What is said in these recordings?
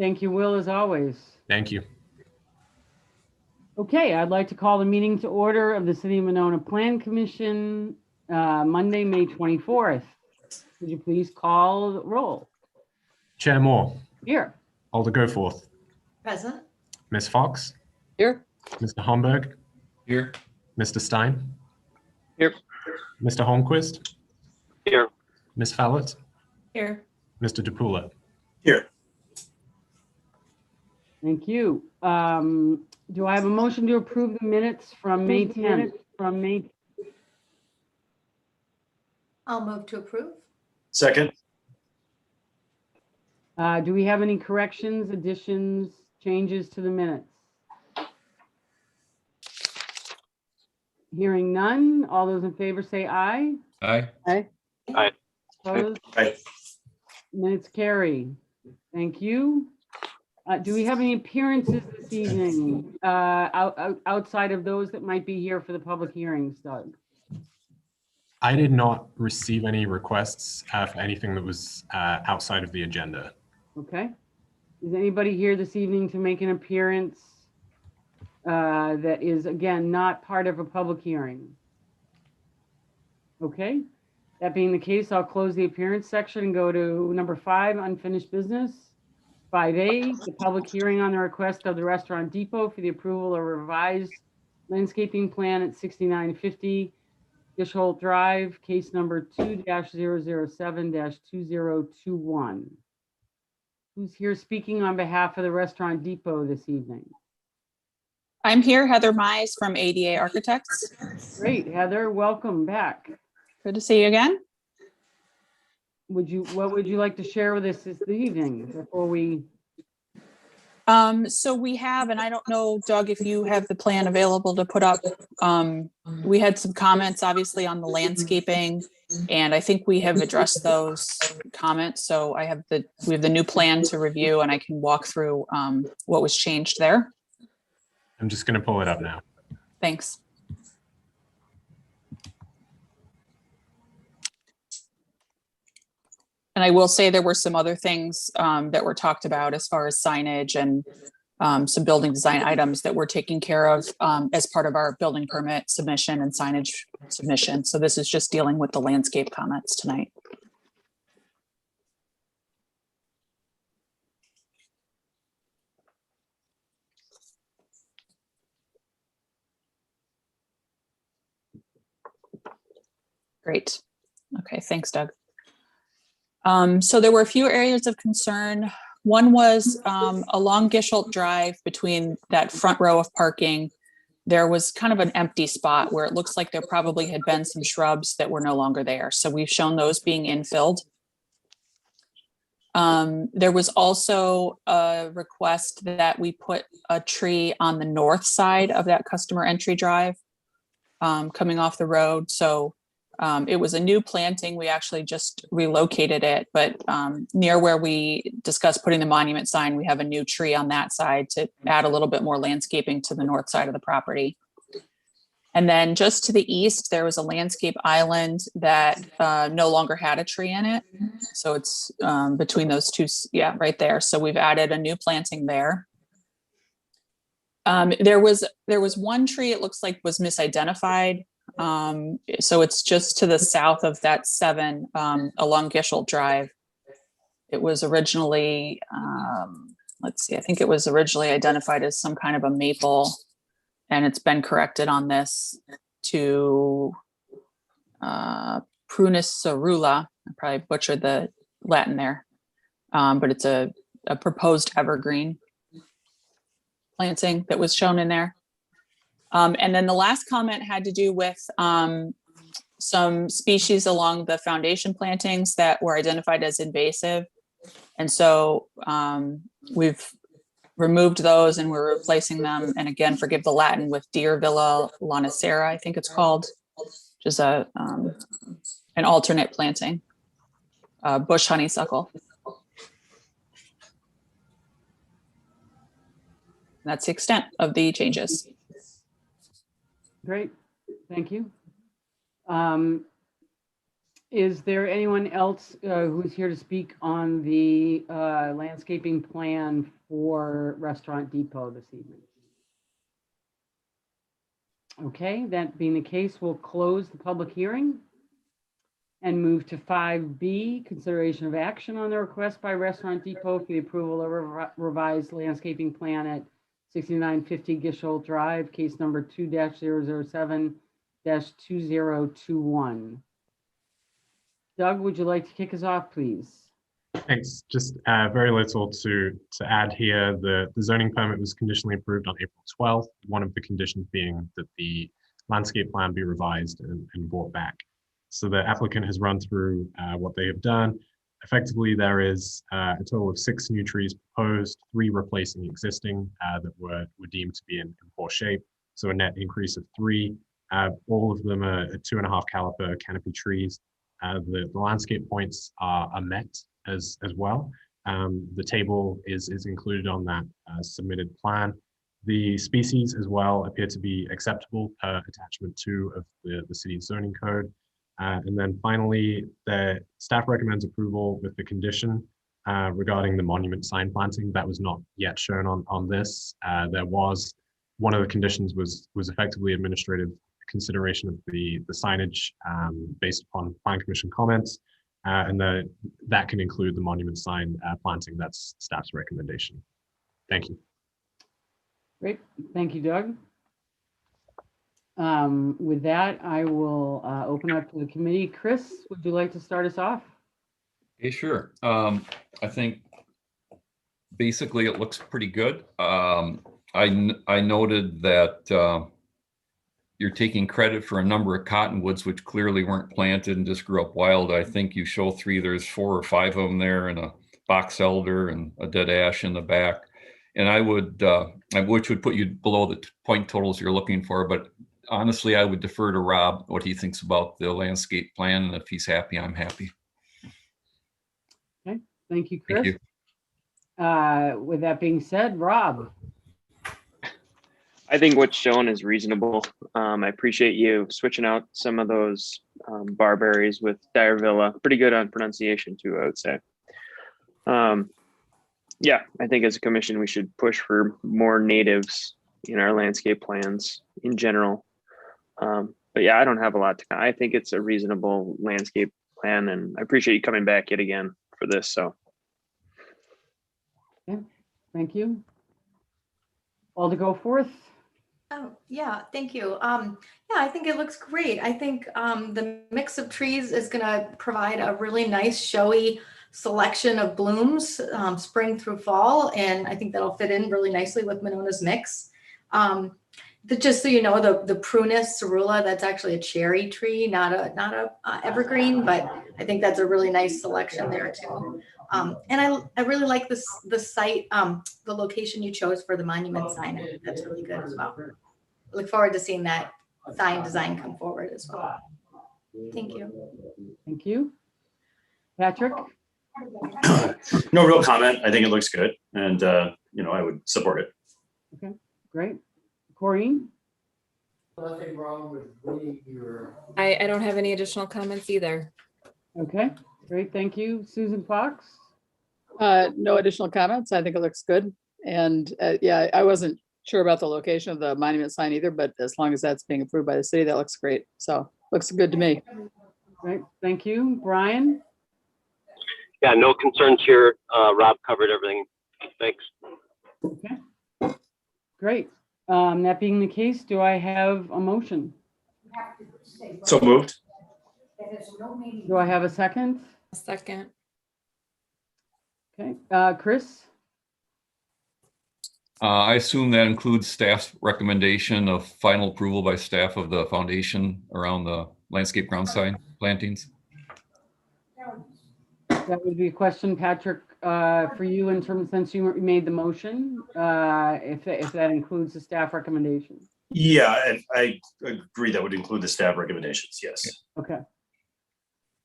Thank you, Will, as always. Thank you. Okay, I'd like to call the meeting to order of the City of Winona Plan Commission, Monday, May 24th. Would you please call the roll? Chair Moore. Here. Alder Goforth. Present. Ms. Fox. Here. Mr. Homburg. Here. Mr. Stein. Here. Mr. Holmquist. Here. Ms. Fallett. Here. Mr. DePula. Here. Thank you. Do I have a motion to approve the minutes from May 10th? I'll move to approve. Second. Do we have any corrections, additions, changes to the minutes? Hearing none. All those in favor say aye. Aye. Aye. Aye. Opposed? Aye. Minutes carry. Thank you. Do we have any appearances this evening outside of those that might be here for the public hearings, Doug? I did not receive any requests for anything that was outside of the agenda. Okay. Is anybody here this evening to make an appearance that is, again, not part of a public hearing? Okay. That being the case, I'll close the appearance section and go to number 5, unfinished business. 5A, the public hearing on the request of the Restaurant Depot for the approval of revised landscaping plan at 6950 Dishholt Drive, case number 2-007-2021. Who's here speaking on behalf of the Restaurant Depot this evening? I'm here, Heather Mize from ADA Architects. Great, Heather, welcome back. Good to see you again. What would you like to share with us this evening before we? So we have, and I don't know, Doug, if you have the plan available to put up. We had some comments, obviously, on the landscaping, and I think we have addressed those comments. So we have the new plan to review, and I can walk through what was changed there. I'm just going to pull it up now. Thanks. And I will say there were some other things that were talked about as far as signage and some building design items that we're taking care of as part of our building permit submission and signage submission. So this is just dealing with the landscape comments tonight. Great. Okay, thanks, Doug. So there were a few areas of concern. One was along Dishholt Drive, between that front row of parking, there was kind of an empty spot where it looks like there probably had been some shrubs that were no longer there. So we've shown those being infilled. There was also a request that we put a tree on the north side of that customer entry drive coming off the road. So it was a new planting. We actually just relocated it, but near where we discussed putting the monument sign, we have a new tree on that side to add a little bit more landscaping to the north side of the property. And then just to the east, there was a landscape island that no longer had a tree in it. So it's between those two, yeah, right there. So we've added a new planting there. There was one tree, it looks like was misidentified. So it's just to the south of that 7 along Dishholt Drive. It was originally, let's see, I think it was originally identified as some kind of a maple, and it's been corrected on this to Prunus cerula. I probably butchered the Latin there, but it's a proposed evergreen planting that was shown in there. And then the last comment had to do with some species along the foundation plantings that were identified as invasive. And so we've removed those and we're replacing them. And again, forgive the Latin, with Deervilla lanicera, I think it's called, which is an alternate planting, bush honeysuckle. That's the extent of the changes. Great, thank you. Is there anyone else who's here to speak on the landscaping plan for Restaurant Depot this evening? Okay, that being the case, we'll close the public hearing and move to 5B, consideration of action on the request by Restaurant Depot for the approval of a revised landscaping plan at 6950 Gisholt Drive, case number 2-007-2021. Doug, would you like to kick us off, please? Thanks. Just very little to add here. The zoning permit was conditionally approved on April 12th, one of the conditions being that the landscape plan be revised and brought back. So the applicant has run through what they have done. Effectively, there is a total of 6 new trees proposed, 3 replacing existing that were deemed to be in poor shape. So a net increase of 3. All of them are 2.5 caliper canopy trees. The landscape points are met as well. The table is included on that submitted plan. The species as well appear to be acceptable per attachment 2 of the city's zoning code. And then finally, the staff recommends approval with the condition regarding the monument sign planting. That was not yet shown on this. There was, one of the conditions was effectively administrative consideration of the signage based upon Plan Commission comments. And that can include the monument sign planting. That's staff's recommendation. Thank you. Great, thank you, Doug. With that, I will open up to the committee. Chris, would you like to start us off? Yeah, sure. I think basically it looks pretty good. I noted that you're taking credit for a number of cottonwoods which clearly weren't planted and just grew up wild. I think you show 3, there's 4 or 5 of them there, and a box elder and a dead ash in the back. And I would, which would put you below the point totals you're looking for, but honestly, I would defer to Rob what he thinks about the landscape plan, and if he's happy, I'm happy. Okay, thank you, Chris. Thank you. With that being said, Rob. I think what's shown is reasonable. I appreciate you switching out some of those barberries with Direvilla. Pretty good on pronunciation too, I would say. Yeah, I think as a commission, we should push for more natives in our landscape plans in general. But yeah, I don't have a lot to, I think it's a reasonable landscape plan, and I appreciate you coming back yet again for this, so. Yeah, thank you. All to go forth. Oh, yeah, thank you. Yeah, I think it looks great. I think the mix of trees is going to provide a really nice, showy selection of blooms, spring through fall, and I think that'll fit in really nicely with Winona's mix. Just so you know, the Prunus cerula, that's actually a cherry tree, not a evergreen, but I think that's a really nice selection there too. And I really like the site, the location you chose for the monument sign. I think that's really good as well. I look forward to seeing that sign design come forward as well. Thank you. Thank you. Patrick? No real comment. I think it looks good, and I would support it. Okay, great. Corinne? Nothing wrong with reading your. I don't have any additional comments either. Okay, great, thank you. Susan Fox? No additional comments. I think it looks good. And yeah, I wasn't sure about the location of the monument sign either, but as long as that's being approved by the city, that looks great. So looks good to me. Great, thank you. Brian? Yeah, no concerns here. Rob covered everything. Thanks. Okay, great. That being the case, do I have a motion? So moved. Do I have a second? A second. Okay, Chris? I assume that includes staff's recommendation of final approval by staff of the foundation around the landscape ground sign plantings. That would be a question, Patrick, for you in terms, since you made the motion, if that includes the staff recommendation. Yeah, I agree that would include the staff recommendations, yes. Okay.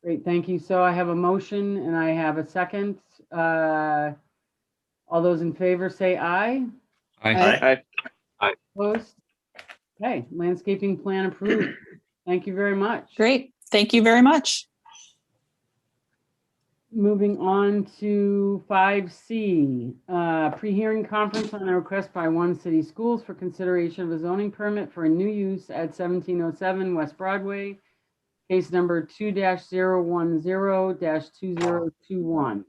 Great, thank you. So I have a motion and I have a second. All those in favor say aye. Aye. Opposed? Okay, landscaping plan approved. Thank you very much. Great. Thank you very much. Moving on to 5C, pre-hearing conference on a request by One City Schools for consideration of a zoning permit for a new use at 1707 West Broadway, case number 2-010-2021.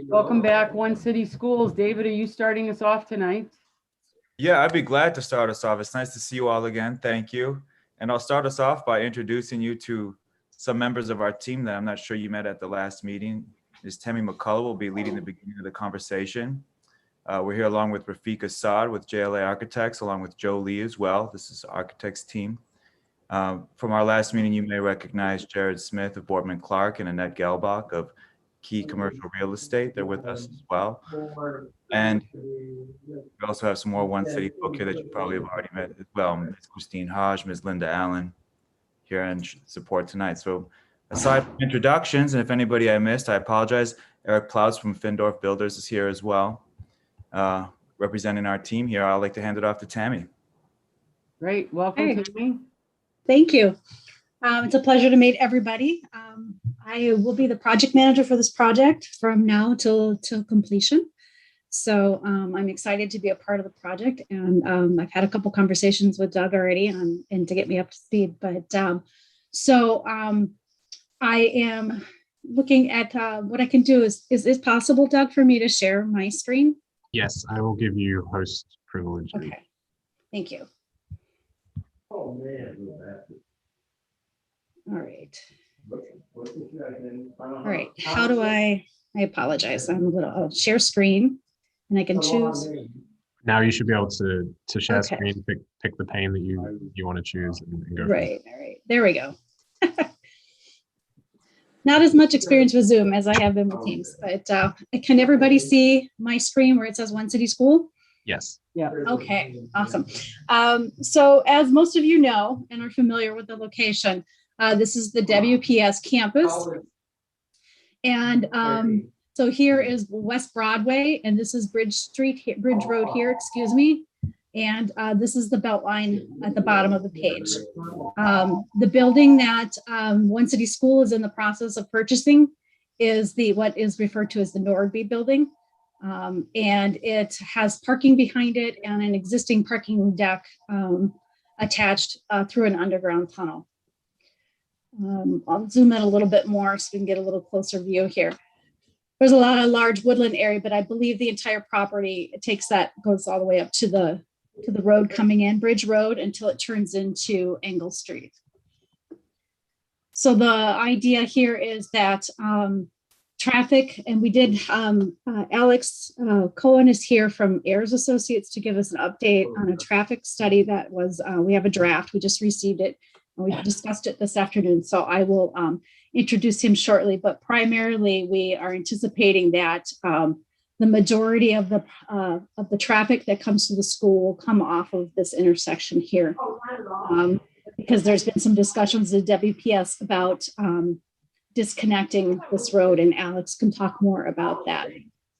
Welcome back, One City Schools. David, are you starting us off tonight? Yeah, I'd be glad to start us off. It's nice to see you all again. Thank you. And I'll start us off by introducing you to some members of our team that I'm not sure you met at the last meeting. Ms. Tammy McCullough will be leading the beginning of the conversation. We're here along with Rafiq Assad with JLA Architects, along with Joe Lee as well. This is the architects team. From our last meeting, you may recognize Jared Smith of Boardman Clark and Annette Gelbach of Key Commercial Real Estate. They're with us as well. And we also have some more One City folk here that you probably have already met as well. Ms. Christine Hodge, Ms. Linda Allen here in support tonight. So aside from introductions, and if anybody I missed, I apologize. Eric Ploutz from Findorf Builders is here as well, representing our team here. I'd like to hand it off to Tammy. Great, welcome, Tammy. Thank you. It's a pleasure to meet everybody. I will be the project manager for this project from now till completion. So I'm excited to be a part of the project, and I've had a couple conversations with Doug already and to get me up to speed. But I am looking at what I can do. Is it possible, Doug, for me to share my screen? Yes, I will give you host privilege. Okay, thank you. Oh, man. All right. All right. How do I apologize. I'll share screen and I can choose. Now you should be able to share Okay. screen, pick the pane that you want to choose and go. Right. All right. There we go. Not as much experience with Zoom as I have been with Teams, but can everybody see my screen where it says One City School? Yes. Yeah. Okay, awesome. So as most of you know and are familiar with the location, this is the WPS campus. And so here is West Broadway, and this is Bridge Road here, excuse me. And this is the Beltline at the bottom of the page. The building that One City School is in the process of purchasing is what is referred to as the Nordby building. And it has parking behind it and an existing parking deck attached through an underground tunnel. I'll zoom in a little bit more so we can get a little closer view here. There's a lot of large woodland area, but I believe the entire property goes all the way up to the road coming in, Bridge Road, until it turns into Engle Street. So the idea here is that traffic, and we did, Alex Cohen is here from Ayers Associates to give us an update on a traffic study that was, we have a draft, we just received it, and we discussed it this afternoon. So I will introduce him shortly, but primarily we are anticipating that the majority of the traffic that comes to the school will come off of this intersection here. Because there's been some discussions at WPS about disconnecting this road, and Alex can talk more about that,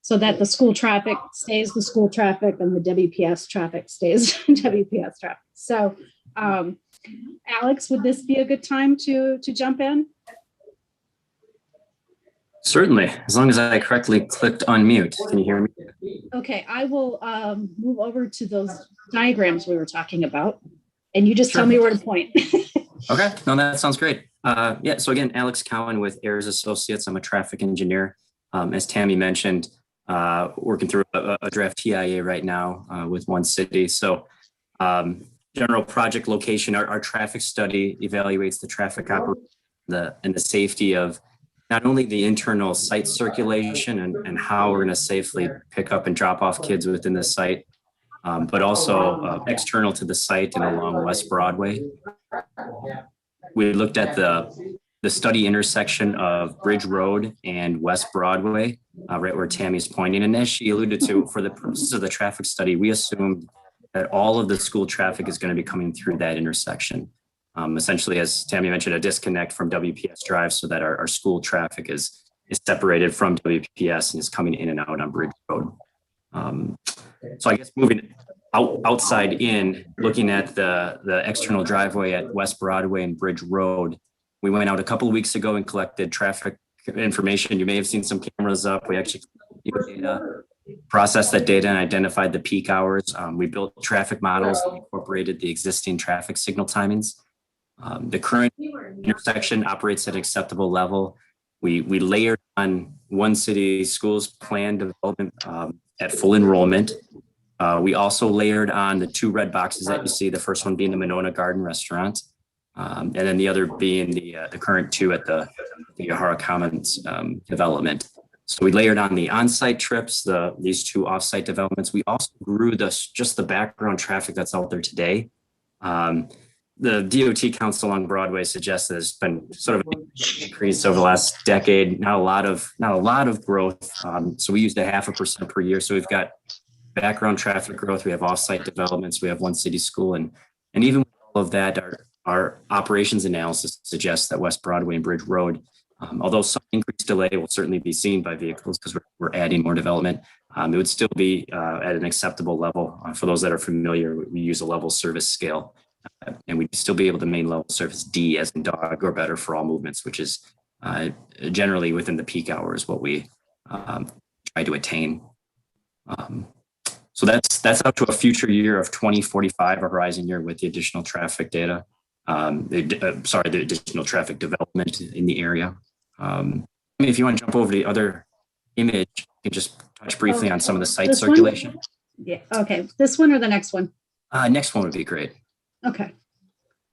so that the school traffic stays the school traffic and the WPS traffic stays WPS traffic. So Alex, would this be a good time to jump in? Certainly, as long as I correctly clicked unmute. Can you hear me? Okay, I will move over to those diagrams we were talking about, and you just tell me where to point. Okay, no, that sounds great. Yeah, so again, Alex Cowan with Ayers Associates. I'm a traffic engineer. As Tammy mentioned, working through a draft TIA right now with One City. So general project location, our traffic study evaluates the traffic operation and the safety of not only the internal site circulation and how we're going to safely pick up and drop off kids within the site, but also external to the site and along West Broadway. We looked at the study intersection of Bridge Road and West Broadway, right where Tammy's pointing. And as she alluded to, for the purposes of the traffic study, we assumed that all of the school traffic is going to be coming through that intersection. Essentially, as Tammy mentioned, a disconnect from WPS Drive so that our school traffic is separated from WPS and is coming in and out on Bridge Road. So I guess moving outside in, looking at the external driveway at West Broadway and Bridge Road, we went out a couple of weeks ago and collected traffic information. You may have seen some cameras up. We actually processed that data and identified the peak hours. We built traffic models that incorporated the existing traffic signal timings. The current intersection operates at an acceptable level. We layered on One City Schools plan development at full enrollment. We also layered on the 2 red boxes that you see, the first one being the Winona Garden Restaurant, and then the other being the current 2 at the Yahara Commons development. So we layered on the on-site trips, these 2 off-site developments. We also grew just the background traffic that's out there today. The DOT council on Broadway suggests there's been sort of an increase over the last decade, not a lot of growth. So we used 0.5% per year. So we've got background traffic growth, we have off-site developments, we have One City School, and even with all of that, our operations analysis suggests that West Broadway and Bridge Road, although some increased delay will certainly be seen by vehicles because we're adding more development, it would still be at an acceptable level. For those that are familiar, we use a level service scale, and we'd still be able to maintain level service D as in dog or better for all movements, which is generally within the peak hours what we try to attain. So that's up to a future year of 2045, a horizon year with the additional traffic data. The additional traffic development in the area. If you want to jump over to the other image, you can just touch briefly on some of the site circulation. Yeah, okay. This one or the next one? Next one would be great. Okay.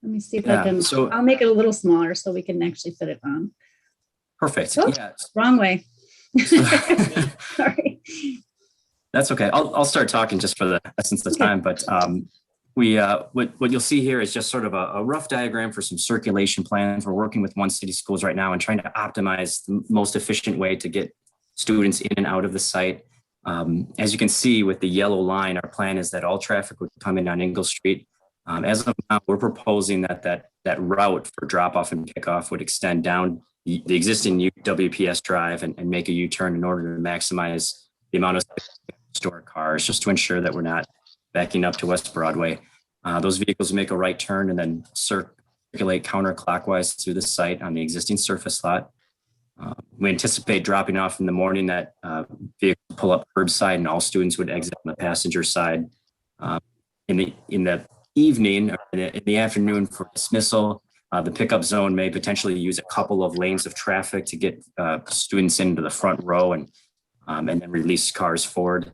Let me see if I can, I'll make it a little smaller so we can actually fit it on. Perfect. Oh, yeah. Wrong way. Sorry. That's okay. I'll start talking just for the essence of time, but what you'll see here is just sort of a rough diagram for some circulation plans. We're working with One City Schools right now and trying to optimize the most efficient way to get students in and out of the site. As you can see with the yellow line, our plan is that all traffic would come in on Ingle Street. As of now, we're proposing that route for drop off and pickoff would extend down the existing WPS drive and make a U-turn in order to maximize the amount of stored cars, just to ensure that we're not backing up to West Broadway. Those vehicles make a right turn and then circulate counterclockwise through the site on the existing surface lot. We anticipate dropping off in the morning that vehicles pull up curbside and all students would exit on the passenger side. In the evening or in the afternoon for dismissal, the pickup zone may potentially use a couple of lanes of traffic to get students into the front row and then release cars forward.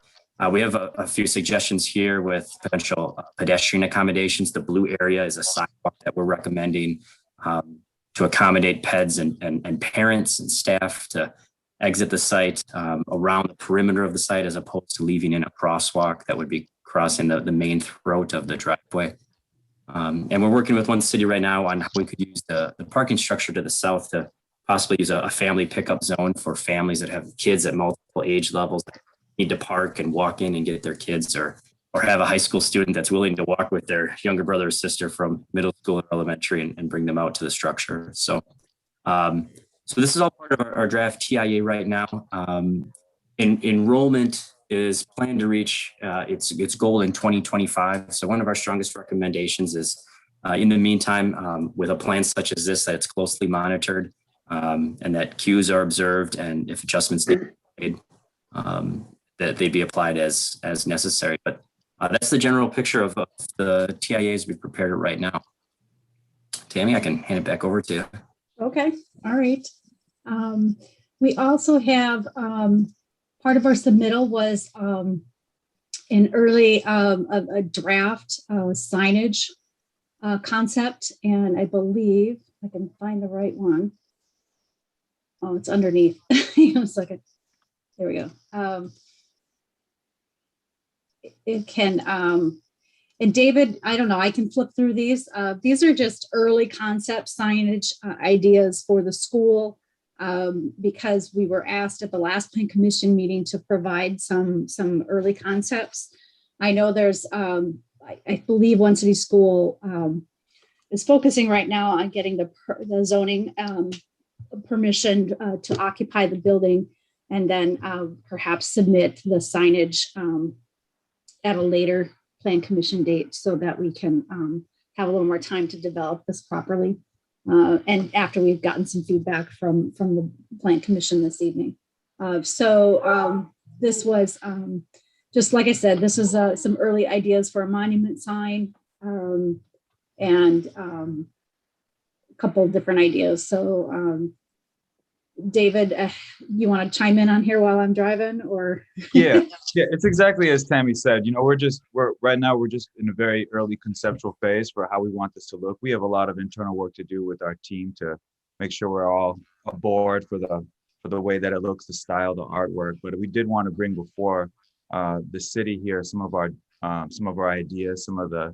We have a few suggestions here with potential pedestrian accommodations. The blue area is a sidewalk that we're recommending to accommodate peds and parents and staff to exit the site around the perimeter of the site, as opposed to leaving in a crosswalk that would be crossing the main throat of the driveway. And we're working with One City right now on how we could use the parking structure to the south to possibly use a family pickup zone for families that have kids at multiple age levels that need to park and walk in and get their kids, or have a high school student that's willing to walk with their younger brother or sister from middle school or elementary and bring them out to the structure. So this is all part of our draft TIA right now. Enrollment is planned to reach its goal in 2025. So one of our strongest recommendations is in the meantime, with a plan such as this, that it's closely monitored and that queues are observed, and if adjustments need to be made, that they be applied as necessary. But that's the general picture of the TIAs we prepared right now. Tammy, I can hand it back over to you. Okay, all right. We also have part of our submittal was an early a draft signage concept, and I believe I can find the right one. Oh, it's underneath. Hang on a second. There we go. It can, and David, I don't know, I can flip through these. These are just early concept signage ideas for the school, because we were asked at the last Plan Commission meeting to provide some early concepts. I know there's, I believe One City School is focusing right now on getting the zoning permission to occupy the building, and then perhaps submit the signage at a later Plan Commission date so that we can have a little more time to develop this properly. and after we've gotten some feedback from the Plan Commission this evening. This was, just like I said, this is some early ideas for a monument sign, and a couple of different ideas. So David, you want to chime in on here while I'm driving, or? Yeah, it's exactly as Tammy said. You know, we're right now we're just in a very early conceptual phase for how we want this to look. We have a lot of internal work to do with our team to make sure we're all aboard for the way that it looks, the style, the artwork. But we did want to bring before the city here some of our ideas, some of the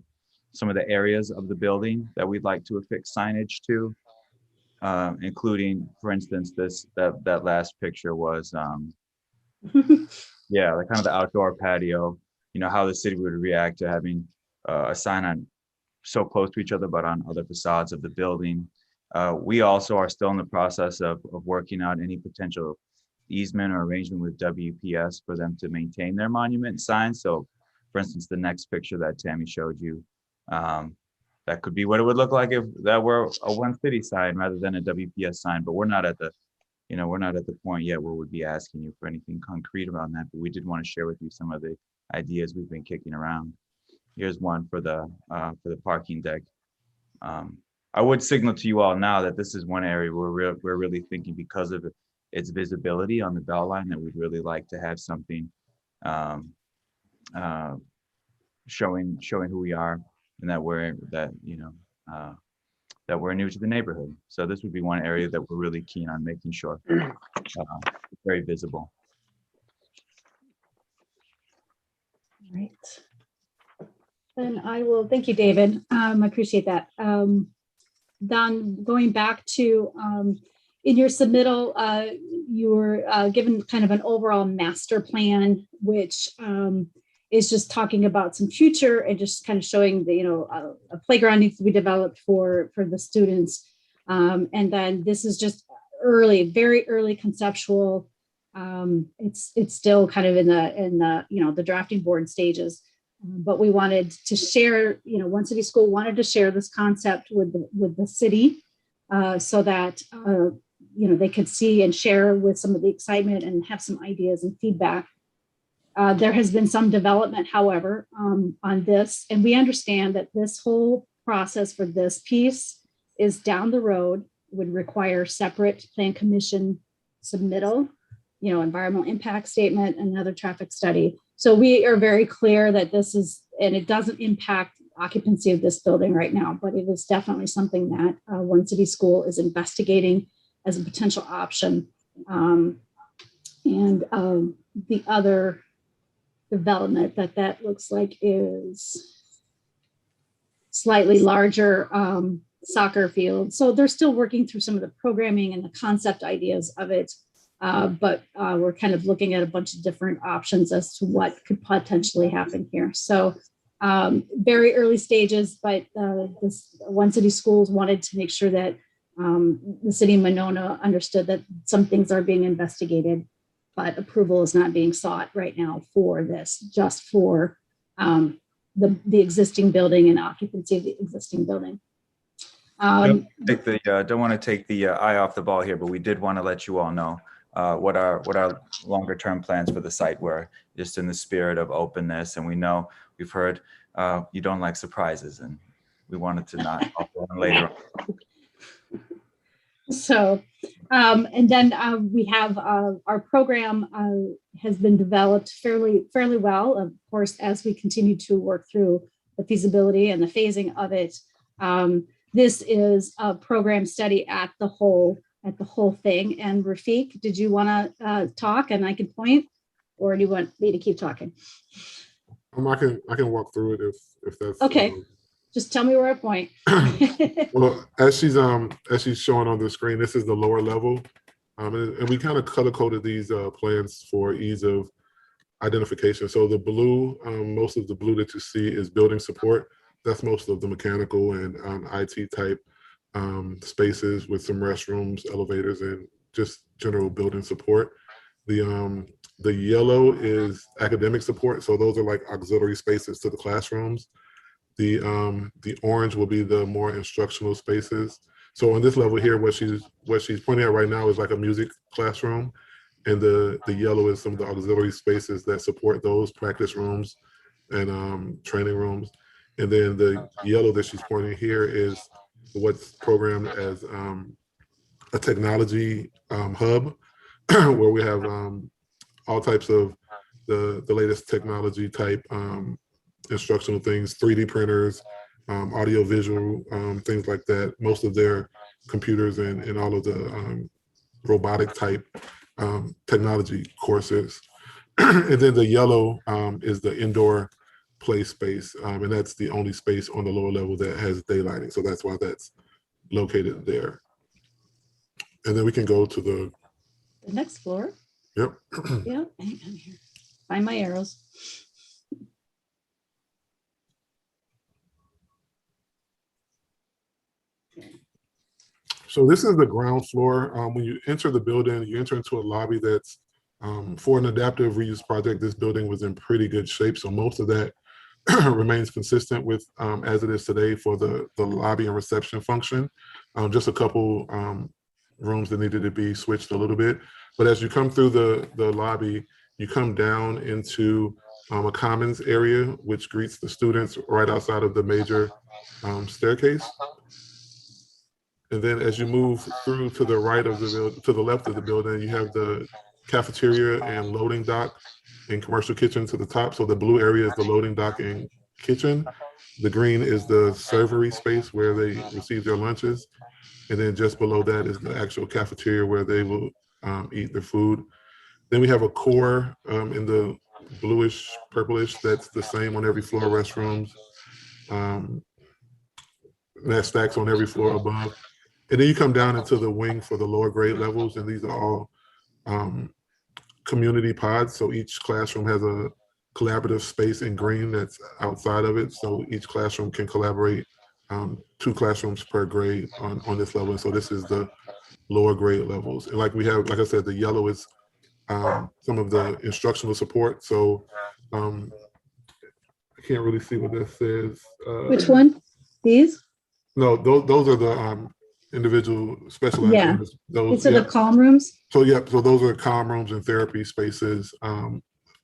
areas of the building that we'd like to affix signage to. Including, for instance, that last picture was, yeah, like kind of the outdoor patio. You know, how the city would react to having a sign on so close to each other, but on other facades of the building. We also are still in the process of working out any potential easement or arrangement with WPS for them to maintain their monument signs. So, for instance, the next picture that Tammy showed you. That could be what it would look like if that were a One City sign rather than a WPS sign. But we're not at the point yet where we'd be asking you for anything concrete around that. But we did want to share with you some of the ideas we've been kicking around. Here's one for the parking deck. I would signal to you all now that this is one area where we're really thinking, because of its visibility on the bell line, that we'd really like to have something showing who we are. And that we're new to the neighborhood. So this would be one area that we're really keen on making sure it's very visible. All right. Then I will, thank you, David. I appreciate that. Don, going back to, in your submittal, you were given kind of an overall master plan, which is just talking about some future and just kind of showing that, a playground needs to be developed for the students. And then this is just very early conceptual. It's still kind of in the drafting board stages. But we wanted to share, One City School wanted to share this concept with the city so that, they could see and share with some of the excitement and have some ideas and feedback. There has been some development, however, on this, and we understand that this whole process for this piece is down the road, would require separate Plan Commission submittal, environmental impact statement, and another traffic study. So we are very clear that this is, and it doesn't impact occupancy of this building right now, but it is definitely something that One City School is investigating as a potential option. The other development that looks like is slightly larger soccer field. So they're still working through some of the programming and the concept ideas of it. But we're kind of looking at a bunch of different options as to what could potentially happen here. So very early stages, but this One City Schools wanted to make sure that the city of Winona understood that some things are being investigated, but approval is not being sought right now for this, just for the existing building and occupancy of the existing building. Don't want to take the eye off the ball here, but we did want to let you all know what our longer term plans for the site were, just in the spirit of openness. And we've heard you don't like surprises, and we wanted to not offer one later on. So, and then we have our program has been developed fairly well, of course, as we continue to work through the feasibility and the phasing of it. This is a program study at the whole thing. And Rafiq, did you want to talk and I can point, or do you want me to keep talking? I can walk through it if that's okay. Just tell me where I point. Well, as she's showing on the screen, this is the lower level, and we kind of color coded these plans for ease of identification. So the blue, most of the blue that you see is building support. That's most of the mechanical and IT type spaces with some restrooms, elevators, and just general building support. The yellow is academic support. So those are like auxiliary spaces to the classrooms. The orange will be the more instructional spaces. So on this level here, what she's pointing at right now is like a music classroom, and the yellow is some of the auxiliary spaces that support those practice rooms and training rooms. And then the yellow that she's pointing here is what's programmed as a technology hub, where we have all types of the latest technology type instructional things, 3D printers, audio visual, things like that. Most of their computers and all of the robotic type technology courses. And then the yellow is the indoor play space, and that's the only space on the lower level that has daylighting. So that's why that's located there. And then we can go to the next floor. Yep. Yeah, hang on here. Find my arrows. So this is the ground floor. When you enter the building, you enter into a lobby that's for an adaptive reuse project. This building was in pretty good shape, so most of that remains consistent with as it is today for the lobby and reception function. Just a couple rooms that needed to be switched a little bit. But as you come through the lobby, you come down into a commons area, which greets the students right outside of the major staircase. And then as you move through to the right of to the left of the building, you have the cafeteria and loading dock and commercial kitchen to the top. So the blue area is the loading dock and kitchen. The green is the servery space where they receive their lunches. And then just below that is the actual cafeteria where they will eat their food. Then we have a core in the bluish, purplish, that's the same on every floor, restrooms. That stacks on every floor above. And then you come down into the wing for the lower grade levels, and these are all community pods. So each classroom has a collaborative space in green that's outside of it. So each classroom can collaborate, 2 classrooms per grade on this level. And so this is the lower grade levels. And like we have, like I said, the yellow is some of the instructional support. So I can't really see what that says. Which one? These? No, those are the individual specialized rooms. Those, These are the calm rooms? So yeah, so those are comm rooms and therapy spaces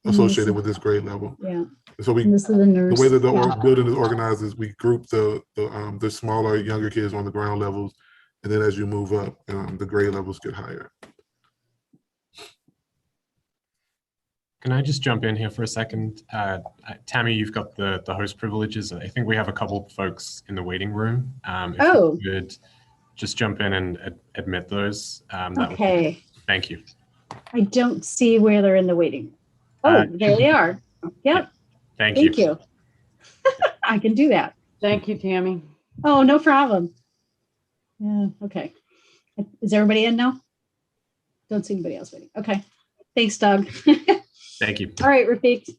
associated with this grade level. Yeah. So And this is the nurse. the way that the building is organized is we group the smaller, younger kids on the ground levels, and then as you move up, the grade levels get higher. Can I just jump in here for a second? Tammy, you've got the host privileges. I think we have a couple of folks in the waiting room. If you could just jump in and admit those. Okay. Thank you. I don't see where they're in the waiting room. Oh, there they are. Yep. Thank you. I can do that. Thank you, Tammy. Oh, no problem. Yeah, okay. Is everybody in now? Don't see anybody else waiting. Okay. Thanks, Doug. Thank you. All right, Rafiq.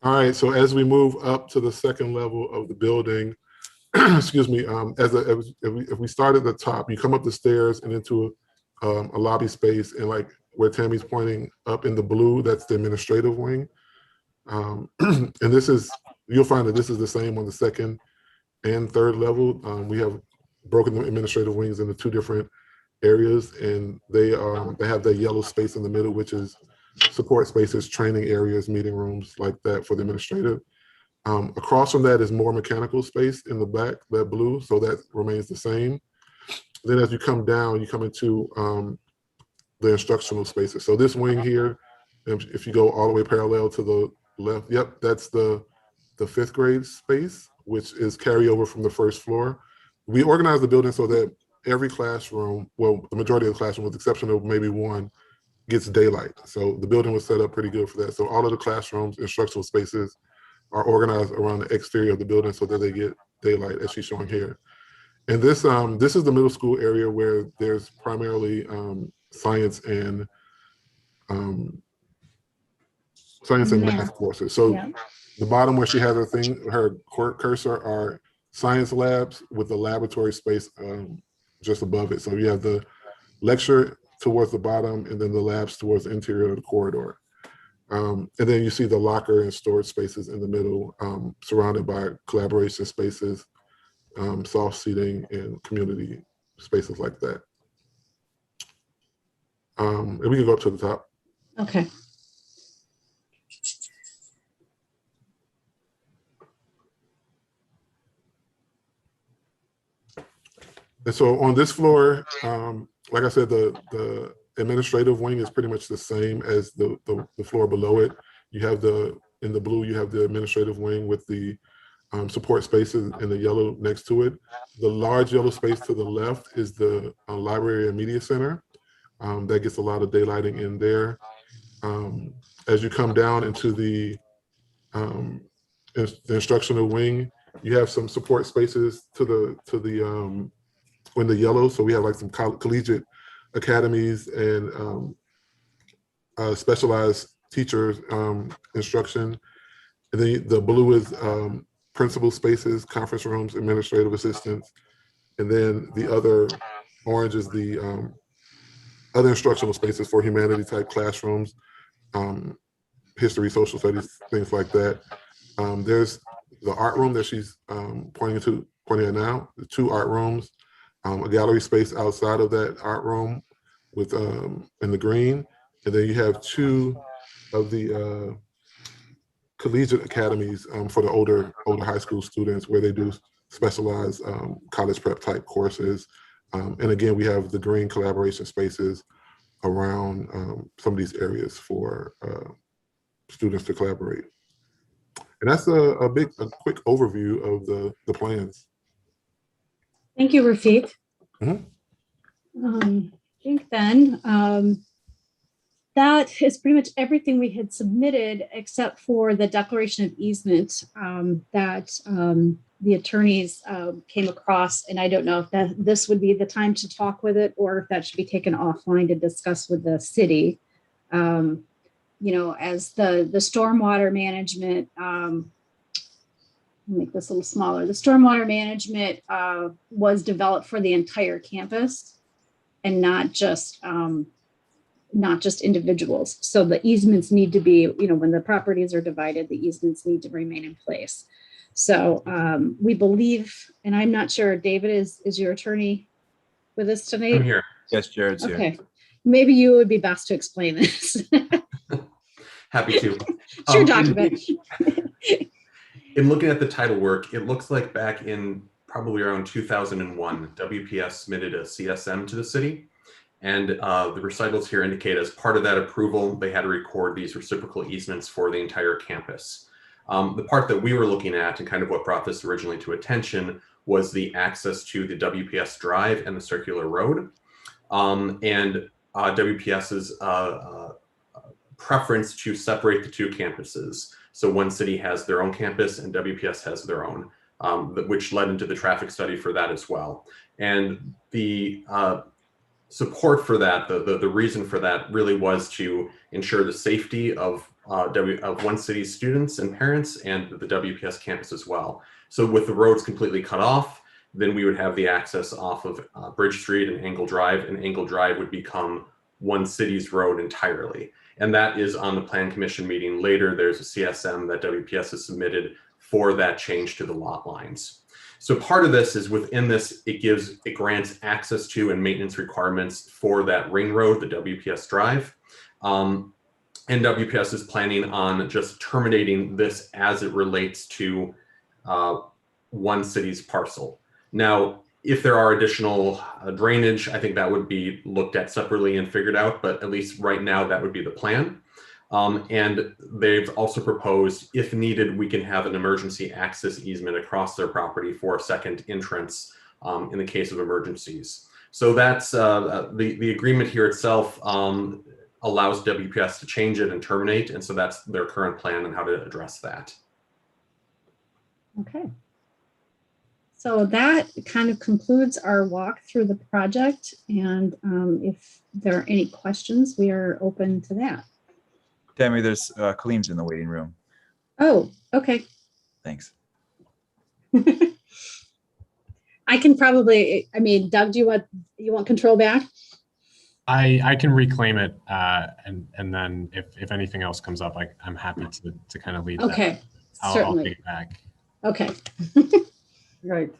All right, so as we move up to the second level of the building, excuse me, if we start at the top, you come up the stairs and into a lobby space, and like where Tammy's pointing up in the blue, that's the administrative wing. And this is, you'll find that this is the same on the second and third level. We have broken the administrative wings into 2 different areas, and they have that yellow space in the middle, which is support spaces, training areas, meeting rooms like that for the administrative. Across from that is more mechanical space in the back, that blue, so that remains the same. Then as you come down, you come into the instructional spaces. So this wing here, if you go all the way parallel to the left, yep, that's the 5th grade space, which is carryover from the first floor. We organized the building so that every classroom, well, the majority of the classrooms, with the exception of maybe one, gets daylight. So the building was set up pretty good for that. So all of the classrooms, instructional spaces are organized around the exterior of the building so that they get daylight, as she's showing here. And this is the middle school area where there's primarily science and math courses. So the bottom where she has her cursor are science labs with the laboratory space just above it. So you have the lecture towards the bottom and then the labs towards the interior of the corridor. And then you see the locker and storage spaces in the middle, surrounded by collaboration spaces, soft seating, and community spaces like that. And we can go up to the top. Okay. And so on this floor, like I said, the administrative wing is pretty much the same as the floor below it. You have in the blue, you have the administrative wing with the support spaces in the yellow next to it. The large yellow space to the left is the library and media center. That gets a lot of daylighting in there. As you come down into the instructional wing, you have some support spaces in the yellow. So we have like some collegiate academies and specialized teachers instruction. And then the blue is principal spaces, conference rooms, administrative assistants. And then the other orange is the other instructional spaces for humanity type classrooms, history, social studies, things like that. There's the art room that she's pointing at now, the 2 art rooms, a gallery space outside of that art room with in the green. And then you have 2 of the collegiate academies for the older high school students where they do specialized college prep type courses. And again, we have the green collaboration spaces around some of these areas for students to collaborate. And that's a quick overview of the plans. Thank you, Rafiq. Mm-hmm. I think then that is pretty much everything we had submitted except for the declaration of easement that the attorneys came across. And I don't know if this would be the time to talk with it or if that should be taken offline to discuss with the city. You know, as the stormwater management, make this a little smaller. The stormwater management was developed for the entire campus and not just individuals. So the easements need to be, you know, when the properties are divided, the easements need to remain in place. So we believe, and I'm not sure, David, is your attorney with us tonight? I'm here. Yes, Jared's here. Okay. Maybe you would be best to explain this. Happy to. Sure, document. In looking at the title work, it looks like back in probably around 2001, WPS submitted a CSM to the city. And the recitals here indicate as part of that approval, they had to record these reciprocal easements for the entire campus. The part that we were looking at and kind of what brought this originally to attention was the access to the WPS drive and the circular road. And WPS's preference to separate the 2 campuses. So one city has their own campus and WPS has their own, which led into the traffic study for that as well. And the support for that, the reason for that really was to ensure the safety of one city's students and parents and the WPS campus as well. So with the roads completely cut off, then we would have the access off of Bridge Street and Angle Drive, and Angle Drive would become one city's road entirely. And that is on the Plan Commission meeting later. There's a CSM that WPS has submitted for that change to the lot lines. So part of this is within this, it grants access to and maintenance requirements for that ring road, the WPS drive. And WPS is planning on just terminating this as it relates to one city's parcel. Now, if there are additional drainage, I think that would be looked at separately and figured out, but at least right now that would be the plan. And they've also proposed, if needed, we can have an emergency access easement across their property for a second entrance in the case of emergencies. So that's the agreement here itself allows WPS to change it and terminate. And so that's their current plan on how to address that. Okay. So that kind of concludes our walk through the project. And if there are any questions, we are open to that. Tammy, there's Kaleem's in the waiting room. Oh, okay. Thanks. I can probably, I mean, Doug, do you want control back? I can reclaim it, and then if anything else comes up, I'm happy to kind of lead that. Okay, I'll certainly. take it back. Okay. Right.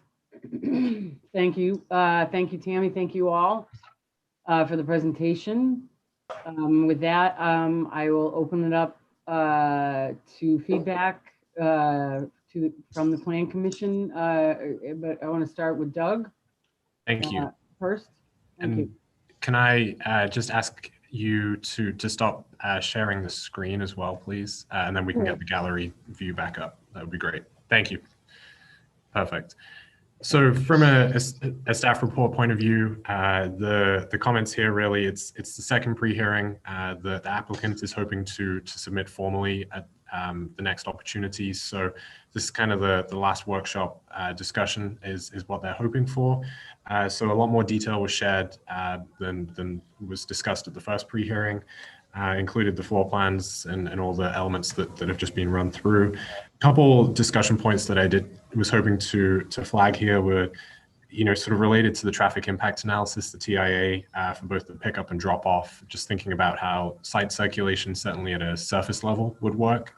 Thank you. Thank you, Tammy. Thank you all for the presentation. With that, I will open it up to feedback from the Plan Commission. But I want to start with Doug Thank you. First. Thank you. Can I just ask you to stop sharing the screen as well, please? And then we can get the gallery view back up. That would be great. Thank you. Perfect. So from a staff report point of view, the comments here really, it's the second pre-hearing. The applicant is hoping to submit formally at the next opportunity. So this is kind of the last workshop discussion is what they're hoping for. So a lot more detail was shared than was discussed at the first pre-hearing. Included the floor plans and all the elements that have just been run through. A couple discussion points that I was hoping to flag here were, sort of related to the traffic impact analysis, the TIA, for both the pickup and drop off, just thinking about how site circulation, certainly at a surface level, would work.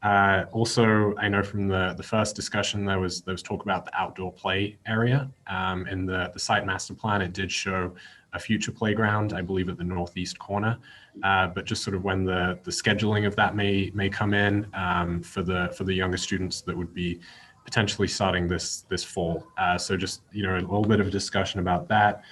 Also, I know from the first discussion, there was talk about the outdoor play area. In the site master plan, it did show a future playground, I believe at the northeast corner, but just sort of when the scheduling of that may come in for the younger students that would be potentially starting this fall. So just a little bit of a discussion about that.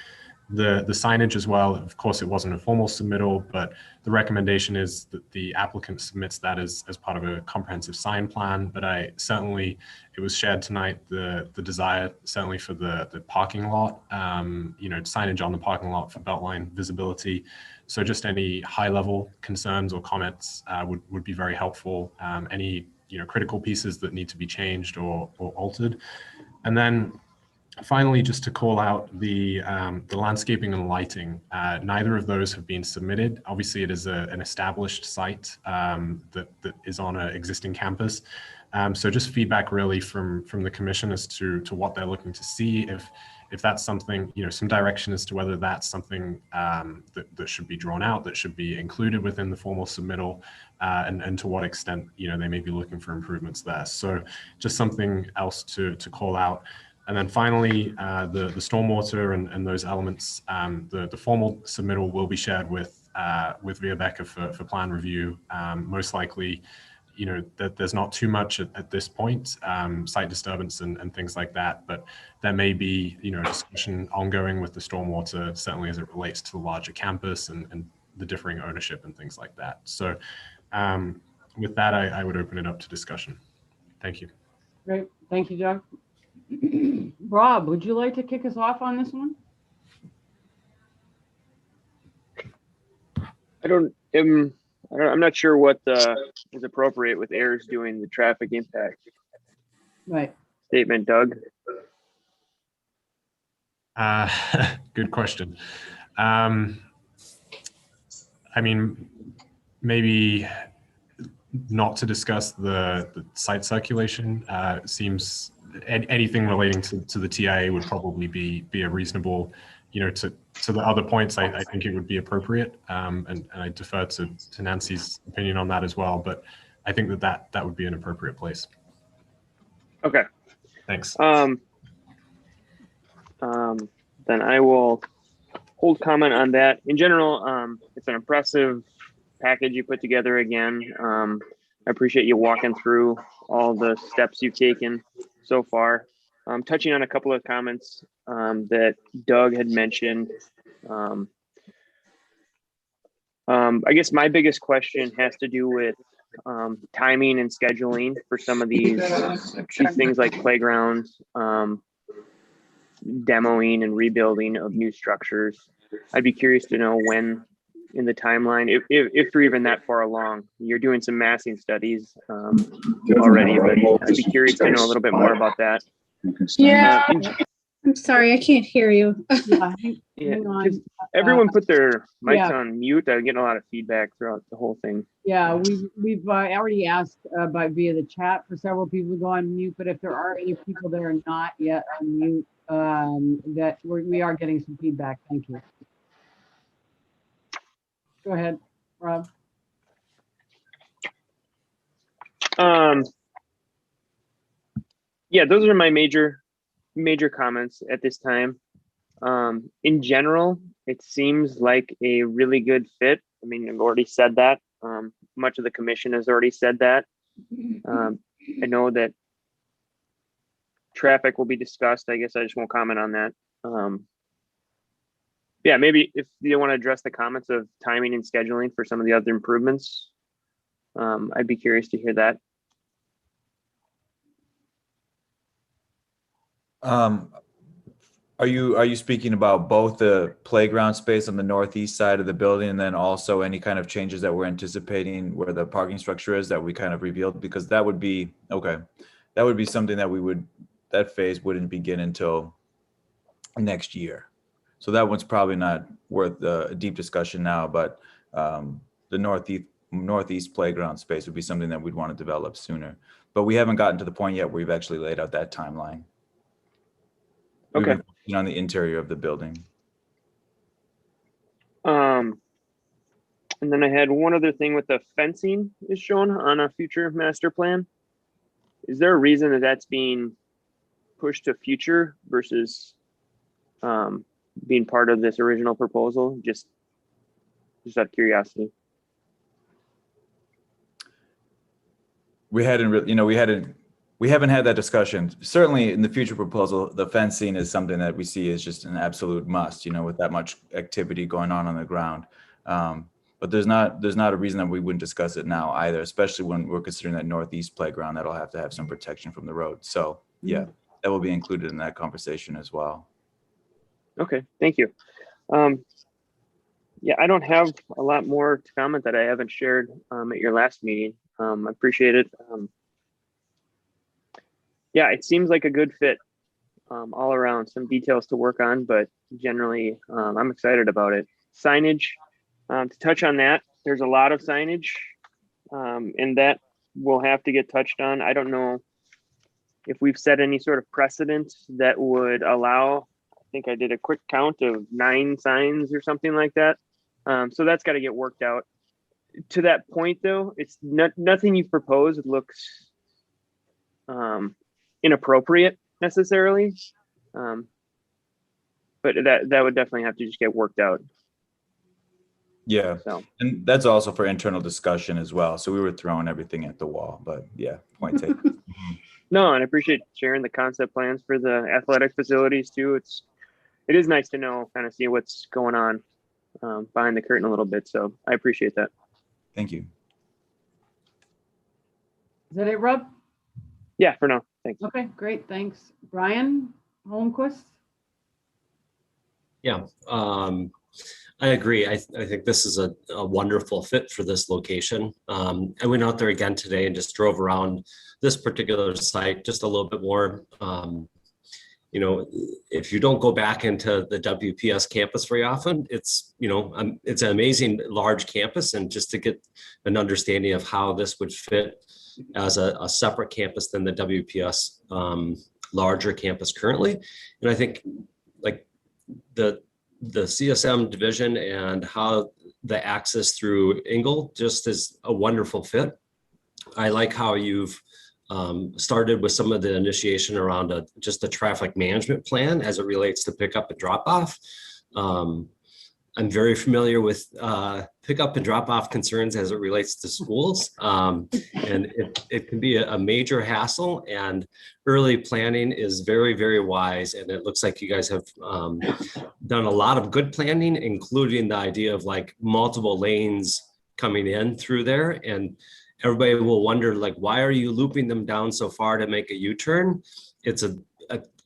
The signage as well, of course, it wasn't a formal submittal, but the recommendation is that the applicant submits that as part of a comprehensive sign plan. But it was shared tonight, the desire certainly for the parking lot, signage on the parking lot for beltline visibility. So just any high level concerns or comments would be very helpful. Any critical pieces that need to be changed or altered. And then finally, just to call out the landscaping and lighting, neither of those have been submitted. Obviously, it is an established site that is on an existing campus. So just feedback really from the commission as to what they're looking to see, if that's something, some direction as to whether that's something that should be drawn out, that should be included within the formal submittal, and to what extent, they may be looking for improvements there. So just something else to call out. And then finally, the stormwater and those elements, the formal submittal will be shared with Rebecca for plan review. Most likely, that there's not too much at this point, site disturbance and things like that, but there may be, discussion ongoing with the stormwater, certainly as it relates to the larger campus and the differing ownership and things like that. So with that, I would open it up to discussion. Thank you. Great. Thank you, Doug. Rob, would you like to kick us off on this one? I'm not sure what is appropriate with AIRS doing the traffic impact statement, Doug. Good question. I mean, maybe not to discuss the site circulation. Seems anything relating to the TIA would probably be a reasonable, to the other points, I think it would be appropriate. And I defer to Nancy's opinion on that as well, but I think that would be an appropriate place. Okay. Thanks. Then I will hold comment on that. In general, it's an impressive package you put together again. I appreciate you walking through all the steps you've taken so far. Touching on a couple of comments that Doug had mentioned. I guess my biggest question has to do with timing and scheduling for some of these things like playgrounds, demoing and rebuilding of new structures. I'd be curious to know when in the timeline, if you're even that far along. You're doing some massing studies already, but I'd be curious to know a little bit more about that. Yeah, I'm sorry, I can't hear you. Yeah, everyone put their mics on mute. I'm getting a lot of feedback throughout the whole thing. Yeah, we've already asked via the chat for several people to go on mute, but if there are any people that are not yet on mute, that we are getting some feedback. Thank you. Go ahead, Rob. Yeah, those are my major major comments at this time. In general, it seems like a really good fit. I mean, I've already said that. Much of the commission has already said that. I know that traffic will be discussed. I guess I just won't comment on that. Yeah, maybe if you want to address the comments of timing and scheduling for some of the other improvements, I'd be curious to hear that. Are you speaking about both the playground space on the northeast side of the building and then also any kind of changes that we're anticipating where the parking structure is that we kind of revealed? Because that would be, okay, that would be something that that phase wouldn't begin until next year. So that one's probably not worth a deep discussion now, but the northeast playground space would be something that we'd want to develop sooner. But we haven't gotten to the point yet where we've actually laid out that timeline. Okay. On the interior of the building. And then I had one other thing with the fencing is shown on a future master plan. Is there a reason that that's being pushed to future versus being part of this original proposal? Just out of curiosity. We haven't had that discussion. Certainly in the future proposal, the fencing is something that we see as just an absolute must, with that much activity going on the ground. But there's not a reason that we wouldn't discuss it now either, especially when we're considering that northeast playground that'll have to have some protection from the road. So yeah, that will be included in that conversation as well. Okay, thank you. Yeah, I don't have a lot more to comment that I haven't shared at your last meeting. I appreciate it. Yeah, it seems like a good fit all around. Some details to work on, but generally, I'm excited about it. Signage, to touch on that, there's a lot of signage, and that will have to get touched on. I don't know if we've set any sort of precedent that would allow, I think I did a quick count of 9 signs or something like that. So that's got to get worked out. To that point, though, it's nothing you've proposed looks inappropriate necessarily, but that would definitely have to just get worked out. Yeah, so. And that's also for internal discussion as well. So we were throwing everything at the wall, but yeah, point taken. No, and I appreciate sharing the concept plans for the athletic facilities too. It is nice to know, kind of see what's going on behind the curtain a little bit. So I appreciate that. Thank you. Is that it, Rob? Yeah, for now. Thanks. Okay, great. Thanks. Brian Holmquist? Yeah, I agree. I think this is a wonderful fit for this location. I went out there again today and just drove around this particular site just a little bit more. If you don't go back into the WPS campus very often, it's an amazing large campus, and just to get an understanding of how this would fit as a separate campus than the WPS larger campus currently. And I think like the CSM division and how the access through Ingle just is a wonderful fit. I like how you've started with some of the initiation around just a traffic management plan as it relates to pickup and drop off. I'm very familiar with pickup and drop off concerns as it relates to schools. And it can be a major hassle, and early planning is very, very wise. And it looks like you guys have done a lot of good planning, including the idea of like multiple lanes coming in through there. And everybody will wonder, like, why are you looping them down so far to make a U-turn? It's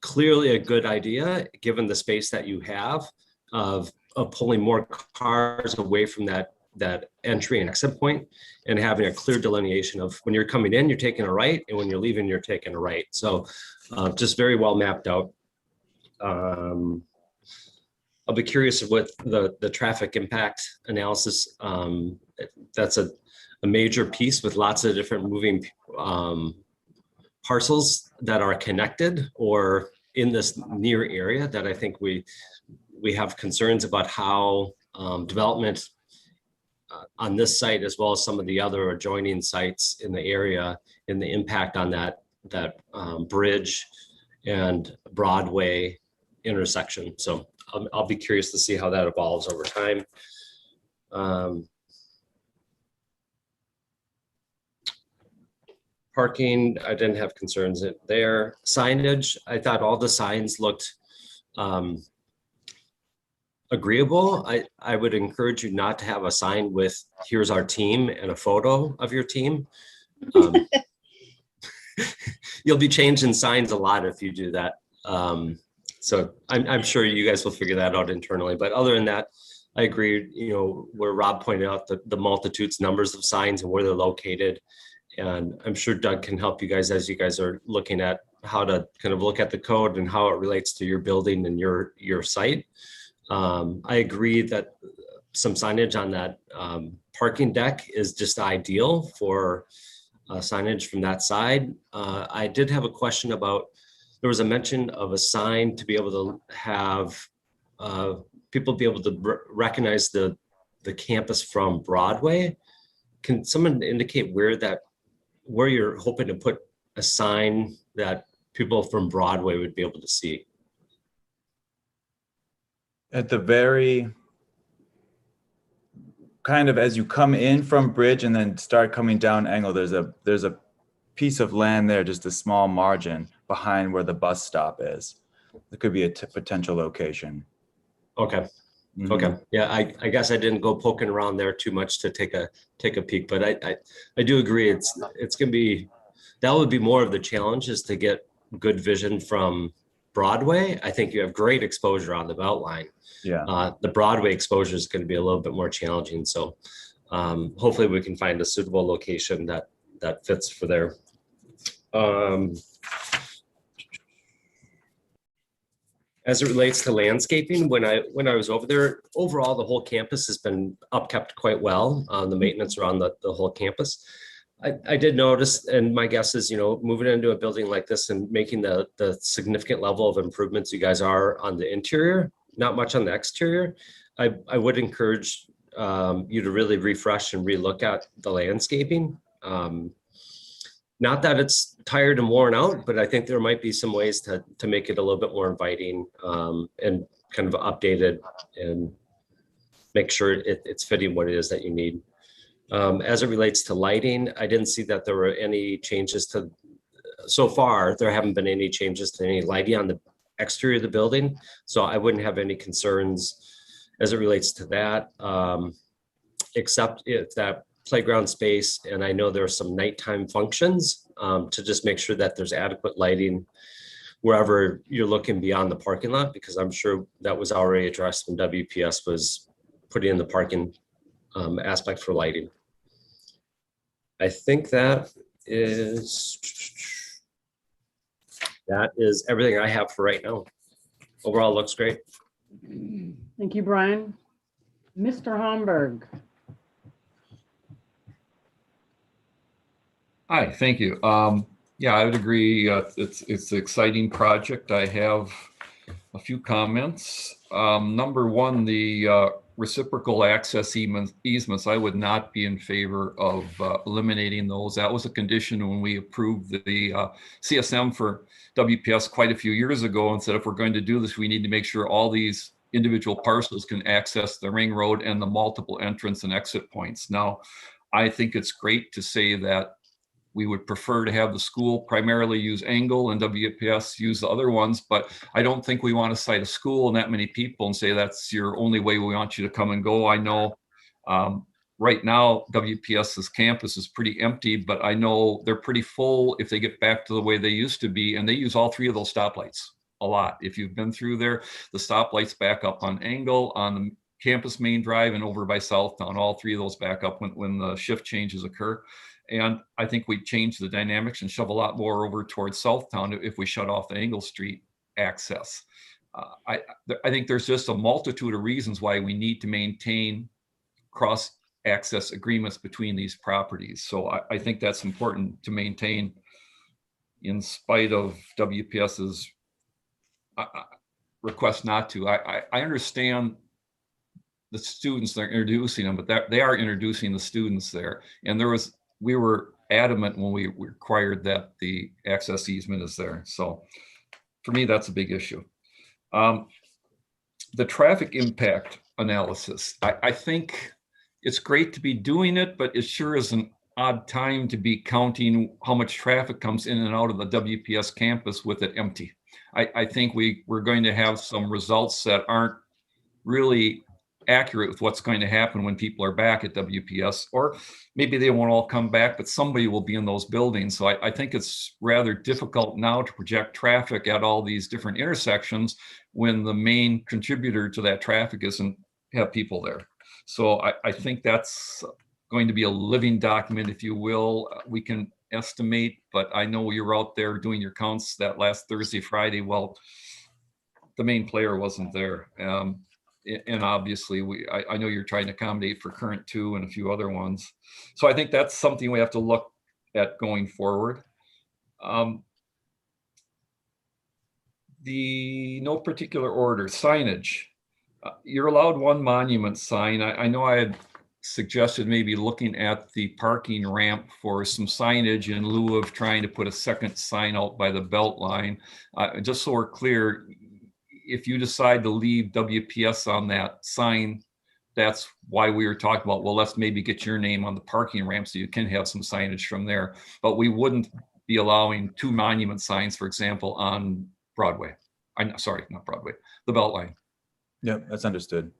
clearly a good idea, given the space that you have of pulling more cars away from that entry and exit point, and having a clear delineation of when you're coming in, you're taking a right, and when you're leaving, you're taking a right. So just very well mapped out. I'll be curious with the traffic impact analysis. That's a major piece with lots of different moving parcels that are connected or in this near area that I think we have concerns about how development on this site, as well as some of the other adjoining sites in the area, and the impact on that bridge and Broadway intersection. So I'll be curious to see how that evolves over time. Parking, I didn't have concerns there. Signage, I thought all the signs looked agreeable. I would encourage you not to have a sign with "Here's our team" and a photo of your team. You'll be changing signs a lot if you do that. So I'm sure you guys will figure that out internally. But other than that, I agree, you know, where Rob pointed out the multitudes, numbers of signs and where they're located. And I'm sure Doug can help you guys as you guys are looking at how to kind of look at the code and how it relates to your building and your site. I agree that some signage on that parking deck is just ideal for signage from that side. I did have a question about, there was a mention of a sign to be able to have people be able to recognize the campus from Broadway. Can someone indicate where you're hoping to put a sign that people from Broadway would be able to see? At the very, kind of as you come in from Bridge and then start coming down Angle, there's a piece of land there, just a small margin behind where the bus stop is. It could be a potential location. Okay. Mm-hmm. Okay. Yeah, I guess I didn't go poking around there too much to take a peek, but I do agree it's gonna be, that would be more of the challenge, is to get good vision from Broadway. I think you have great exposure on the Beltline. Yeah. The Broadway exposure is going to be a little bit more challenging. So hopefully we can find a suitable location that fits for there. As it relates to landscaping, when I was over there, overall the whole campus has been upkept quite well. The maintenance around the whole campus. I did notice, and my guess is, you know, moving into a building like this and making the significant level of improvements you guys are on the interior, not much on the exterior. I would encourage you to really refresh and relook at the landscaping. Not that it's tired and worn out, but I think there might be some ways to make it a little bit more inviting and kind of updated and make sure it's fitting what it is that you need. As it relates to lighting, I didn't see that there were any changes to, so far, there haven't been any changes to any lighting on the exterior of the building. So I wouldn't have any concerns as it relates to that, except if that playground space, and I know there are some nighttime functions to just make sure that there's adequate lighting wherever you're looking beyond the parking lot, because I'm sure that was already addressed when WPS was putting in the parking aspect for lighting. I think that is everything I have for right now. Overall, looks great. Thank you, Brian. Mr. Homburg. Hi, thank you. Yeah, I would agree. It's an exciting project. I have a few comments. Number one, the reciprocal access easements, I would not be in favor of eliminating those. That was a condition when we approved the CSM for WPS quite a few years ago, and said if we're going to do this, we need to make sure all these individual parcels can access the ring road and the multiple entrance and exit points. Now, I think it's great to say that we would prefer to have the school primarily use Angle and WPS use the other ones, but I don't think we want to cite a school and that many people and say that's your only way we want you to come and go. I know right now WPS's campus is pretty empty, but I know they're pretty full if they get back to the way they used to be, and they use all three of those stoplights a lot. If you've been through there, the stoplights back up on Angle, on the campus main drive, and over by Southtown. All three of those back up when the shift changes occur. And I think we change the dynamics and shove a lot more over towards Southtown if we shut off the Angle Street access. I think there's just a multitude of reasons why we need to maintain cross access agreements between these properties. So I think that's important to maintain in spite of WPS's request not to. I understand the students they're introducing them, but they are introducing the students there. And we were adamant when we required that the access easement is there. So for me, that's a big issue. The traffic impact analysis, I think it's great to be doing it, but it sure is an odd time to be counting how much traffic comes in and out of the WPS campus with it empty. I think we're going to have some results that aren't really accurate with what's going to happen when people are back at WPS, or maybe they won't all come back, but somebody will be in those buildings. So I think it's rather difficult now to project traffic at all these different intersections when the main contributor to that traffic isn't have people there. So I think that's going to be a living document, if you will. We can estimate, but I know you're out there doing your counts that last Thursday, Friday. Well, the main player wasn't there. And obviously I know you're trying to accommodate for current 2 and a few other ones. So I think that's something we have to look at going forward. The no particular order signage. You're allowed 1 monument sign. I know I had suggested maybe looking at the parking ramp for some signage in lieu of trying to put a second sign out by the belt line. Just so we're clear, if you decide to leave WPS on that sign, that's why we were talking about, well, let's maybe get your name on the parking ramp so you can have some signage from there. But we wouldn't be allowing 2 monument signs, for example, on Broadway. I'm sorry, not Broadway, the Beltline. Yep, that's understood.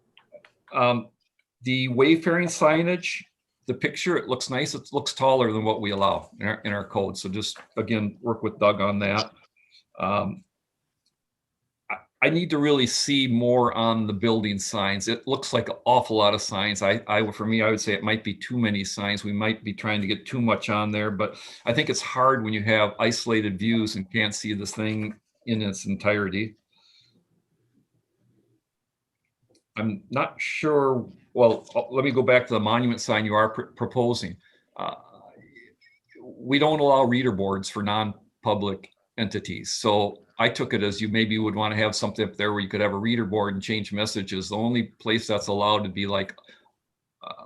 The wayfaring signage, the picture, it looks nice. It looks taller than what we allow in our code. So just, again, work with Doug on that. I need to really see more on the building signs. It looks like an awful lot of signs. For me, I would say it might be too many signs. We might be trying to get too much on there, but I think it's hard when you have isolated views and can't see this thing in its entirety. I'm not sure. Well, let me go back to the monument sign you are proposing. We don't allow reader boards for non-public entities. So I took it as you maybe would want to have something up there where you could have a reader board and change messages. The only place that's allowed to be like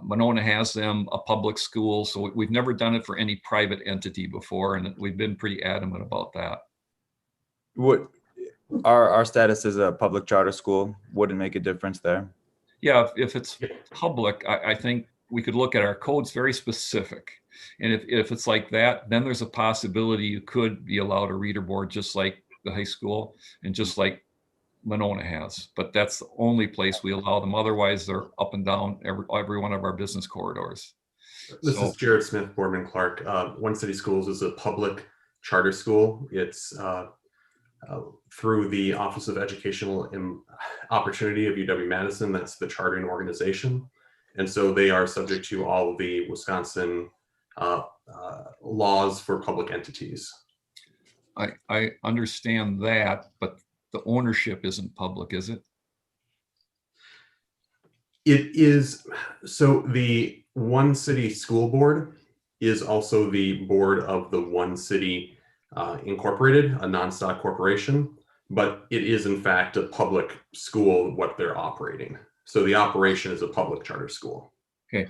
Winona has them, a public school. So we've never done it for any private entity before, and we've been pretty adamant about that. What our status as a public charter school wouldn't make a difference there. Yeah, if it's public, I think we could look at our codes very specific. And if it's like that, then there's a possibility you could be allowed a reader board just like the high school and just like Winona has. But that's the only place we allow them. Otherwise, they're up and down every one of our business corridors. This is Jared Smith, Boardman Clark. One City Schools is a public charter school. It's through the Office of Educational Opportunity of UW-Madison. That's the chartering organization. And so they are subject to all of the Wisconsin laws for public entities. I understand that, but the ownership isn't public, is it? It is. So the One City School Board is also the board of the One City Incorporated, a non-stock corporation, but it is in fact a public school, what they're operating. So the operation is a public charter school. Okay,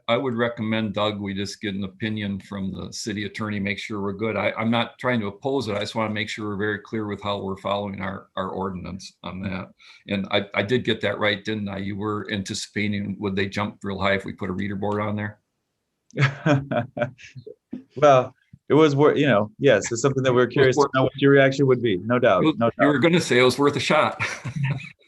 I would recommend, Doug, we just get an opinion from the city attorney, make sure we're good. I'm not trying to oppose it. I just want to make sure we're very clear with how we're following our ordinance on that. And I did get that right, didn't I? You were anticipating, would they jump real high if we put a reader board on there? Well, it was worth, yes, it's something that we're curious to know what your reaction would be. No doubt. No doubt. You were going to say it was worth a shot.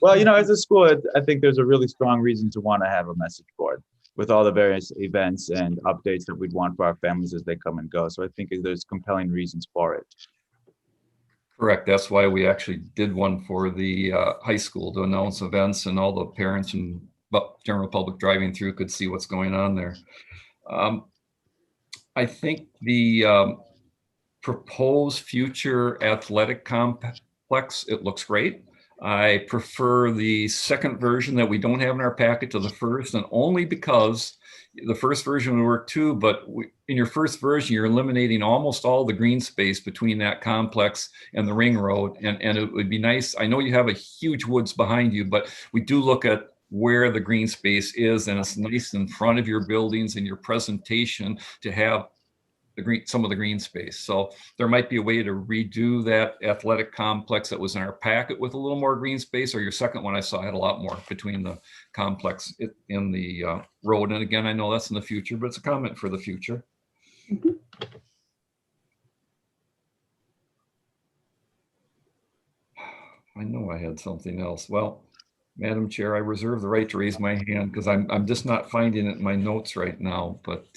Well, as a school, I think there's a really strong reason to want to have a message board with all the various events and updates that we'd want for our families as they come and go. So I think there's compelling reasons for it. Correct. That's why we actually did one for the high school to announce events, and all the parents and general public driving through could see what's going on there. I think the proposed future athletic complex, it looks great. I prefer the second version that we don't have in our packet to the first, and only because the first version would work too, but in your first version, you're eliminating almost all the green space between that complex and the ring road. And it would be nice. I know you have a huge woods behind you, but we do look at where the green space is, and it's nice in front of your buildings and your presentation to have some of the green space. So there might be a way to redo that athletic complex that was in our packet with a little more green space, or your second one I saw had a lot more between the complex in the road. And again, I know that's in the future, but it's a comment for the future. I know I had something else. Well, Madam Chair, I reserve the right to raise my hand because I'm just not finding it in my notes right now. But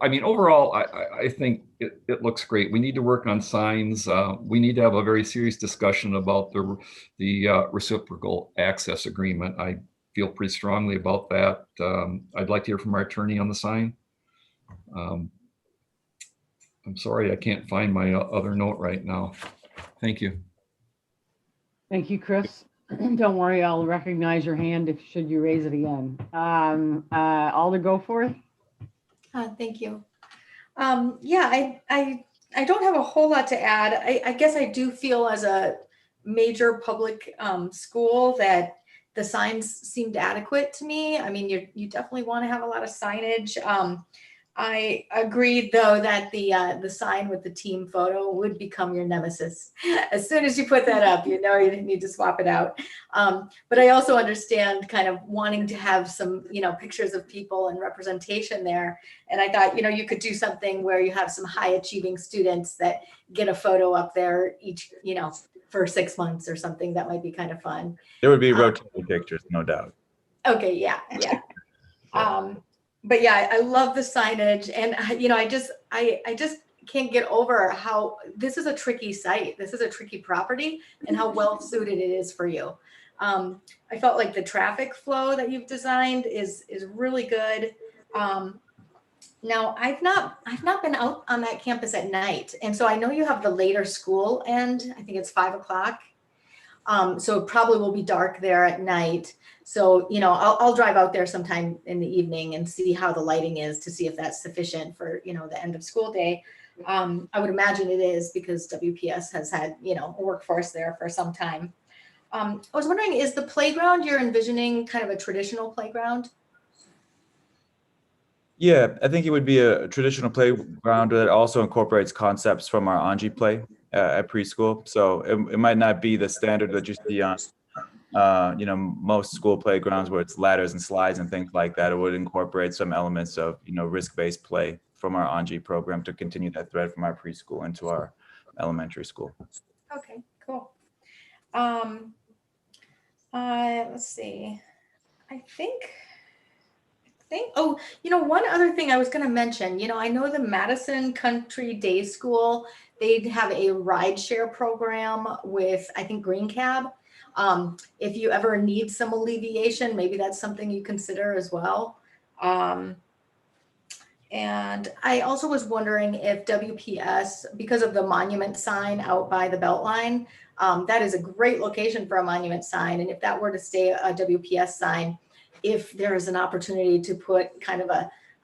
I mean, overall, I think it looks great. We need to work on signs. We need to have a very serious discussion about the reciprocal access agreement. I feel pretty strongly about that. I'd like to hear from our attorney on the sign. I'm sorry, I can't find my other note right now. Thank you. Thank you, Chris. Don't worry, I'll recognize your hand if should you raise it again. Alder Goforth. Thank you. Yeah, I don't have a whole lot to add. I guess I do feel as a major public school that the signs seemed adequate to me. I mean, you definitely want to have a lot of signage. I agreed though that the sign with the team photo would become your nemesis. As soon as you put that up, you know you didn't need to swap it out. But I also understand kind of wanting to have some, pictures of people and representation there. And I thought, you could do something where you have some high achieving students that get a photo up there each, for 6 months or something. That might be kind of fun. There would be rotating pictures, no doubt. Okay, yeah. But yeah, I love the signage, and I just can't get over how this is a tricky site. This is a tricky property, and how well suited it is for you. I felt like the traffic flow that you've designed is really good. Now I've not been out on that campus at night, and so I know you have the later school end. I think it's 5 o'clock. So it probably will be dark there at night. So, I'll drive out there sometime in the evening and see how the lighting is to see if that's sufficient for, the end of school day. I would imagine it is because WPS has had, a workforce there for some time. I was wondering, is the playground you're envisioning kind of a traditional playground? Yeah, I think it would be a traditional playground that also incorporates concepts from our Anji play at preschool. So it might not be the standard that you see on most school playgrounds where it's ladders and slides and things like that. It would incorporate some elements of, risk-based play from our Anji program to continue that thread from our preschool into our elementary school. Okay, cool. Let's see. I think, one other thing I was going to mention, I know the Madison Country Day School, they have a rideshare program with, I think, Green Cab. If you ever need some alleviation, maybe that's something you consider as well. And I also was wondering if WPS, because of the monument sign out by the Beltline, that is a great location for a monument sign. And if that were to stay a WPS sign, if there is an opportunity to put kind of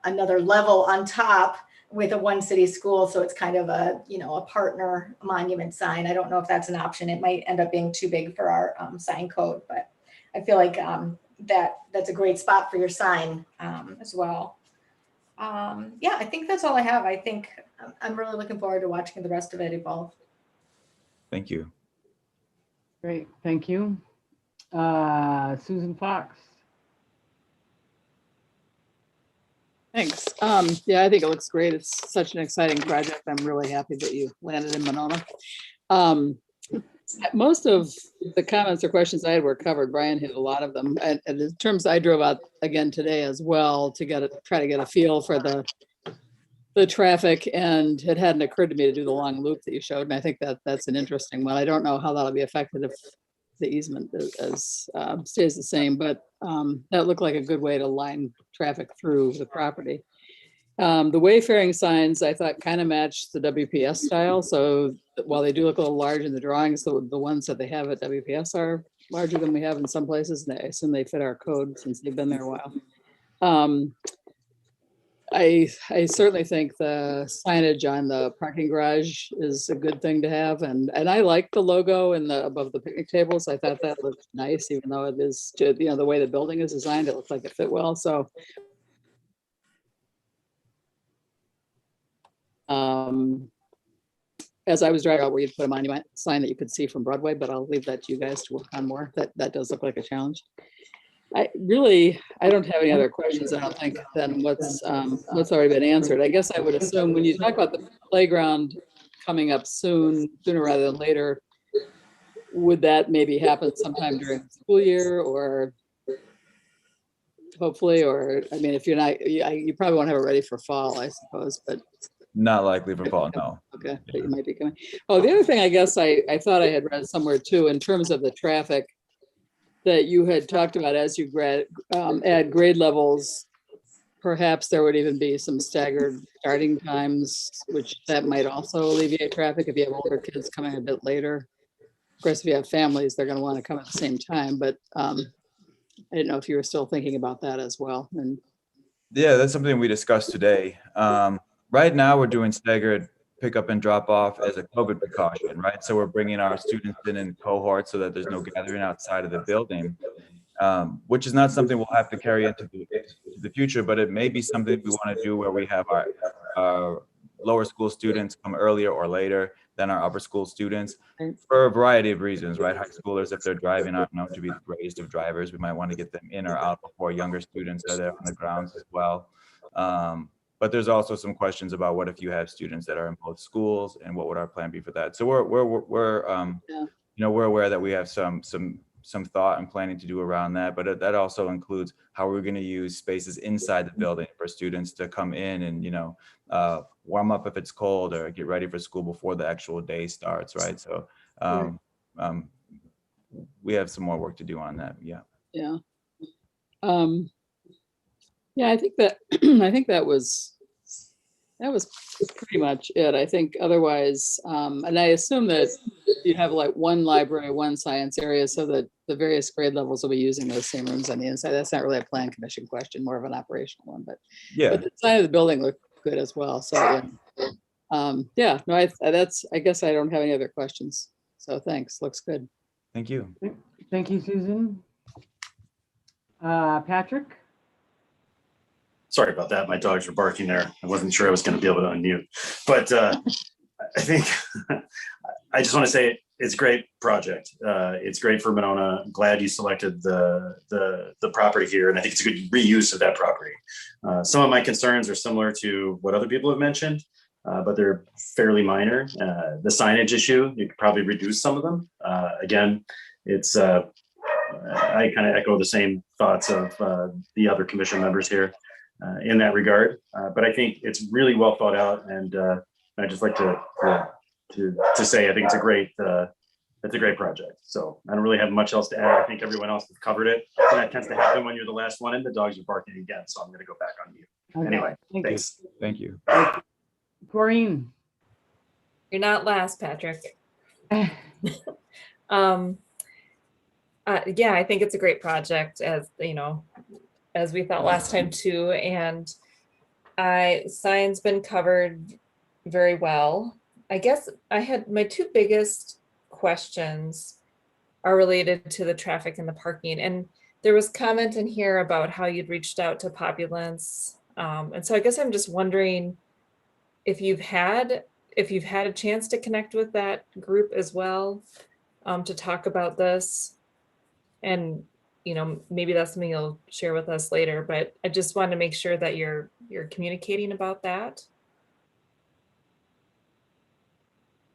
another level on top with a one city school, so it's kind of a partner monument sign. I don't know if that's an option. It might end up being too big for our sign code, but I feel like that's a great spot for your sign as well. Yeah, I think that's all I have. I think I'm really looking forward to watching the rest of it evolve. Thank you. Great, thank you. Susan Fox. Thanks. Yeah, I think it looks great. It's such an exciting project. I'm really happy that you landed in Winona. Most of the comments or questions I had were covered. Brian hit a lot of them. And in terms, I drove out again today as well to try to get a feel for the traffic, and it hadn't occurred to me to do the long loop that you showed. And I think that's an interesting one. I don't know how that'll be affected if the easement stays the same, but that looked like a good way to line traffic through the property. The wayfaring signs I thought kind of matched the WPS style. So while they do look a little large in the drawings, the ones that they have at WPS are larger than we have in some places. And I assume they fit our code since they've been there a while. I certainly think the signage on the parking garage is a good thing to have. And I like the logo above the picnic tables. I thought that looked nice, even though it is, the way the building is designed, it looks like it fit well. So as I was driving out where you'd put a monument sign that you could see from Broadway, but I'll leave that to you guys to work on more. That does look like a challenge. I don't have any other questions, I don't think, than what's already been answered. I guess I would assume when you talk about the playground coming up sooner rather than later, would that maybe happen sometime during the school year, or hopefully, or, I mean, if you're not, you probably won't have it ready for fall, I suppose, but. Not likely for fall, no. Okay, but you might be coming. Oh, the other thing I guess I thought I had read somewhere too, in terms of the traffic that you had talked about as you add grade levels, perhaps there would even be some staggered starting times, which that might also alleviate traffic if you have older kids coming a bit later. Of course, if you have families, they're going to want to come at the same time, but I didn't know if you were still thinking about that as well. And yeah, that's something we discussed today. Right now, we're doing staggered pickup and drop off as a COVID precaution, right? So we're bringing our students in cohorts so that there's no gathering outside of the building, which is not something we'll have to carry into the future, but it may be something we want to do where we have our lower school students come earlier or later than our upper school students for a variety of reasons, right? High schoolers, if they're driving, aren't known to be the greatest of drivers. We might want to get them in or out before younger students are there on the grounds as well. But there's also some questions about what if you have students that are in both schools, and what would our plan be for that? So we're aware that we have some thought and planning to do around that, but that also includes how we're going to use spaces inside the building for students to come in and warm up if it's cold, or get ready for school before the actual day starts, right? So we have some more work to do on that. Yeah. I think that was pretty much it. I think otherwise, and I assume that you have like one library, one science area, so that the various grade levels will be using those same rooms on the inside. That's not really a plan commission question, more of an operational one, but the design of the building looked good as well. So I guess I don't have any other questions. So thanks, looks good. Thank you. Thank you, Susan. Patrick? Sorry about that. My dogs were barking there. I wasn't sure I was going to be able to unmute, but I think I just want to say it's a great project. It's great for Winona. I'm glad you selected the property here, and I think it's a good reuse of that property. Some of my concerns are similar to what other people have mentioned, but they're fairly minor. The signage issue, you could probably reduce some of them. Again, it's I kind of echo the same thoughts of the other commission members here. In that regard, but I think it's really well thought out, and I just like to say I think it's a great project. So I don't really have much else to add. I think everyone else has covered it. And that tends to happen when you're the last one, and the dogs are barking again. So I'm going to go back on mute. Okay. Anyway, Thanks. Thank you. Corinne. You're not last, Patrick. Yeah, I think it's a great project, as we thought last time too, and sign's been covered very well. I guess I had my two biggest questions are related to the traffic and the parking, and there was comment in here about how you'd reached out to Populance, and so I guess I'm just wondering if you've had a chance to connect with that group as well, to talk about this, and maybe that's something you'll share with us later, but I just want to make sure that you're communicating about that.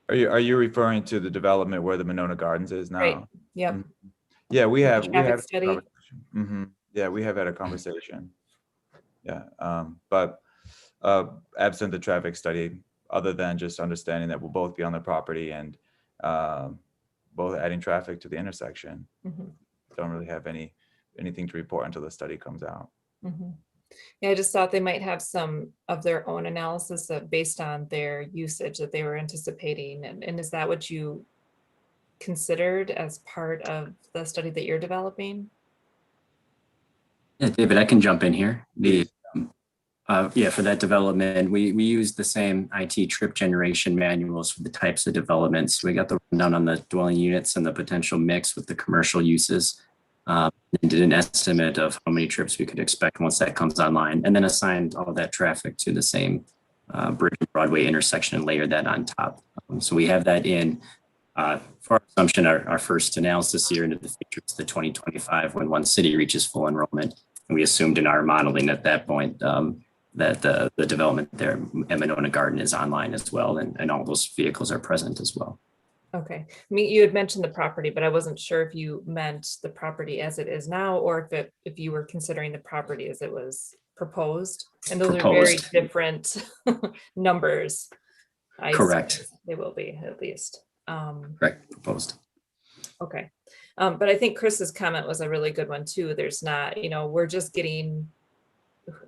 Are you referring to the development where the Winona Gardens is now? Right. Yep. Yeah, we have Study. Yeah, we have had a conversation. Yeah, but absent the traffic study, other than just understanding that we'll both be on the property and both adding traffic to the intersection. Don't really have anything to report until the study comes out. Yeah, I just thought they might have some of their own analysis based on their usage that they were anticipating. And is that what you considered as part of the study that you're developing? Yeah, David, I can jump in here. For that development, we used the same IT trip generation manuals for the types of developments. We got the rundown on the dwelling units and the potential mix with the commercial uses, and did an estimate of how many trips we could expect once that comes online, and then assigned all of that traffic to the same Bridge and Broadway intersection and layer that on top. So we have that in for our assumption, our first analysis year into the future is the 2025 when one city reaches full enrollment. And we assumed in our modeling at that point that the development there at Winona Garden is online as well, and all those vehicles are present as well. Okay. I mean, you had mentioned the property, but I wasn't sure if you meant the property as it is now, or if you were considering the property as it was proposed. And those are very different numbers. Correct. They will be, at least. Correct. Proposed. Okay. But I think Chris's comment was a really good one too. There's not, we're just getting,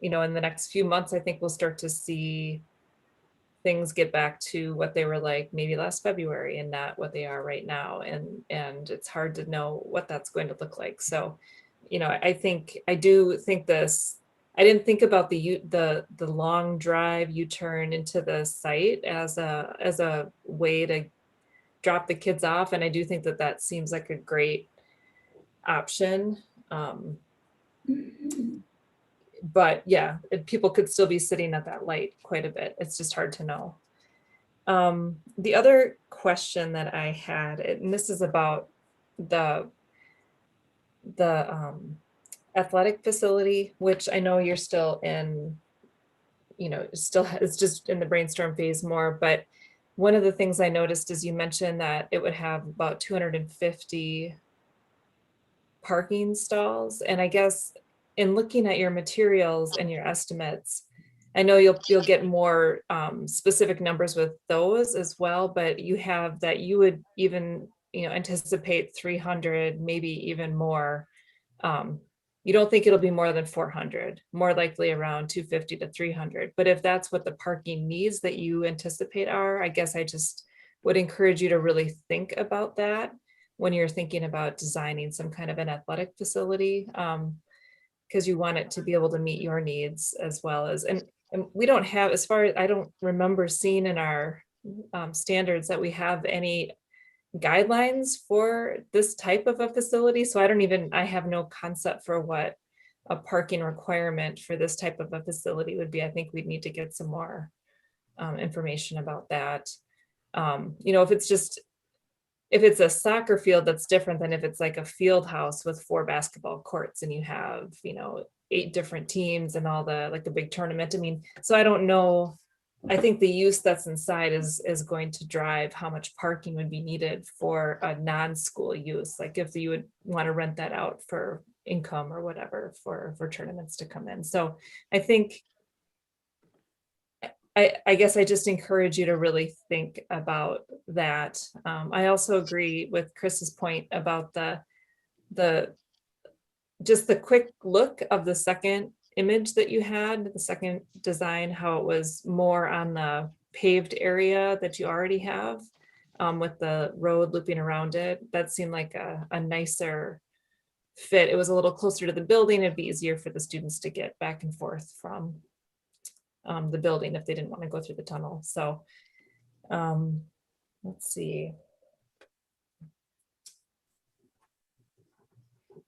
in the next few months, I think we'll start to see things get back to what they were like maybe last February and not what they are right now. And it's hard to know what that's going to look like. So, I do think this, I didn't think about the long drive U-turn into the site as a way to drop the kids off. And I do think that seems like a great option. But yeah, people could still be sitting at that light quite a bit. It's just hard to know. The other question that I had, and this is about the athletic facility, which I know you're still in, it's just in the brainstorm phase more, but one of the things I noticed is you mentioned that it would have about 250 parking stalls. And I guess in looking at your materials and your estimates, I know you'll get more specific numbers with those as well, but you have that you would even, anticipate 300, maybe even more. You don't think it'll be more than 400, more likely around 250 to 300. But if that's what the parking needs that you anticipate are, I guess I just would encourage you to really think about that when you're thinking about designing some kind of an athletic facility, because you want it to be able to meet your needs as well as, and we don't have, as far as I don't remember seeing in our standards that we have any guidelines for this type of a facility. So I have no concept for what a parking requirement for this type of a facility would be. I think we'd need to get some more information about that. If it's a soccer field, that's different than if it's like a field house with 4 basketball courts and you have, 8 different teams and all the big tournament. I mean, so I don't know. I think the use that's inside is going to drive how much parking would be needed for a non-school use. Like if you would want to rent that out for income or whatever for tournaments to come in. So I think, I guess I just encourage you to really think about that. I also agree with Chris's point about just the quick look of the second image that you had, the second design, how it was more on the paved area that you already have with the road looping around it. That seemed like a nicer fit. It was a little closer to the building. It'd be easier for the students to get back and forth from the building if they didn't want to go through the tunnel. So let's see.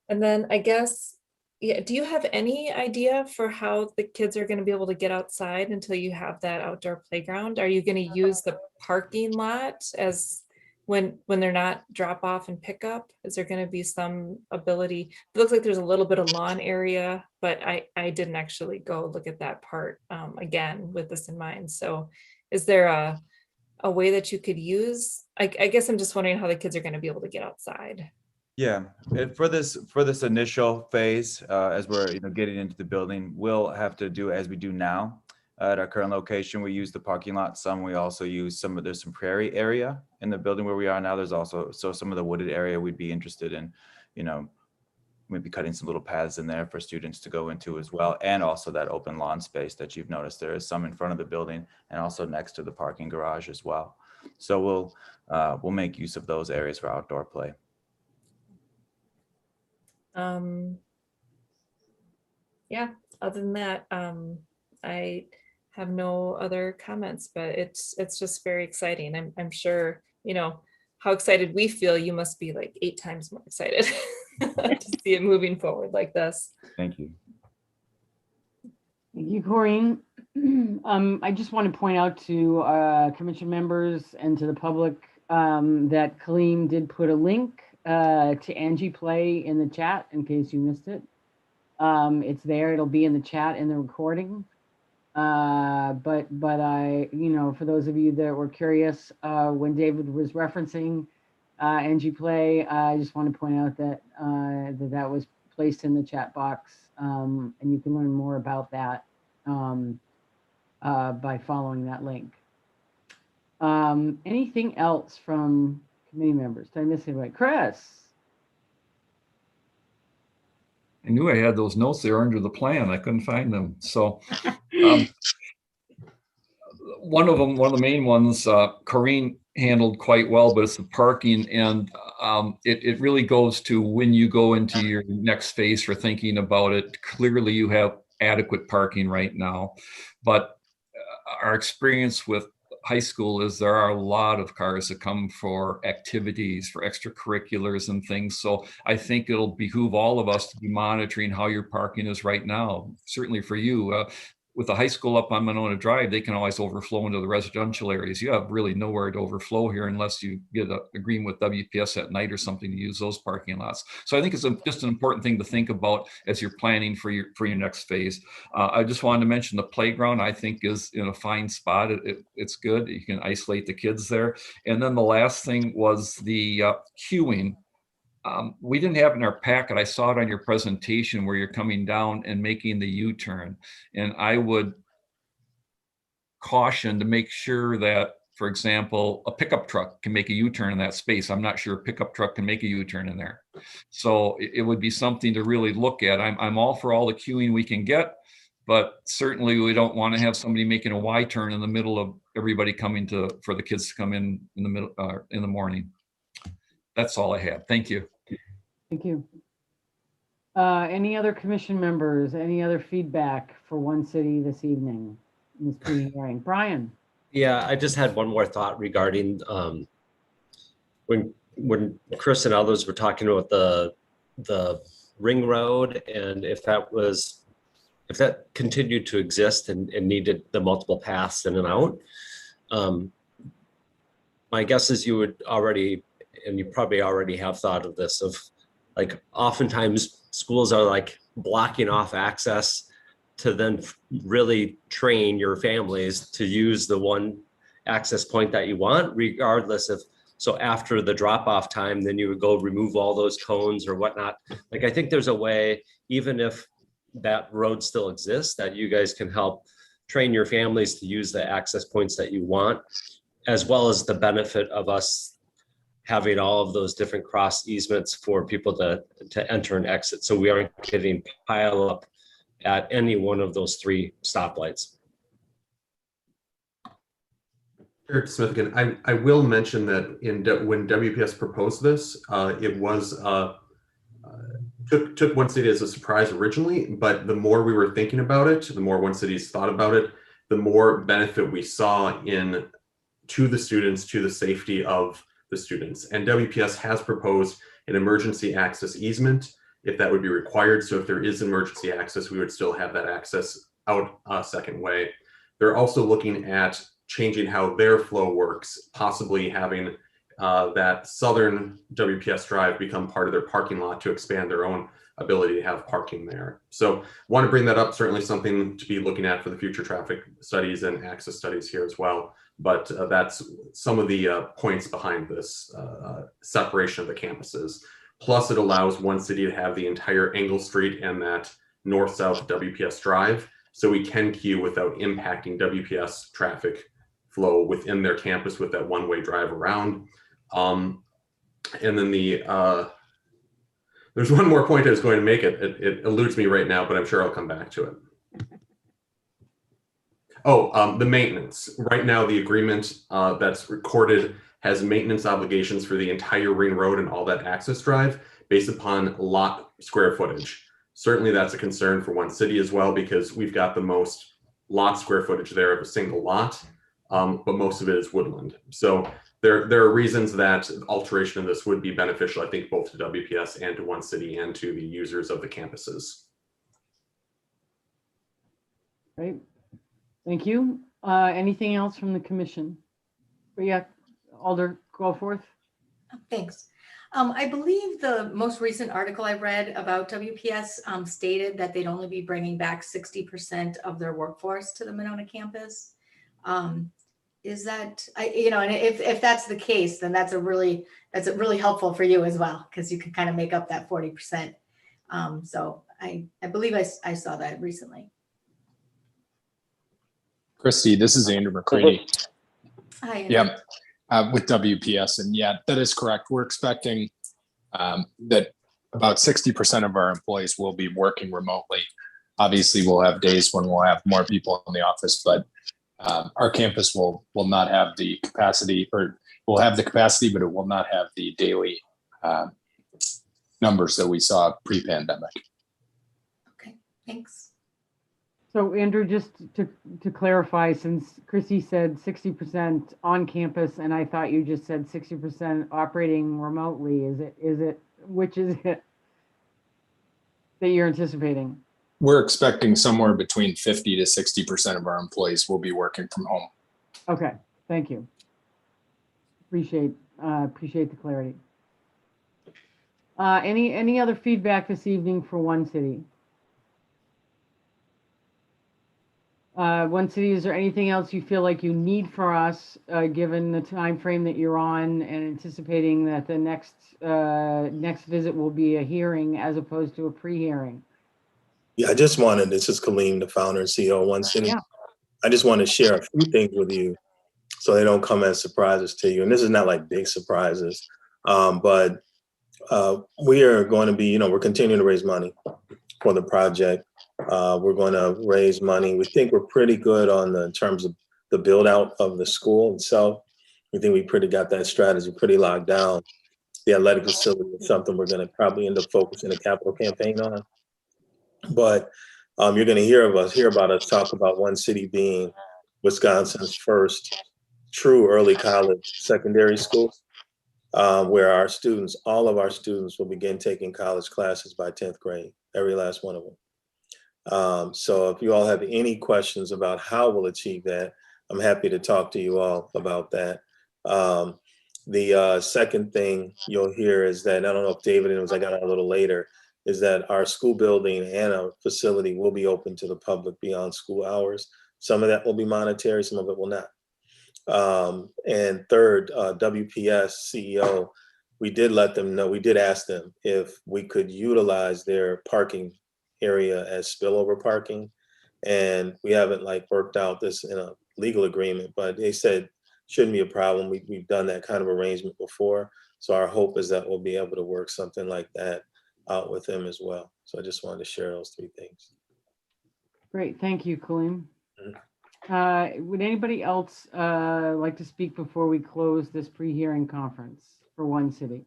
And then I guess, yeah, do you have any idea for how the kids are going to be able to get outside until you have that outdoor playground? Are you going to use the parking lot as when they're not drop off and pick up? Is there going to be some ability? It looks like there's a little bit of lawn area, but I didn't actually go look at that part again with this in mind. So is there a way that you could use? I guess I'm just wondering how the kids are going to be able to get outside. Yeah, for this initial phase, as we're getting into the building, we'll have to do as we do now. At our current location, we use the parking lot some. We also use there's some prairie area in the building where we are now. There's also, so some of the wooded area we'd be interested in, maybe cutting some little paths in there for students to go into as well. And also that open lawn space that you've noticed, there is some in front of the building and also next to the parking garage as well. So we'll make use of those areas for outdoor play. Yeah, other than that, I have no other comments, but it's just very exciting. I'm sure, how excited we feel, you must be like 8 times more excited to see it moving forward like this. Thank you. Thank you, Corinne. I just want to point out to commission members and to the public that Kaleem did put a link to Angie Play in the chat in case you missed it. It's there. It'll be in the chat in the recording. But I, for those of you that were curious, when David was referencing Angie Play, I just want to point out that that was placed in the chat box, and you can learn more about that by following that link. Anything else from committee members? Did I miss anybody? Chris? I knew I had those notes there under the plan. I couldn't find them. So one of the main ones, Corrine handled quite well, but it's the parking. And it really goes to when you go into your next phase for thinking about it. Clearly you have adequate parking right now, but our experience with high school is there are a lot of cars that come for activities, for extracurriculars and things. So I think it'll behoove all of us to be monitoring how your parking is right now. Certainly for you, with the high school up on Winona Drive, they can always overflow into the residential areas. You have really nowhere to overflow here unless you get an agreement with WPS at night or something to use those parking lots. So I think it's just an important thing to think about as you're planning for your next phase. I just wanted to mention the playground, I think, is in a fine spot. It's good. You can isolate the kids there. And then the last thing was the queuing. We didn't have it in our packet. I saw it on your presentation where you're coming down and making the U-turn. And I would caution to make sure that, for example, a pickup truck can make a U-turn in that space. I'm not sure a pickup truck can make a U-turn in there. So it would be something to really look at. I'm all for all the queuing we can get, but certainly we don't want to have somebody making a Y-turn in the middle of everybody coming for the kids to come in the middle in the morning. That's all I have. Thank you. Thank you. Any other commission members? Any other feedback for One City this evening in this pre-hearing? Brian? Yeah, I just had one more thought regarding when Chris and others were talking about the ring road, and if that continued to exist and needed the multiple paths in and out. My guess is you would already, and you probably already have thought of this, of like oftentimes schools are like blocking off access to then really train your families to use the one access point that you want, regardless of, so after the drop off time, then you would go remove all those cones or whatnot. Like, I think there's a way, even if that road still exists, that you guys can help train your families to use the access points that you want, as well as the benefit of us having all of those different cross easements for people to enter and exit. So we aren't getting pile up at any one of those three stoplights. Eric Smith again. I will mention that when WPS proposed this, it was took One City as a surprise originally, but the more we were thinking about it, the more One City's thought about it, the more benefit we saw to the students, to the safety of the students. And WPS has proposed an emergency access easement if that would be required. So if there is emergency access, we would still have that access out a second way. They're also looking at changing how their flow works, possibly having that southern WPS drive become part of their parking lot to expand their own ability to have parking there. So want to bring that up, certainly something to be looking at for the future traffic studies and access studies here as well. But that's some of the points behind this separation of the campuses. Plus it allows One City to have the entire Engle Street and that north-south WPS drive, so we can queue without impacting WPS traffic flow within their campus with that one-way drive around. And then there's one more point I was going to make. It eludes me right now, but I'm sure I'll come back to it. Oh, the maintenance. Right now, the agreement that's recorded has maintenance obligations for the entire ring road and all that access drive based upon lot square footage. Certainly that's a concern for One City as well, because we've got the most lot square footage there of a single lot, but most of it is woodland. So there are reasons that alteration of this would be beneficial, I think, both to WPS and to One City and to the users of the campuses. Right. Thank you. Anything else from the commission? Yeah, Alder, go forth. Thanks. I believe the most recent article I read about WPS stated that they'd only be bringing back 60% of their workforce to the Winona campus. Is that, and if that's the case, then that's really helpful for you as well, because you can kind of make up that 40%. So I believe I saw that recently. Christy, this is Andrew McCready. Hi, Andrew. Yeah, with WPS. And yeah, that is correct. We're expecting that about 60% of our employees will be working remotely. Obviously, we'll have days when we'll have more people in the office, but our campus will not have the capacity, or will have the capacity, but it will not have the daily numbers that we saw pre-pandemic. Okay, thanks. So Andrew, just to clarify, since Chrissy said 60% on campus, and I thought you just said 60% operating remotely, which is it that you're anticipating? We're expecting somewhere between 50 to 60% of our employees will be working from home. Okay, thank you. Appreciate the clarity. Any other feedback this evening for One City? One City, is there anything else you feel like you need for us, given the time frame that you're on, and anticipating that the next visit will be a hearing as opposed to a pre-hearing? Yeah, this is Kaleem, the founder and CEO of One City. Yeah. I just want to share a few things with you so they don't come as surprises to you. And this is not like big surprises, but we are going to be, we're continuing to raise money for the project. We're going to raise money. We think we're pretty good in terms of the build out of the school itself. We think we pretty got that strategy pretty locked down. The athletic facility is something we're going to probably end up focusing a capital campaign on. But you're going to hear about us talk about One City being Wisconsin's first true early college secondary school, where all of our students will begin taking college classes by 10th grade, every last one of them. So if you all have any questions about how we'll achieve that, I'm happy to talk to you all about that. The second thing you'll hear is that, I don't know if David knows, I got on a little later, is that our school building and a facility will be open to the public beyond school hours. Some of that will be monetary, some of it will not. And third, WPS CEO, we did ask them if we could utilize their parking area as spillover parking. And we haven't worked out this in a legal agreement, but they said shouldn't be a problem. We've done that kind of arrangement before. So our hope is that we'll be able to work something like that out with them as well. So I just wanted to share those three things. Great, thank you, Kaleem. Would anybody else like to speak before we close this pre-hearing conference for One City?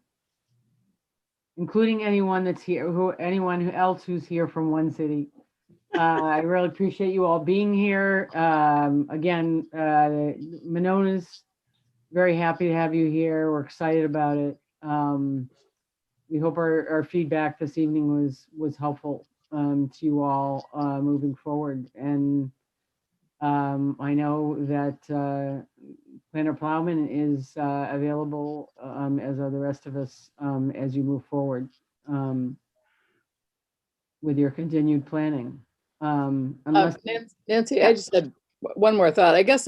Including anyone that's here, anyone else who's here from One City. I really appreciate you all being here. Again, Winona's very happy to have you here. We're excited about it. We hope our feedback this evening was helpful to you all moving forward. And I know that Planner Plowman is available, as are the rest of us, as you move forward with your continued planning. Unless Nancy, I just had one more thought. I guess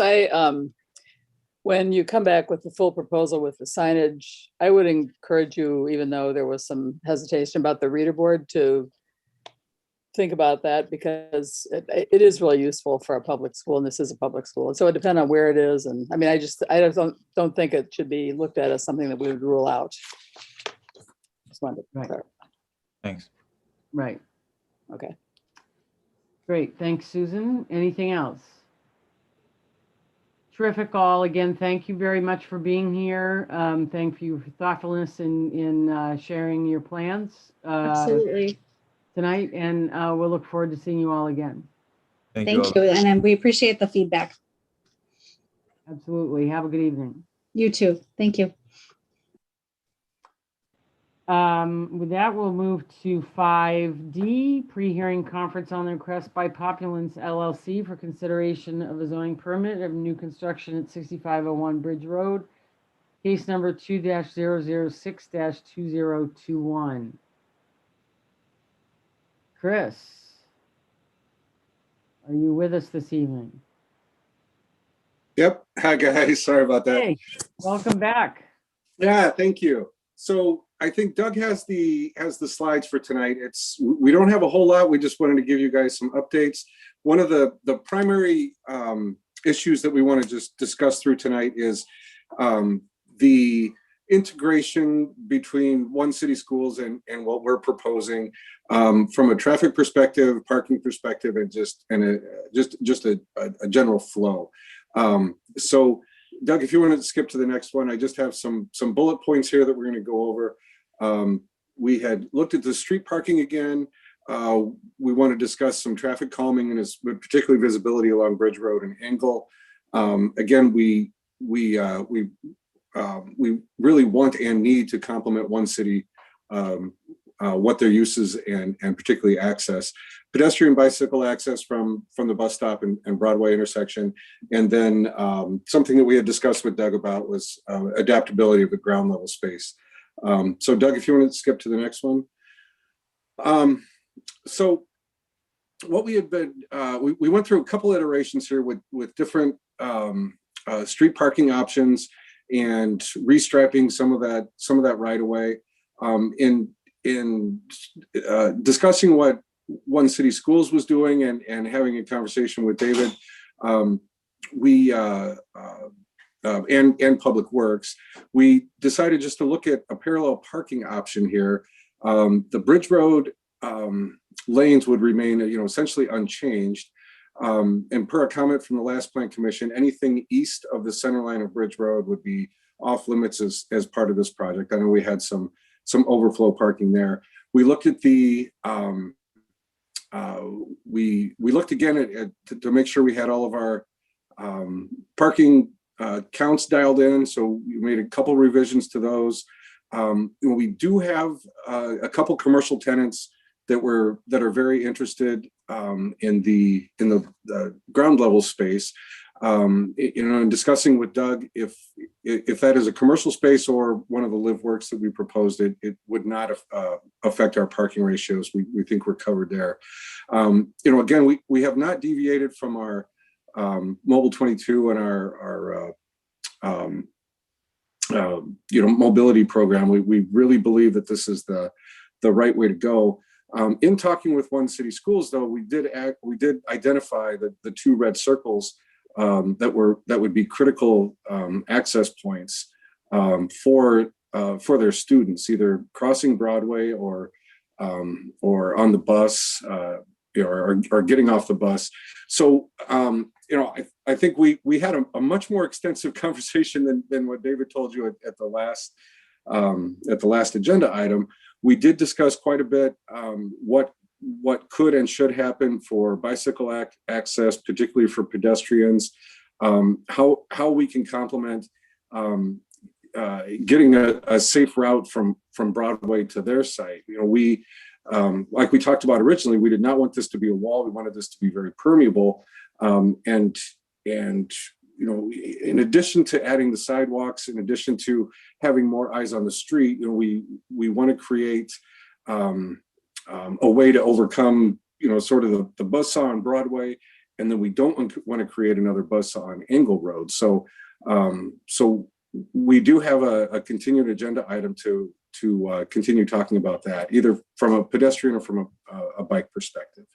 when you come back with the full proposal with the signage, I would encourage you, even though there was some hesitation about the reader board, to think about that, because it is really useful for a public school, and this is a public school. And so it depends on where it is. And I mean, I don't think it should be looked at as something that we would rule out. Just wanted to clarify. Thanks. Right. Okay. Great. Thanks, Susan. Anything else? Terrific all. Again, thank you very much for being here. Thank you for thoughtfulness in sharing your plans. Absolutely. Tonight, and we'll look forward to seeing you all again. Thank you. And we appreciate the feedback. Absolutely. Have a good evening. You too. Thank you. With that, we'll move to 5D, pre-hearing conference on the request by Populance LLC for consideration of a zoning permit of new construction at 6501 Bridge Road, case number 2-006-2021. Chris, are you with us this evening? Yep. Hi, guys. Sorry about that. Hey, welcome back. Yeah, thank you. So I think Doug has the slides for tonight. We don't have a whole lot. We just wanted to give you guys some updates. One of the primary issues that we want to just discuss through tonight is the integration between One City Schools and what we're proposing from a traffic perspective, parking perspective, and just a general flow. So Doug, if you want to skip to the next one, I just have some bullet points here that we're going to go over. We had looked at the street parking again. We want to discuss some traffic calming and particularly visibility along Bridge Road and Engle. Again, we really want and need to complement One City, what their uses and particularly access. Pedestrian bicycle access from the bus stop and Broadway intersection. And then something that we had discussed with Doug about was adaptability of the ground level space. So Doug, if you want to skip to the next one. So what we had been, we went through a couple iterations here with different street parking options and restriping some of that right away. In discussing what One City Schools was doing and having a conversation with David, and Public Works, we decided just to look at a parallel parking option here. The Bridge Road lanes would remain, essentially unchanged. And per a comment from the last Plan Commission, anything east of the center line of Bridge Road would be off limits as part of this project. I know we had some overflow parking there. We looked at the we looked again to make sure we had all of our parking counts dialed in. So we made a couple revisions to those. We do have a couple commercial tenants that are very interested in the ground level space. In discussing with Doug, if that is a commercial space or one of the live works that we proposed, it would not affect our parking ratios. We think we're covered there. Again, we have not deviated from our Mobile 22 and our mobility program. We really believe that this is the right way to go. In talking with One City Schools, though, we did identify the two red circles that would be critical access points for their students, either crossing Broadway or on the bus, or getting off the bus. So I think we had a much more extensive conversation than what David told you at the last agenda item. We did discuss quite a bit what could and should happen for bicycle access, particularly for pedestrians, how we can complement getting a safe route from Broadway to their site. Like we talked about originally, we did not want this to be a wall. We wanted this to be very permeable. And in addition to adding the sidewalks, in addition to having more eyes on the street, we want to create a way to overcome, sort of the buzzsaw on Broadway, and then we don't want to create another buzzsaw on Engle Road. So we do have a continued agenda item to continue talking about that, either from a pedestrian or from a bike perspective.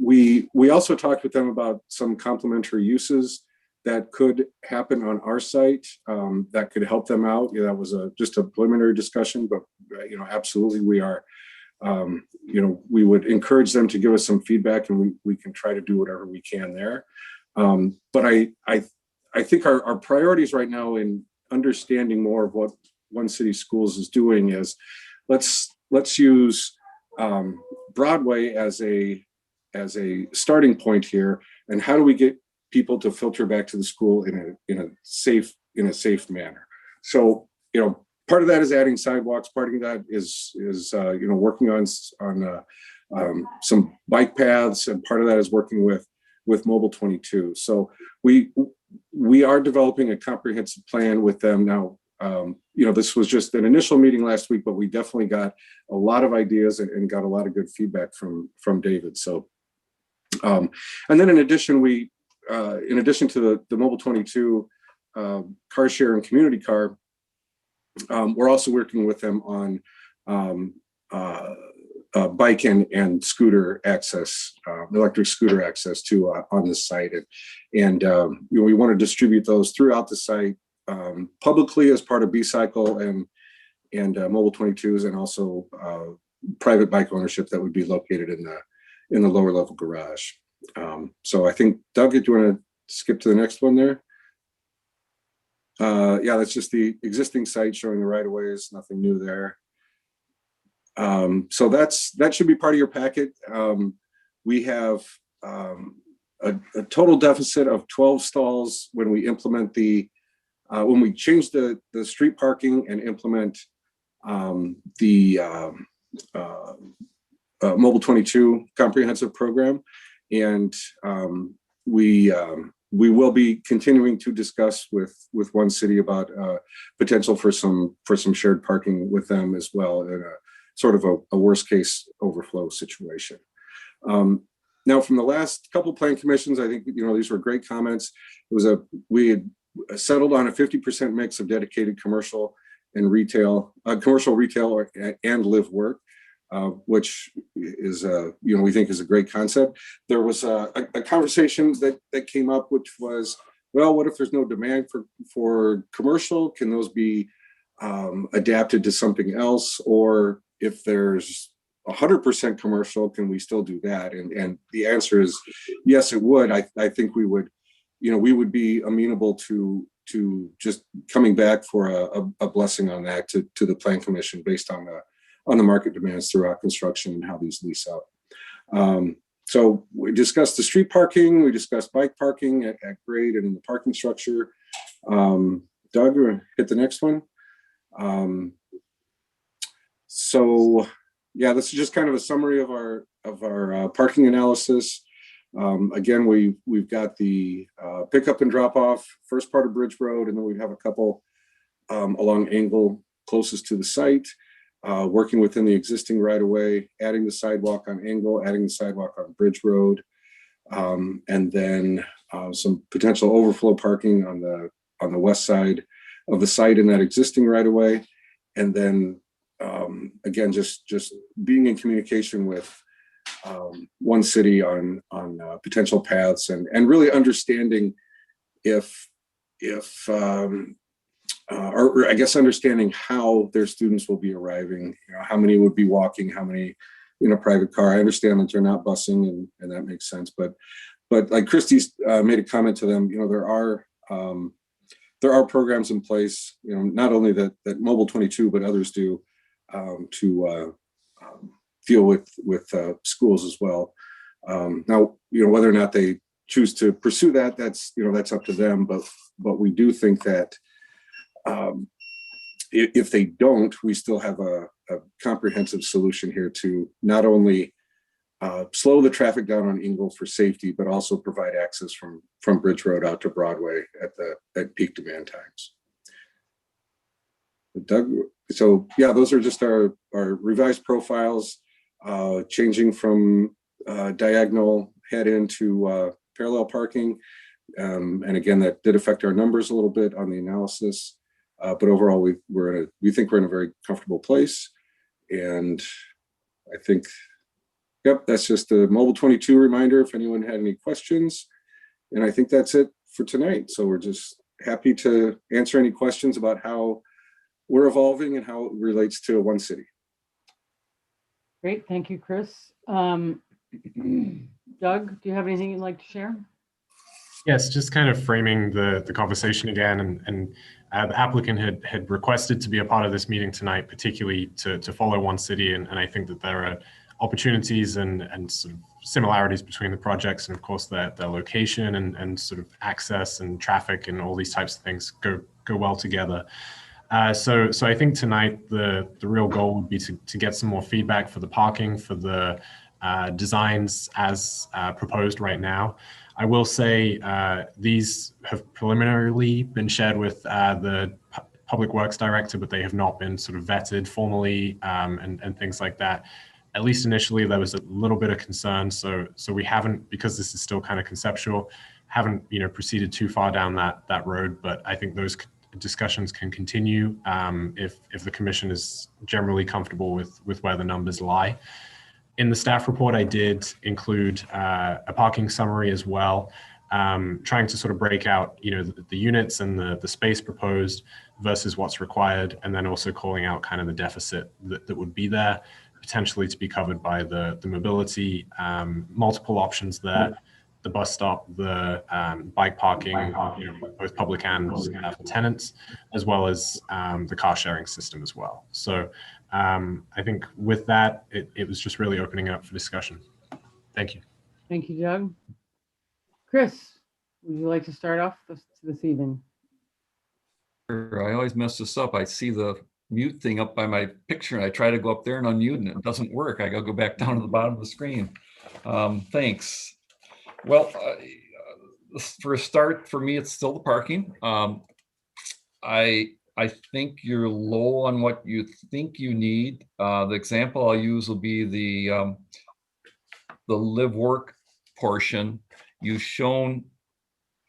We also talked with them about some complementary uses that could happen on our site that could help them out. That was just a preliminary discussion, but absolutely we are. We would encourage them to give us some feedback, and we can try to do whatever we can there. But I think our priorities right now in understanding more of what One City Schools is doing is let's use Broadway as a starting point here, and how do we get people to filter back to the school in a safe manner. So part of that is adding sidewalks. Part of that is working on some bike paths, and part of that is working with Mobile 22. So we are developing a comprehensive plan with them now. This was just an initial meeting last week, but we definitely got a lot of ideas and got a lot of good feedback from David. So, and then in addition, in addition to the Mobile 22 car share and community car, we're also working with them on bike and scooter access, electric scooter access to on the site, and we want to distribute those throughout the site publicly as part of B-Cycle and Mobile 22s, and also private bike ownership that would be located in the lower level garage. So I think, Doug, do you want to skip to the next one there? Yeah, that's just the existing site showing the right-of-ways, nothing new there. So that should be part of your packet. We have a total deficit of 12 stalls when we implement when we change the street parking and implement the Mobile 22 comprehensive program. And we will be continuing to discuss with one city about potential for some shared parking with them as well, in a sort of a worst case overflow situation. Now, from the last couple plan commissions, I think these were great comments. We had settled on a 50% mix of dedicated commercial and retail, commercial retail and live work, which is we think is a great concept. There was a conversation that came up, which was, well, what if there's no demand for commercial? Can those be adapted to something else? Or if there's 100% commercial, can we still do that? And the answer is yes, it would. I think we would be amenable to just coming back for a blessing on that to the Plan Commission based on the market demands throughout construction and how these lease out. So we discussed the street parking, we discussed bike parking at grade and in the parking structure. Doug, hit the next one. So yeah, this is just kind of a summary of our parking analysis. Again, we've got the pickup and drop off first part of Bridge Road, and then we have a couple along Angle closest to the site, working within the existing right of way, adding the sidewalk on Angle, adding the sidewalk on Bridge Road, and then some potential overflow parking on the west side of the site in that existing right of way, and then again, just being in communication with one city on potential paths and really understanding or I guess understanding how their students will be arriving, how many would be walking, how many in a private car. I understand that they're not busing and that makes sense, but like Christy's made a comment to them, there are programs in place, not only that Mobile 22, but others do to deal with schools as well. Now, whether or not they choose to pursue that, that's up to them. But we do think that if they don't, we still have a comprehensive solution here to not only slow the traffic down on Ingle for safety, but also provide access from Bridge Road out to Broadway at peak demand times. Doug, so yeah, those are just our revised profiles, changing from diagonal head into parallel parking. And again, that did affect our numbers a little bit on the analysis, but overall we think we're in a very comfortable place. And I think, yep, that's just a Mobile 22 reminder if anyone had any questions. And I think that's it for tonight. So we're just happy to answer any questions about how we're evolving and how it relates to one city. Great, thank you, Chris. Doug, do you have anything you'd like to share? Yes, just kind of framing the conversation again, and the applicant had requested to be a part of this meeting tonight, particularly to follow one city, and I think that there are opportunities and sort of similarities between the projects, and of course their location and sort of access and traffic and all these types of things go well together. So I think tonight the real goal would be to get some more feedback for the parking, for the designs as proposed right now. I will say these have preliminarily been shared with the Public Works Director, but they have not been sort of vetted formally and things like that. At least initially, there was a little bit of concern. So we haven't, because this is still kind of conceptual, haven't proceeded too far down that road. But I think those discussions can continue if the commission is generally comfortable with where the numbers lie. In the staff report, I did include a parking summary as well, trying to sort of break out, the units and the space proposed versus what's required, and then also calling out kind of the deficit that would be there, potentially to be covered by the mobility, multiple options there, the bus stop, the bike parking, both public and for tenants, as well as the car sharing system as well. So I think with that, it was just really opening up for discussion. Thank you. Thank you, Doug. Chris, would you like to start off this evening? I always mess this up. I see the mute thing up by my picture and I try to go up there and unmute and it doesn't work. I gotta go back down to the bottom of the screen. Thanks. Well, for a start, for me, it's still the parking. I think you're low on what you think you need. The example I'll use will be the live work portion. You've shown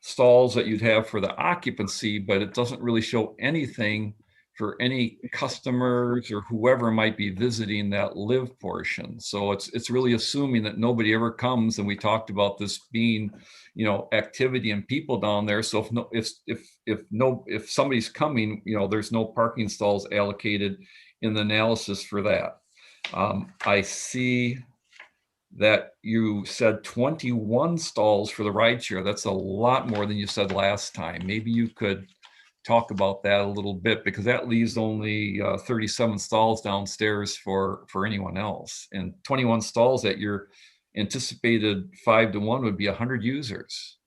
stalls that you'd have for the occupancy, but it doesn't really show anything for any customers or whoever might be visiting that live portion. So it's really assuming that nobody ever comes, and we talked about this being, activity and people down there. So if somebody's coming, there's no parking stalls allocated in the analysis for that. I see that you said 21 stalls for the rideshare. That's a lot more than you said last time. Maybe you could talk about that a little bit, because that leaves only 37 stalls downstairs for anyone else, and 21 stalls at your anticipated 5-to-1 would be 100 users.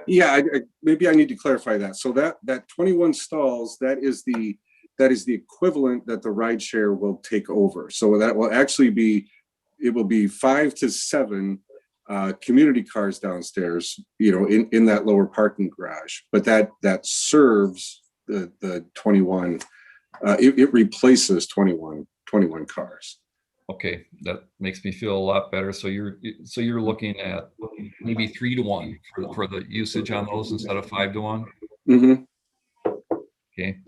Yeah, maybe I need to clarify that. So that 21 stalls, that is the equivalent that the rideshare will take over. So that will actually be, it will be 5 to 7 community cars downstairs, in that lower parking garage. But that serves the 21. It replaces 21 cars. Okay, that makes me feel a lot better. So you're looking at maybe 3-to-1 for the usage on those instead of 5-to-1. Mm-hmm. Okay,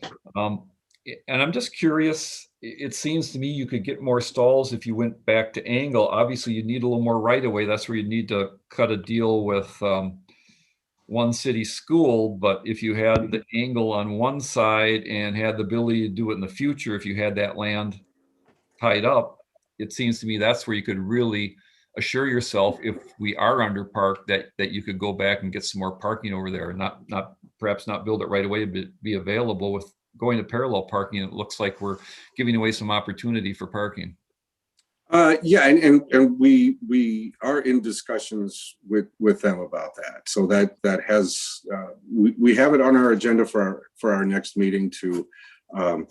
and I'm just curious. It seems to me you could get more stalls if you went back to angle. Obviously, you need a little more right of way. That's where you need to cut a deal with one city school. But if you had the angle on one side and had the ability to do it in the future, if you had that land tied up, it seems to me that's where you could really assure yourself, if we are under parked, that you could go back and get some more parking over there, perhaps not build it right away, but be available. With going to parallel parking, it looks like we're giving away some opportunity for parking. Yeah, and we are in discussions with them about that. So that has we have it on our agenda for our next meeting to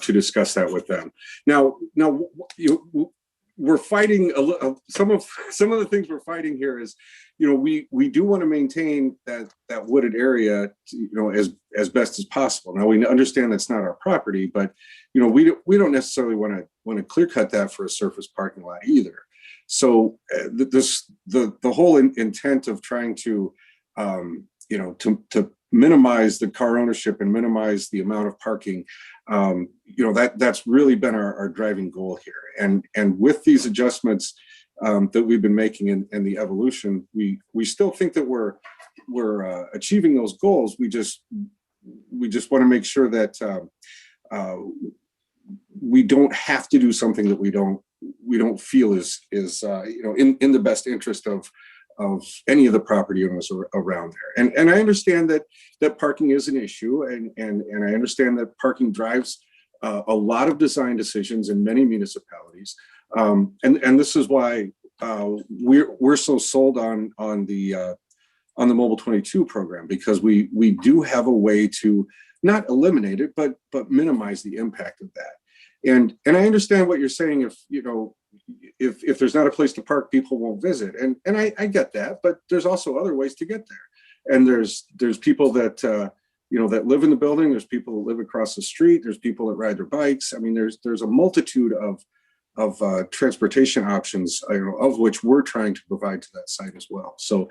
discuss that with them. Now we're fighting some of the things we're fighting here is, we do want to maintain that wooded area, as best as possible. Now we understand that's not our property, but we don't necessarily want to clear cut that for a surface parking lot either. So the whole intent of trying to to minimize the car ownership and minimize the amount of parking, that's really been our driving goal here. And with these adjustments that we've been making and the evolution, we still think that we're achieving those goals. We just want to make sure that we don't have to do something that we don't feel is in the best interest of any of the property owners around there. And I understand that parking is an issue, and I understand that parking drives a lot of design decisions in many municipalities. And this is why we're so sold on the Mobile 22 program, because we do have a way to not eliminate it, but minimize the impact of that. And I understand what you're saying. If you know, if there's not a place to park, people won't visit, and I get that. But there's also other ways to get there, and there's people that you know, that live in the building. There's people that live across the street. There's people that ride their bikes. I mean, there's a multitude of transportation options, you know, of which we're trying to provide to that site as well. So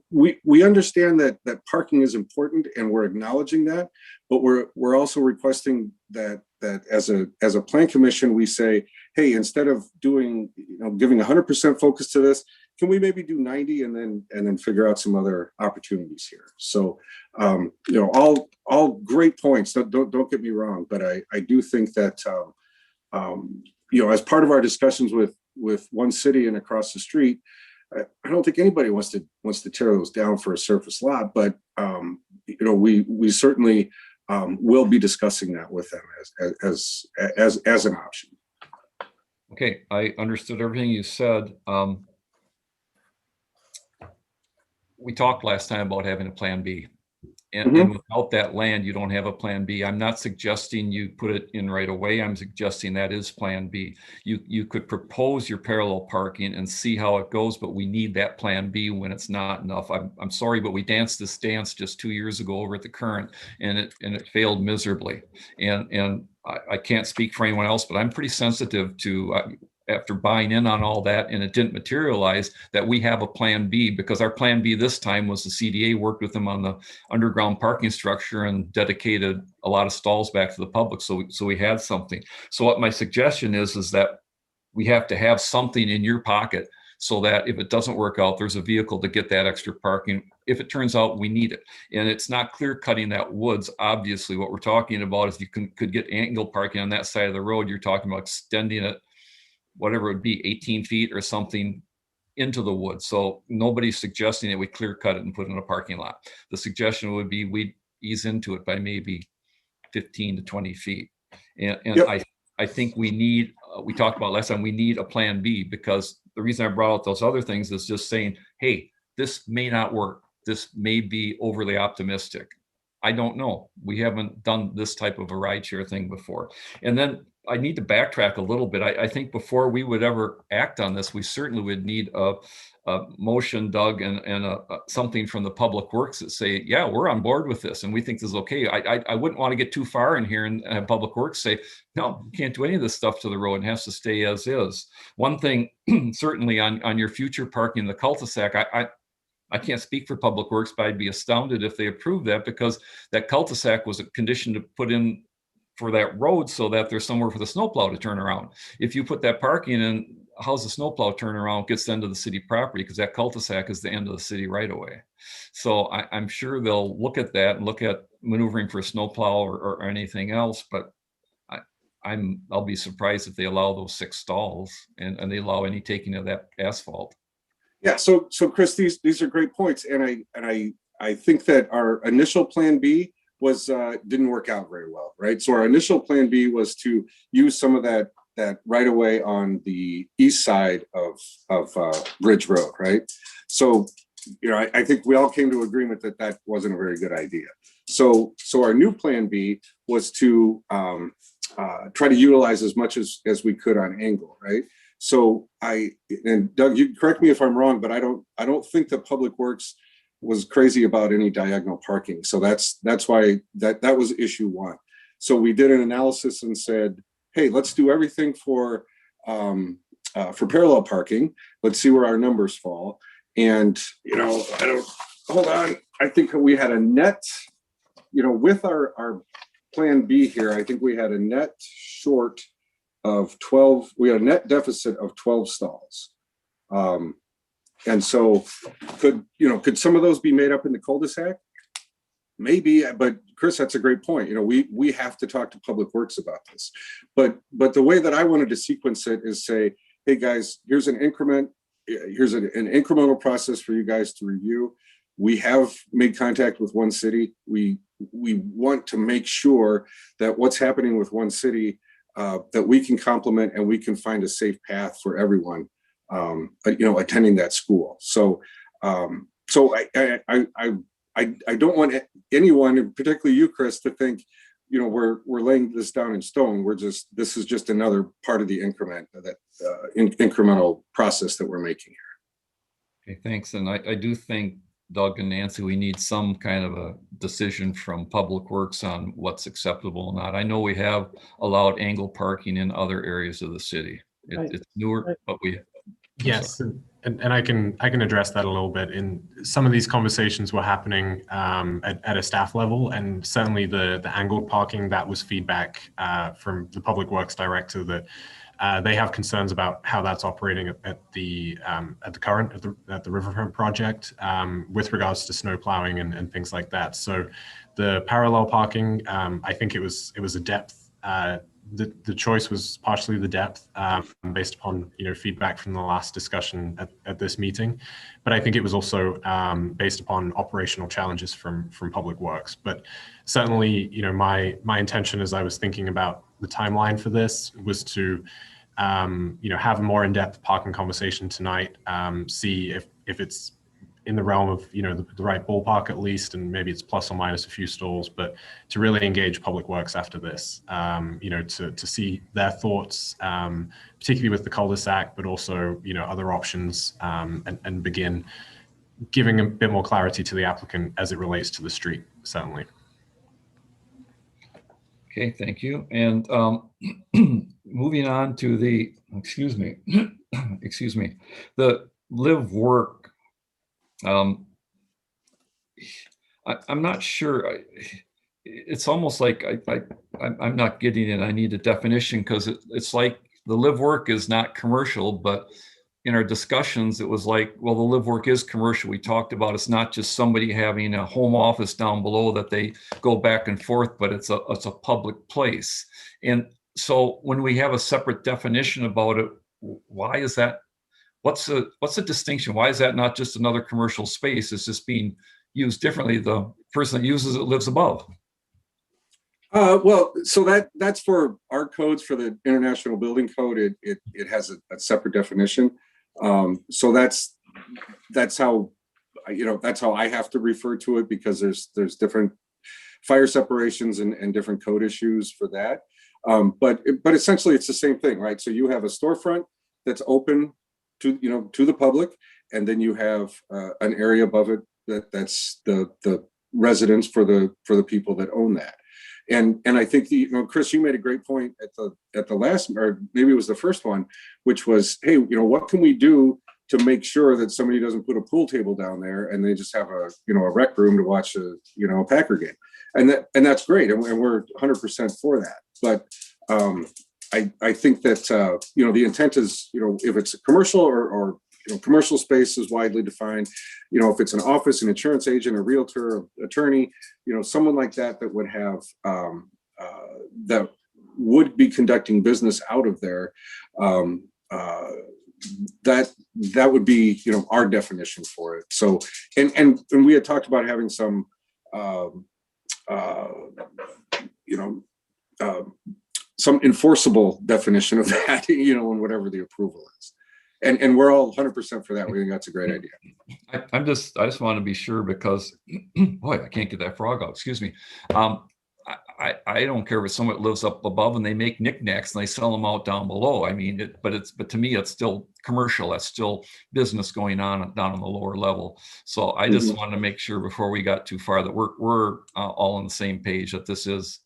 we understand that parking is important, and we're acknowledging that, but we're also requesting that as a plan commission, we say, hey, instead of doing, you know, giving 100% focus to this, can we maybe do 90 and then figure out some other opportunities here? So you know, all great points. Don't get me wrong, but I do think that you know, as part of our discussions with One City and across the street, I don't think anybody wants to tear those down for a surface lot, but you know, we certainly will be discussing that with them as an option. Okay, I understood everything you said. We talked last time about having a plan B. And without that land, you don't have a plan B. I'm not suggesting you put it in right away. I'm suggesting that is plan B. You could propose your parallel parking and see how it goes, but we need that plan B when it's not enough. I'm sorry, but we danced this dance just 2 years ago over at the Current, and it failed miserably. And I can't speak for anyone else, but I'm pretty sensitive to after buying in on all that and it didn't materialize, that we have a plan B, because our plan B this time was the CDA worked with them on the underground parking structure and dedicated a lot of stalls back to the public. So we had something. So what my suggestion is that we have to have something in your pocket so that if it doesn't work out, there's a vehicle to get that extra parking if it turns out we need it. And it's not clear cutting that woods. Obviously, what we're talking about is you could get angle parking on that side of the road. You're talking about extending it, whatever it would be, 18 feet or something into the woods. So nobody's suggesting that we clear cut it and put it in a parking lot. The suggestion would be we ease into it by maybe 15 to 20 feet. And yep. I think we need, we talked about last time, we need a plan B, because the reason I brought out those other things is just saying, hey, this may not work. This may be overly optimistic. I don't know. We haven't done this type of a rideshare thing before. And then I need to backtrack a little bit. I think before we would ever act on this, we certainly would need a motion, Doug, and something from the Public Works that say, yeah, we're on board with this and we think this is okay. I wouldn't want to get too far in here and have Public Works say, no, you can't do any of this stuff to the road and has to stay as is. One thing, certainly on your future parking in the cul-de-sac, I can't speak for Public Works, but I'd be astounded if they approved that, because that cul-de-sac was a condition to put in for that road so that there's somewhere for the snowplow to turn around. If you put that parking in, how's the snowplow turn around gets into the city property, because that cul-de-sac is the end of the city right away. So I'm sure they'll look at that and look at maneuvering for a snowplow or anything else, but I'll be surprised if they allow those 6 stalls and they allow any taking of that asphalt. Yeah, so Chris, these are great points, and I think that our initial plan B was didn't work out very well, right? So our initial plan B was to use some of that right away on the east side of Bridge Road, right? So you know, I think we all came to agreement that wasn't a very good idea. So our new plan B was to try to utilize as much as we could on angle, right? So and Doug, you correct me if I'm wrong, but I don't think that Public Works was crazy about any diagonal parking. So that's why that was issue 1. So we did an analysis and said, hey, let's do everything for parallel parking. Let's see where our numbers fall. And you know, hold on. I think we had a net, you know, with our plan B here, I think we had a net short of 12. We had a net deficit of 12 stalls. And so could some of those be made up in the cul-de-sac? Maybe, but Chris, that's a great point. You know, we have to talk to Public Works about this. But the way that I wanted to sequence it is say, hey guys, here's an increment. Here's an incremental process for you guys to review. We have made contact with One City. We want to make sure that what's happening with One City, that we can complement and we can find a safe path for everyone, you know, attending that school. So, I I don't want anyone, and particularly you, Chris, to think, you know, we're laying this down in stone. This is just another part of the incremental process that we're making here. Okay, thanks. And I do think, Doug and Nancy, we need some kind of a decision from Public Works on what's acceptable or not. I know we have allowed angle parking in other areas of the city. It's newer, but we. Yes, and I can address that a little bit. In some of these conversations were happening at a staff level, and certainly the angled parking, that was feedback from the Public Works director that they have concerns about how that's operating at the Riverfront project with regards to snow plowing and things like that. So the parallel parking, I think it was a depth. The choice was partially the depth based upon feedback from the last discussion at this meeting, but I think it was also based upon operational challenges from Public Works. But certainly, my intention as I was thinking about the timeline for this was to have a more in-depth parking conversation tonight, see if it's in the realm of the right ballpark at least, and maybe it's plus or minus a few stalls, but to really engage Public Works after this, to see their thoughts, particularly with the cul-de-sac, but also other options, and begin giving a bit more clarity to the applicant as it relates to the street, certainly. Okay, thank you. And moving on to the, excuse me, the live work. I'm not sure. It's almost like I'm not getting it. I need a definition, because it's like the live work is not commercial, but in our discussions, it was like, well, the live work is commercial. We talked about it's not just somebody having a home office down below that they go back and forth, but it's a public place. And so when we have a separate definition about it, why is that? What's the distinction? Why is that not just another commercial space? It's just being used differently. The person that uses it lives above. Well, so that's for our codes. For the International Building Code, it has a separate definition. So that's how that's how I have to refer to it, because there's different fire separations and different code issues for that. But essentially it's the same thing, right? So you have a storefront that's open to the public, and then you have an area above it that's the residence for the people that own that. And I think Chris, you made a great point at the last, or maybe it was the first one, which was, hey, what can we do to make sure that somebody doesn't put a pool table down there and they just have a rec room to watch a Packer game, and that's great, and we're 100% for that. But I think that the intent is, if it's a commercial or commercial space is widely defined, if it's an office, an insurance agent, a realtor, attorney, someone like that would have that would be conducting business out of there, that would be our definition for it. So and we had talked about having some some enforceable definition of that, and whatever the approval is. And we're all 100% for that. We think that's a great idea. I just want to be sure, because boy, I can't get that frog out. Excuse me. I don't care if someone lives up above and they make knickknacks and they sell them out down below. I mean, but to me, it's still commercial. That's still business going on down on the lower level. So I just wanted to make sure before we got too far that we're all on the same page, that this is,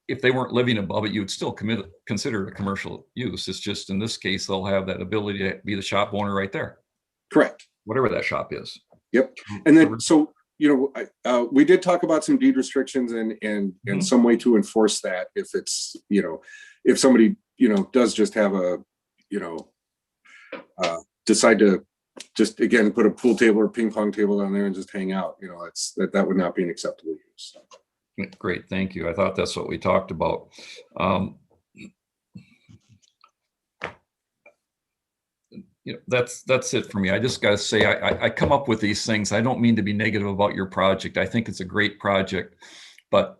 if they weren't living above it, you would still consider it a commercial use. It's just, in this case, they'll have that ability to be the shop owner right there. Correct. Whatever that shop is. Yep. And then, so, we did talk about some deed restrictions and some way to enforce that. If it's, if somebody, does just have a, decide to just, again, put a pool table or ping pong table down there and just hang out, that would not be an acceptable use. Great, thank you. I thought that's what we talked about. That's it for me. I just got to say, I come up with these things. I don't mean to be negative about your project. I think it's a great project, but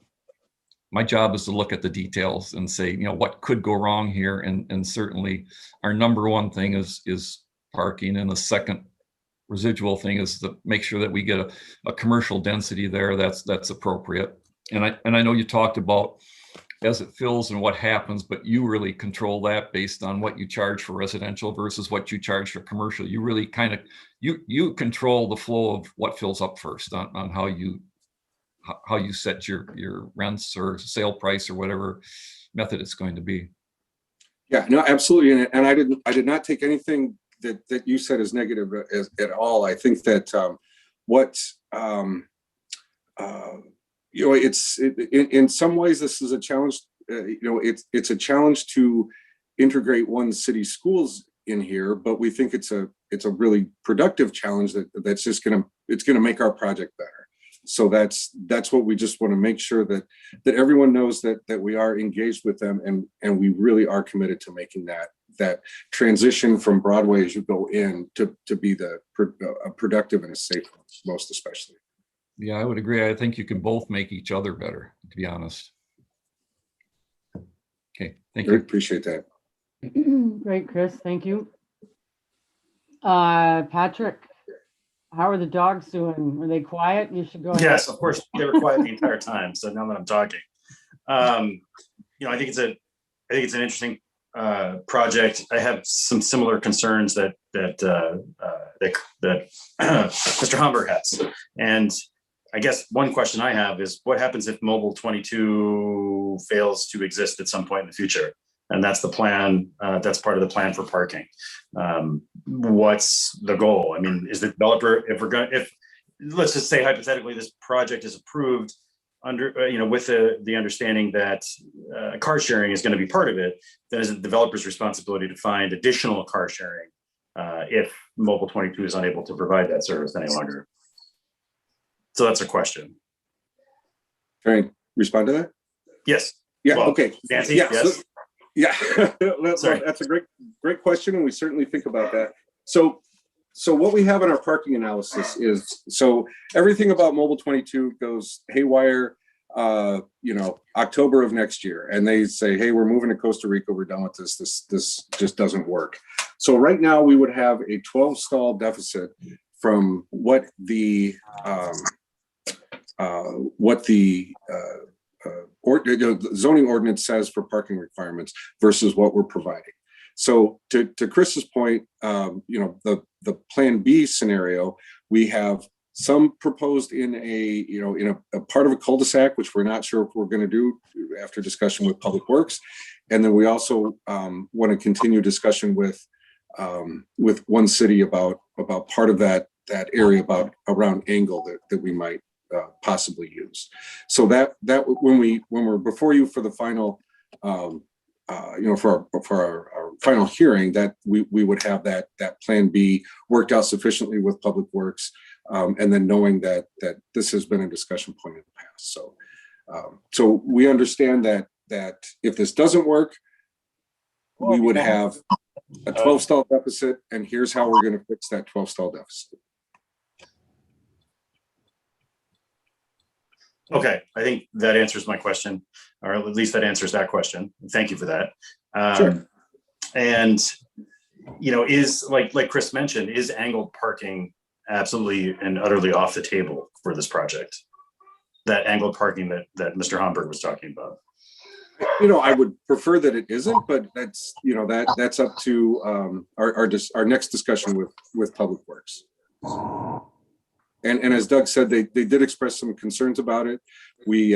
my job is to look at the details and say, what could go wrong here. And certainly our number one thing is parking, and the second residual thing is to make sure that we get a commercial density there that's appropriate. And I know you talked about as it fills and what happens, but you really control that based on what you charge for residential versus what you charge for commercial. You really kind of, you control the flow of what fills up first on how you set your rents or sale price or whatever method it's going to be. Yeah, no, absolutely. And I did not take anything that you said as negative at all. I think that in some ways this is a challenge. It's a challenge to integrate one city schools in here, but we think it's a really productive challenge that's just gonna make our project better. So that's what we just want to make sure that everyone knows that we are engaged with them, and we really are committed to making that transition from Broadway as you go in to be a productive and a safe one, most especially. Yeah, I would agree. I think you can both make each other better, to be honest. Okay, thank you. Appreciate that. Great, Chris. Thank you. Patrick, how are the dogs doing? Were they quiet? You should go ahead. Yes, of course. They were quiet the entire time. So now that I'm talking, I think it's an interesting project. I have some similar concerns that Mr. Homburg has. And I guess one question I have is what happens if Mobile 22 fails to exist at some point in the future? And that's the plan. That's part of the plan for parking. What's the goal? I mean, is the developer, if let's just say hypothetically this project is approved under, with the understanding that car sharing is going to be part of it, then is it the developer's responsibility to find additional car sharing if Mobile 22 is unable to provide that service any longer? So that's a question. Can I respond to that? Yes. Yeah. Well, Okay. Nancy, yeah. Yes. So, yeah. That's a great question, and we certainly think about that. So what we have in our parking analysis is, so everything about Mobile 22 goes haywire, October of next year, and they say, hey, we're moving to Costa Rica, we're done with this. This just doesn't work. So right now we would have a 12 stall deficit from what the zoning ordinance says for parking requirements versus what we're providing. So to Chris's point, the Plan B scenario, we have some proposed in a part of a cul-de-sac, which we're not sure if we're going to do after discussion with Public Works, and then we also want to continue discussion with one city about part of that area around Angle that we might possibly use. So that when we're before you for the final for our final hearing, that we would have that Plan B worked out sufficiently with Public Works, and then knowing that this has been a discussion point in the past. So we understand that if this doesn't work, we would have a 12 stall deficit, and here's how we're going to fix that 12 stall deficit. Okay, I think that answers my question, or at least that answers that question. Thank you for that. Sure. And is like Chris mentioned, is angled parking absolutely and utterly off the table for this project? That angled parking that Mr. Homburg was talking about. I would prefer that it isn't, but that's that's up to our next discussion with Public Works. And as Doug said, they did express some concerns about it. We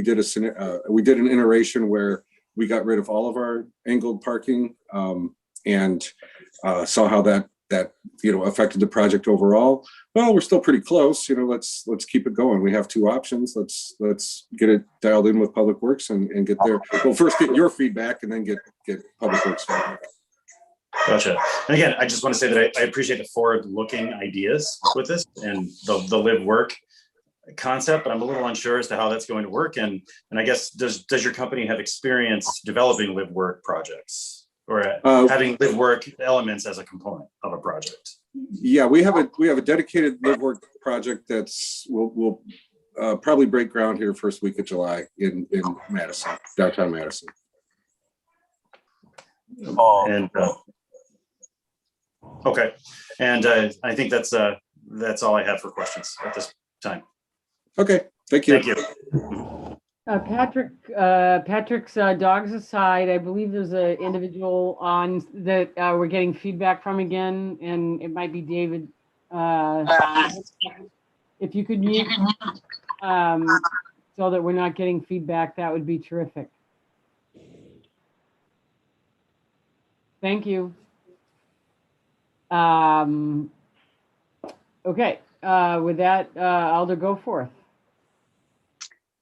did an iteration where we got rid of all of our angled parking, and saw how that affected the project overall. Well, we're still pretty close. Let's keep it going. We have two options. Let's get it dialed in with Public Works and get there. Well, first get your feedback and then get Public Works feedback. Gotcha. And again, I just want to say that I appreciate the forward-looking ideas with this and the live work concept, but I'm a little unsure as to how that's going to work. And I guess does your company have experience developing live work projects or having live work elements as a component of a project? Yeah, we have a dedicated live work project we'll probably break ground here first week of July in Madison, downtown Madison. Okay, and I think that's all I have for questions at this time. Okay, thank you. Thank you. Patrick's dogs aside, I believe there's an individual on that we're getting feedback from again, and it might be David. If you could mute so that we're not getting feedback, that would be terrific. Thank you. Okay, with that, Alder, go forth.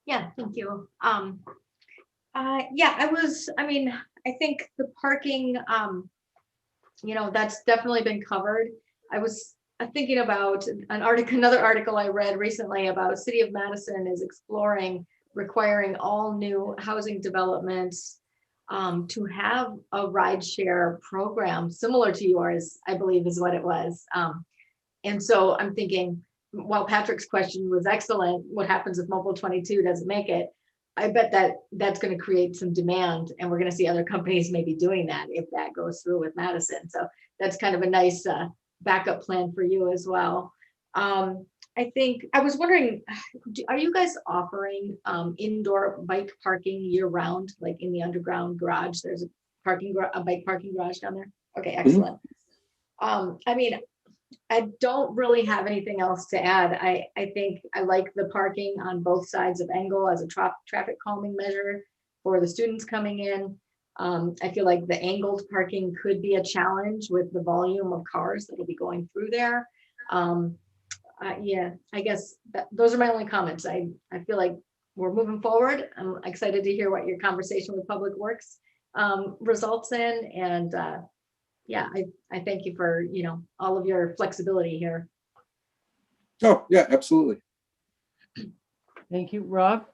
Yeah, thank you. Yeah, I think the parking, that's definitely been covered. I was thinking about another article I read recently about City of Madison is exploring requiring all new housing developments to have a rideshare program similar to yours, I believe is what it was. And so I'm thinking, while Patrick's question was excellent, what happens if Mobile 22 doesn't make it? I bet that's going to create some demand, and we're going to see other companies maybe doing that if that goes through with Madison. So that's kind of a nice backup plan for you as well. I think I was wondering, are you guys offering indoor bike parking year round, like in the underground garage? There's a bike parking garage down there. Okay, excellent. I don't really have anything else to add. I think I like the parking on both sides of Engel as a traffic calming measure for the students coming in. I feel like the angled parking could be a challenge with the volume of cars that will be going through there. Yeah, I guess those are my only comments. I feel like we're moving forward. I'm excited to hear what your conversation with Public Works results in. And yeah, I thank you for, all of your flexibility here. Oh, yeah, absolutely. Thank you, Rob.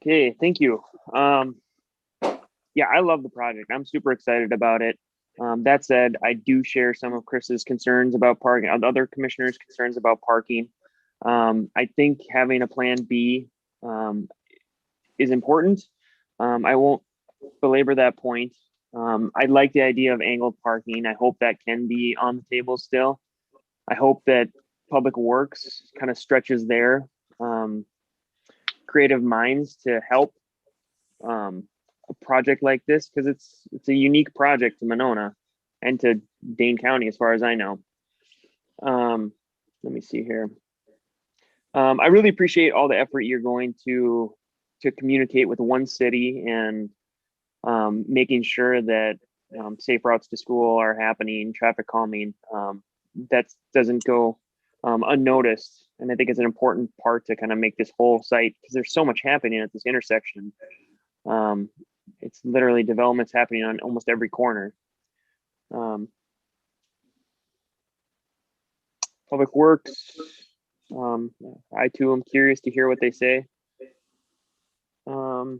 Okay, thank you. Yeah, I love the project. I'm super excited about it. That said, I do share some of Chris's concerns about parking, other commissioners' concerns about parking. I think having a plan B is important. I won't belabor that point. I like the idea of angled parking. I hope that can be on the table still. I hope that Public Works kind of stretches their creative minds to help a project like this, because it's a unique project to Winona and to Dane County, as far as I know. Let me see here. I really appreciate all the effort you're going to communicate with one city and making sure that safe routes to school are happening, traffic calming. That doesn't go unnoticed. And I think it's an important part to kind of make this whole site, because there's so much happening at this intersection. It's literally developments happening on almost every corner. Public Works, I too am curious to hear what they say. I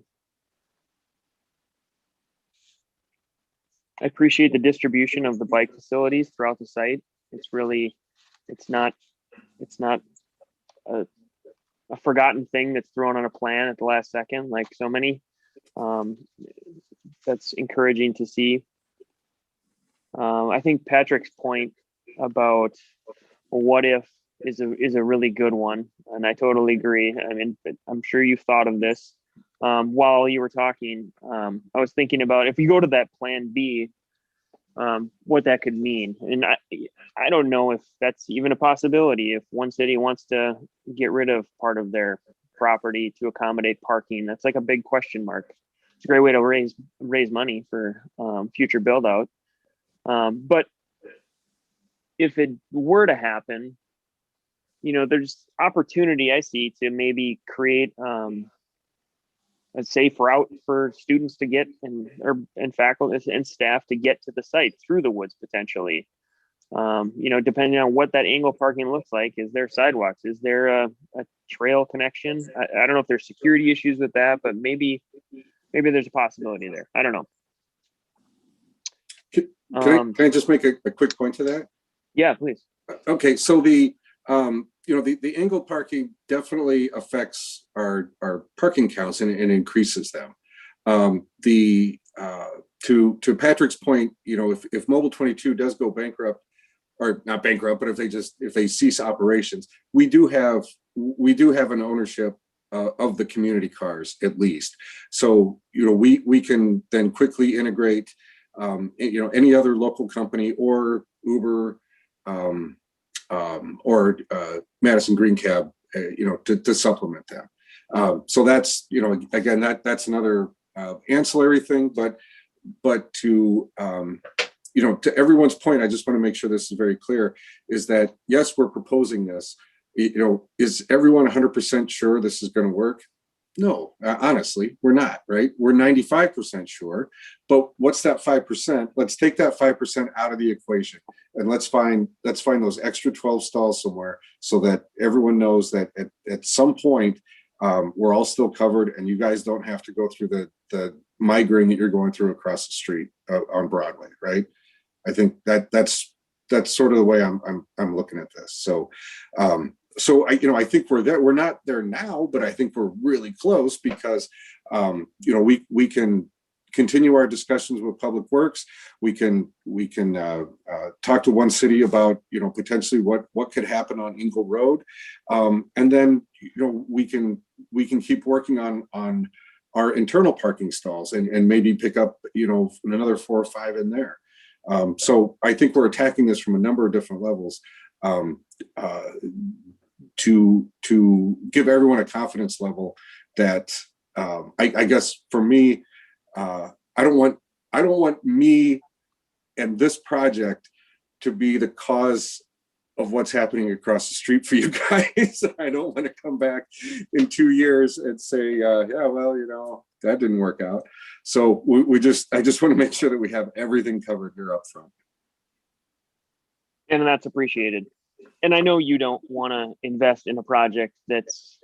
appreciate the distribution of the bike facilities throughout the site. It's not a forgotten thing that's thrown on a plan at the last second, like so many. That's encouraging to see. I think Patrick's point about what if is a really good one, and I totally agree. I mean, I'm sure you've thought of this while you were talking. I was thinking about if you go to that plan B, what that could mean, and I don't know if that's even a possibility. If one city wants to get rid of part of their property to accommodate parking, that's like a big question mark. It's a great way to raise money for future build out. But if it were to happen, there's opportunity I see to maybe create a safe route for students to get and faculty and staff to get to the site through the woods potentially. Depending on what that angle parking looks like, is there sidewalks? Is there a trail connection? I don't know if there's security issues with that, but maybe there's a possibility there. I don't know. Can I just make a quick point to that? Yeah, please. Okay, so the angle parking definitely affects our parking counts and increases them. The to Patrick's point, if Mobile 22 does go bankrupt, or not bankrupt, but if they cease operations, we do have an ownership of the community cars at least. So we can then quickly integrate any other local company or Uber or Madison Green Cab, to supplement them. So that's again that's another ancillary thing, but to to everyone's point, I just want to make sure this is very clear, is that yes, we're proposing this. Is everyone 100% sure this is going to work? No, honestly, we're not, right? We're 95% sure, but what's that 5%? Let's take that 5% out of the equation and let's find those extra 12 stalls somewhere so that everyone knows that at some point we're all still covered and you guys don't have to go through the migraine that you're going through across the street on Broadway, right? I think that's sort of the way I'm looking at this. So I think we're there. We're not there now, but I think we're really close because we can continue our discussions with Public Works. We can talk to One City about potentially what could happen on Ingle Road, and then we can keep working on our internal parking stalls and maybe pick up another 4 or 5 in there. So I think we're attacking this from a number of different levels to give everyone a confidence level that I guess for me, I don't want me and this project to be the cause of what's happening across the street for you guys. I don't want to come back in 2 years and say, yeah, well, that didn't work out. So I just want to make sure that we have everything covered here up front. And that's appreciated. And I know you don't want to invest in a project that's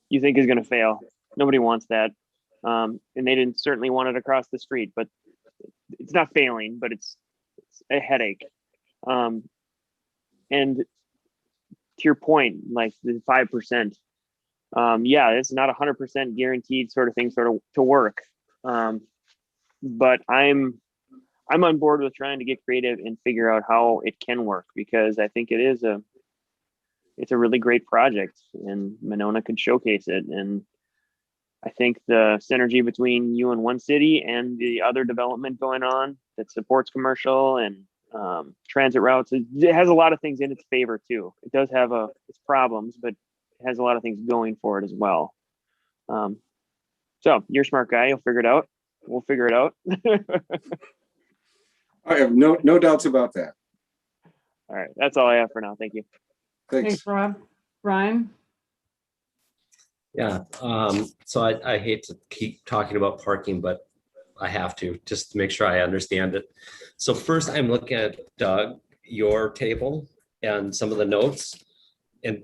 you think is going to fail. Nobody wants that. And they didn't certainly want it across the street, but it's not failing, but it's a headache. And to your point, like the 5%, yeah, it's not 100% guaranteed sort of thing to work. But I'm on board with trying to get creative and figure out how it can work, because I think it's a really great project and Winona could showcase it. And I think the synergy between you and One City and the other development going on that supports commercial and transit routes, it has a lot of things in its favor too. It does have its problems, but it has a lot of things going for it as well. So you're a smart guy. You'll figure it out. We'll figure it out. I have no doubts about that. All right. That's all I have for now. Thank you. Thanks, Rob. Brian? Yeah, so I hate to keep talking about parking, but I have to, just to make sure I understand it. So first I'm looking at Doug, your table and some of the notes. And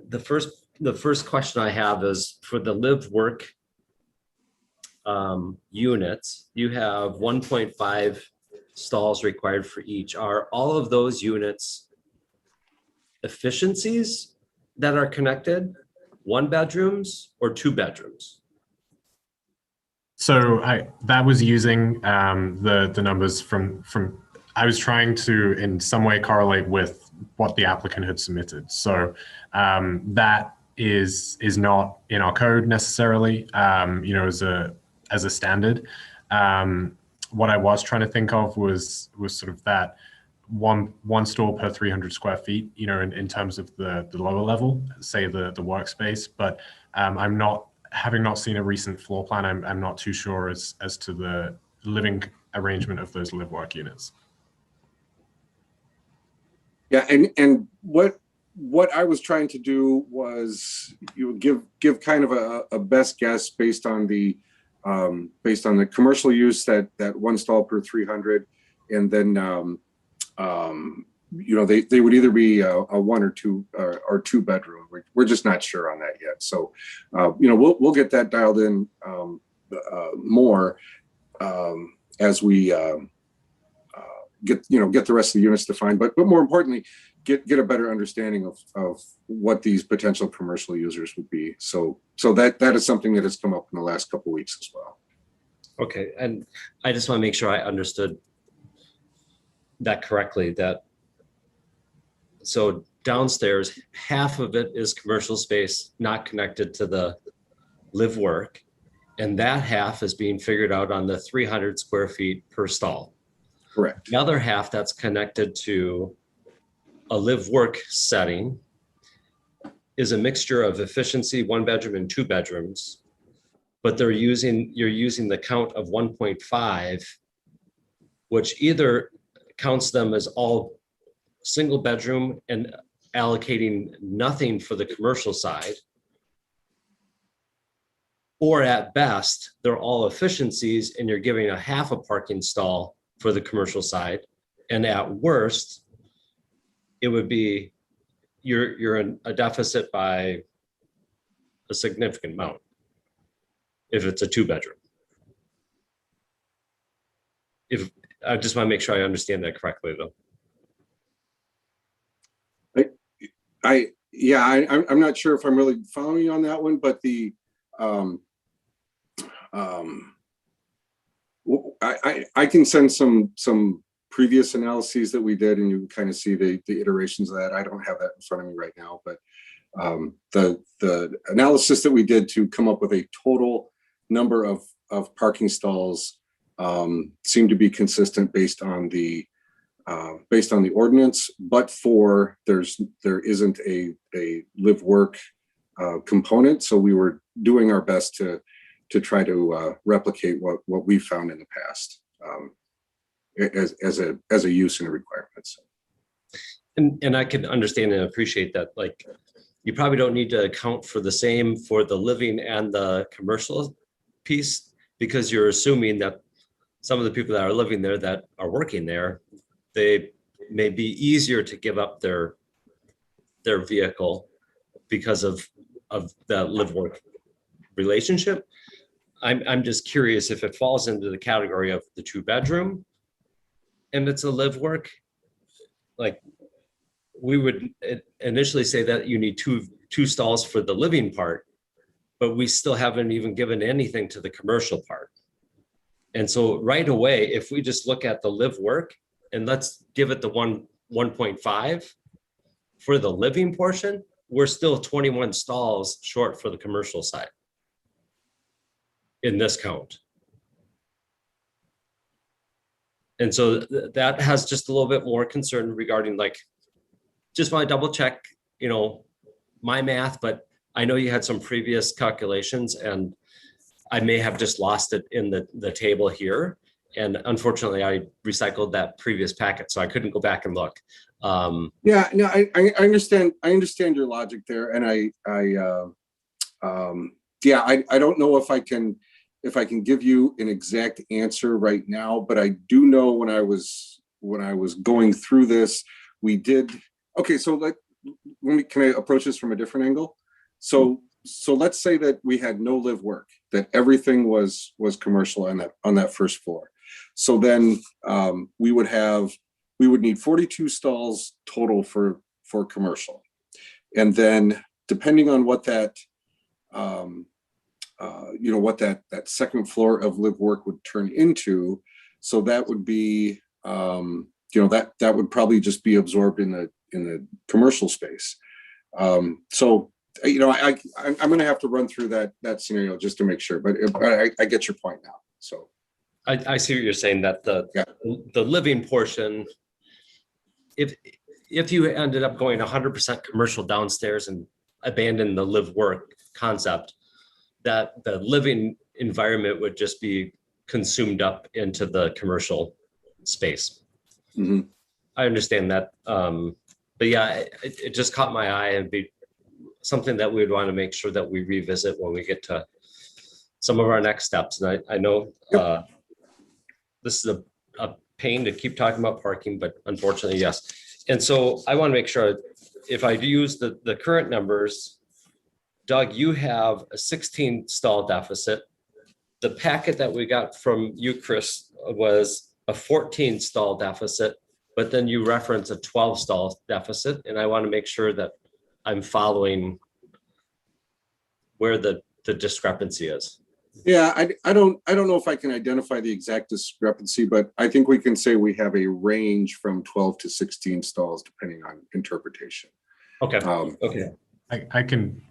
the first question I have is for the live work units, you have 1.5 stalls required for each. Are all of those units efficiencies that are connected? 1 bedrooms or 2 bedrooms? So that was using the numbers from I was trying to in some way correlate with what the applicant had submitted. So that is not in our code necessarily, as a standard. What I was trying to think of was sort of that one stall per 300 square feet, in terms of the lower level, say the workspace. But having not seen a recent floor plan, I'm not too sure as to the living arrangement of those live work units. Yeah, and what I was trying to do was give kind of a best guess based on the commercial use that 1 stall per 300, and then they would either be a 1 or 2 or 2 bedroom. We're just not sure on that yet. So we'll get that dialed in more as we get the rest of the units defined, but more importantly, get a better understanding of what these potential commercial users would be. So that is something that has come up in the last couple of weeks as well. Okay, and I just want to make sure I understood that correctly, that so downstairs, half of it is commercial space, not connected to the live work. And that half is being figured out on the 300 square feet per stall. Correct. The other half that's connected to a live work setting is a mixture of efficiency, 1 bedroom and 2 bedrooms, but you're using the count of 1.5, which either counts them as all single bedroom and allocating nothing for the commercial side, or at best, they're all efficiencies and you're giving a half a parking stall for the commercial side. And at worst, it would be you're in a deficit by a significant amount if it's a 2 bedroom. If I just want to make sure I understand that correctly, though. I'm not sure if I'm really following you on that one, but the I can send some previous analyses that we did, and you can kind of see the iterations of that. I don't have that in front of me right now, but the analysis that we did to come up with a total number of parking stalls seemed to be consistent based on the ordinance, but there isn't a live work component. So we were doing our best to try to replicate what we found in the past as a use and a requirement. So. And I can understand and appreciate that. Like, you probably don't need to account for the same for the living and the commercial piece, because you're assuming that some of the people that are living there that are working there, they may be easier to give up their vehicle because of the live work relationship. I'm just curious if it falls into the category of the 2 bedroom and it's a live work. Like, we would initially say that you need two stalls for the living part, but we still haven't even given anything to the commercial part. And so right away, if we just look at the live work and let's give it the 1.5 for the living portion, we're still 21 stalls short for the commercial side in this count. And so that has just a little bit more concern regarding, like, just want to double check, my math, but I know you had some previous calculations and I may have just lost it in the table here. And unfortunately, I recycled that previous packet, so I couldn't go back and look. Yeah, no, I understand. I understand your logic there, and I don't know if I can give you an exact answer right now, but I do know when I was going through this, we did. Okay, so can I approach this from a different angle? So let's say that we had no live work, that everything was commercial on that first floor. So then we would need 42 stalls total for commercial. And then depending on what that that second floor of live work would turn into, so that would be that would probably just be absorbed in the commercial space. So I'm going to have to run through that scenario just to make sure, but I get your point now. So I see what you're saying, that the living portion, if you ended up going 100% commercial downstairs and abandon the live work concept, that the living environment would just be consumed up into the commercial space. Mm-hmm. I understand that. But yeah, it just caught my eye and be something that we would want to make sure that we revisit when we get to some of our next steps. And I know this is a pain to keep talking about parking, but unfortunately, yes. And so I want to make sure, if I use the current numbers, Doug, you have a 16 stall deficit. The packet that we got from you, Chris, was a 14 stall deficit, but then you reference a 12 stall deficit. And I want to make sure that I'm following where the discrepancy is. Yeah, I don't know if I can identify the exact discrepancy, but I think we can say we have a range from 12 to 16 stalls depending on interpretation. Okay. Okay. I can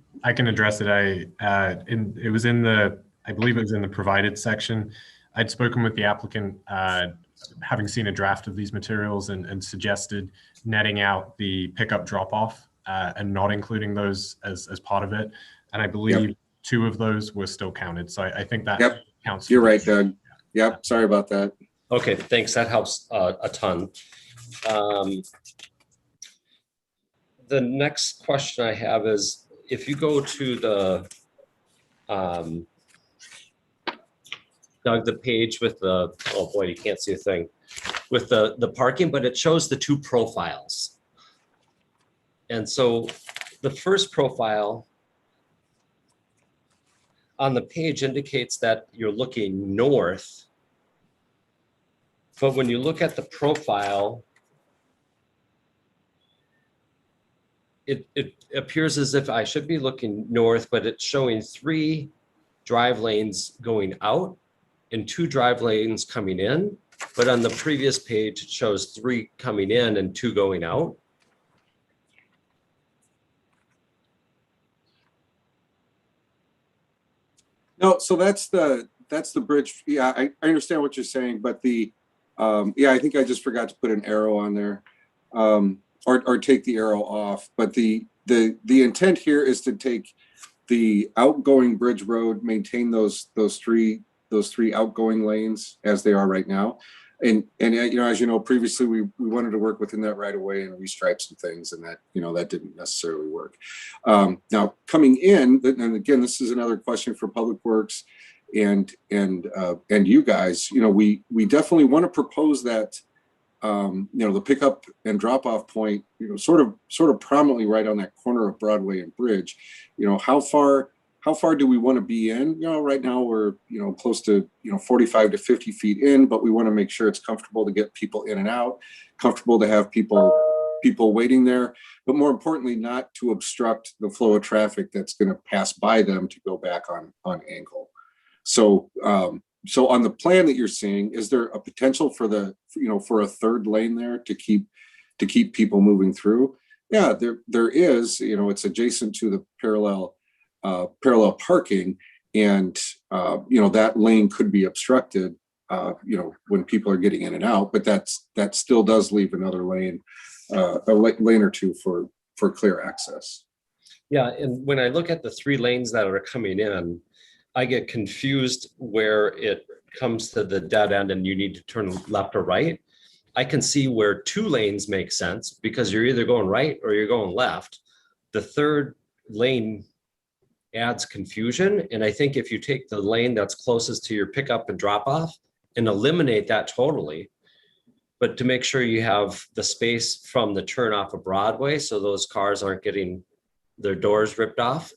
address it. It was in the, I believe it was in the provided section. I'd spoken with the applicant, having seen a draft of these materials, and suggested netting out the pickup drop off and not including those as part of it. And I believe 2 of those were still counted. So I think that counts. You're right, Doug. Yep. Sorry about that. Okay, thanks. That helps a ton. The next question I have is, if you go to the, Doug, the page with the, oh boy, you can't see a thing, with the parking, but it shows the 2 profiles. And so the first profile on the page indicates that you're looking north. But when you look at the profile, it appears as if I should be looking north, but it's showing 3 drive lanes going out and 2 drive lanes coming in. But on the previous page, it shows 3 coming in and 2 going out. No, so that's the bridge. Yeah, I understand what you're saying, but the yeah, I think I just forgot to put an arrow on there, or take the arrow off. But the intent here is to take the outgoing bridge road, maintain those 3 outgoing lanes as they are right now. And you know, as you know, previously we wanted to work within that right of way and restripe some things, and that, you know, that didn't necessarily work. Now coming in, and again, this is another question for Public Works and you guys. You know, we definitely want to propose that, you know, the pickup and drop off point, you know, sort of prominently right on that corner of Broadway and Bridge. You know, how far do we want to be in? You know, right now we're, you know, close to, you know, 45 to 50 feet in, but we want to make sure it's comfortable to get people in and out, comfortable to have people waiting there, but more importantly, not to obstruct the flow of traffic that's going to pass by them to go back on angle. So, so on the plan that you're seeing, is there a potential for for a 3rd lane there to keep people moving through? Yeah, there is. You know, it's adjacent to the parallel parking, and you know, that lane could be obstructed, you know, when people are getting in and out, but that still does leave another lane, a lane or 2 for clear access. Yeah, and when I look at the 3 lanes that are coming in, I get confused where it comes to the dead end and you need to turn left or right. I can see where 2 lanes make sense because you're either going right or you're going left. The 3rd lane adds confusion. And I think if you take the lane that's closest to your pickup and drop off and eliminate that totally, but to make sure you have the space from the turn off of Broadway, so those cars aren't getting their doors ripped off.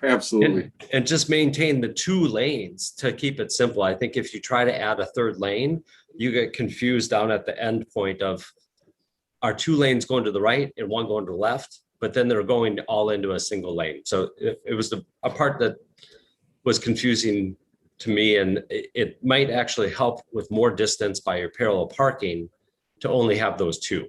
Absolutely. And just maintain the 2 lanes to keep it simple. I think if you try to add a 3rd lane, you get confused down at the end point of, are 2 lanes going to the right and 1 going to the left? But then they're going all into a single lane. So it was a part that was confusing to me, and it might actually help with more distance by your parallel parking to only have those 2.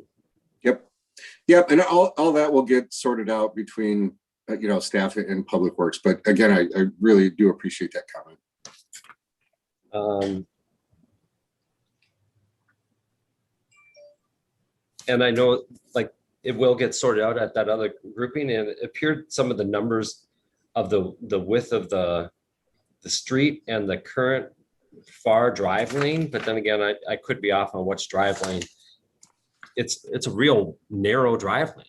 Yep, and all that will get sorted out between you know, staff and Public Works. But again, I really do appreciate that comment. And I know, like, it will get sorted out at that other grouping, and it appeared some of the numbers of the width of the street and the current far drive lane, but then again, I could be off on which drive lane. It's a real narrow drive lane,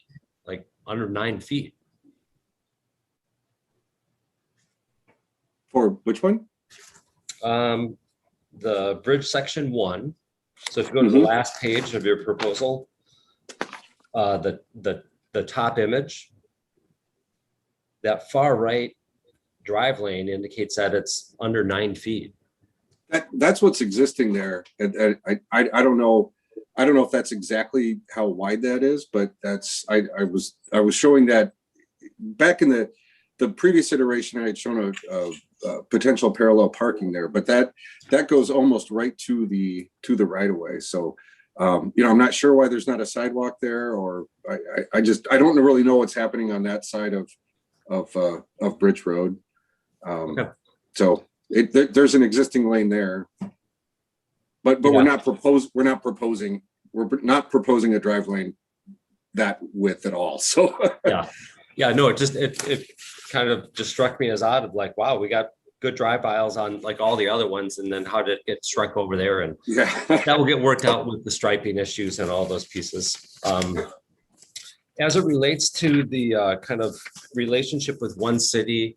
like under 9 feet. For which one? The bridge section 1. So if you go to the last page of your proposal, the top image, that far right drive lane indicates that it's under 9 feet. That's what's existing there. And I don't know. I don't know if that's exactly how wide that is, but that's I was showing that back in the the previous iteration, I had shown a potential parallel parking there, but that goes almost right to the right of way. So, I'm not sure why there's not a sidewalk there, or I don't really know what's happening on that side of Bridge Road. Okay. So there's an existing lane there, but Yeah. we're not proposing a drive lane that width at all. So No, it kind of just struck me as odd of like, wow, we got good drive aisles on like all the other ones, and then how did it get shrunk over there? And that will get worked out with the striping issues and all those pieces. As it relates to the kind of relationship with One City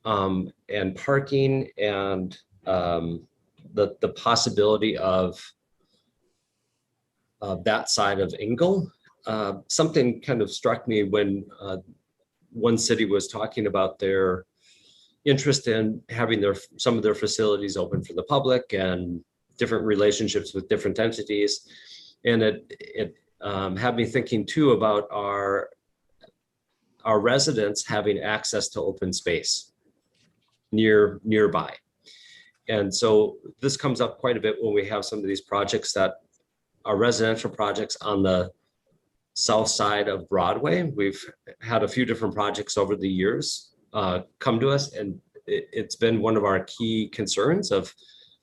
and parking and the possibility of that side of Ingle, something kind of struck me when One City was talking about their interest in having some of their facilities open for the public and different relationships with different entities. And it had me thinking too about our residents having access to open space nearby. And so this comes up quite a bit when we have some of these projects that are residential projects on the south side of Broadway. We've had a few different projects over the years come to us, and it's been one of our key concerns of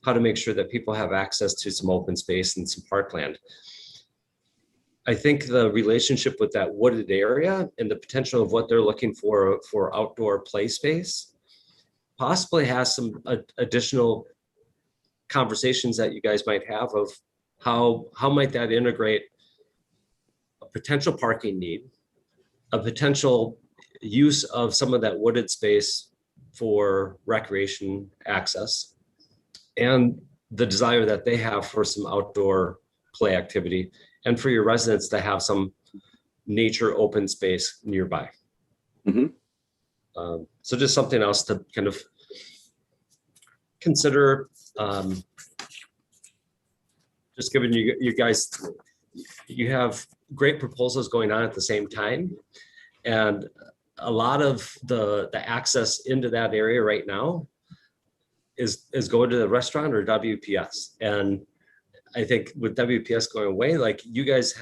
how to make sure that people have access to some open space and some parkland. I think the relationship with that wooded area and the potential of what they're looking for outdoor play space possibly has some additional conversations that you guys might have of how might that integrate a potential parking need, a potential use of some of that wooded space for recreation access, and the desire that they have for some outdoor play activity, and for your residents to have some nature open space nearby. So just something else to kind of consider. Just giving you guys, you have great proposals going on at the same time, and a lot of the access into that area right now is going to the restaurant or WPS. And I think with WPS going away, like you guys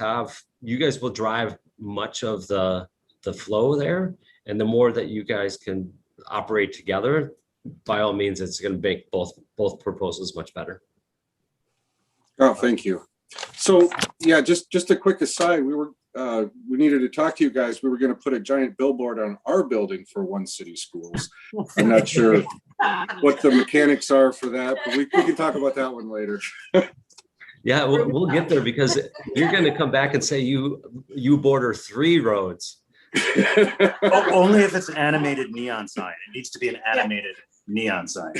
will drive much of the flow there. And the more that you guys can operate together, by all means, it's going to make both proposals much better. Oh, thank you. So yeah, just a quick aside, we needed to talk to you guys. We were going to put a giant billboard on our building for One City Schools. I'm not sure what the mechanics are for that, but we can talk about that one later. Yeah, we'll get there, because you're going to come back and say you border 3 roads. Only if it's an animated neon sign. It needs to be an animated neon sign.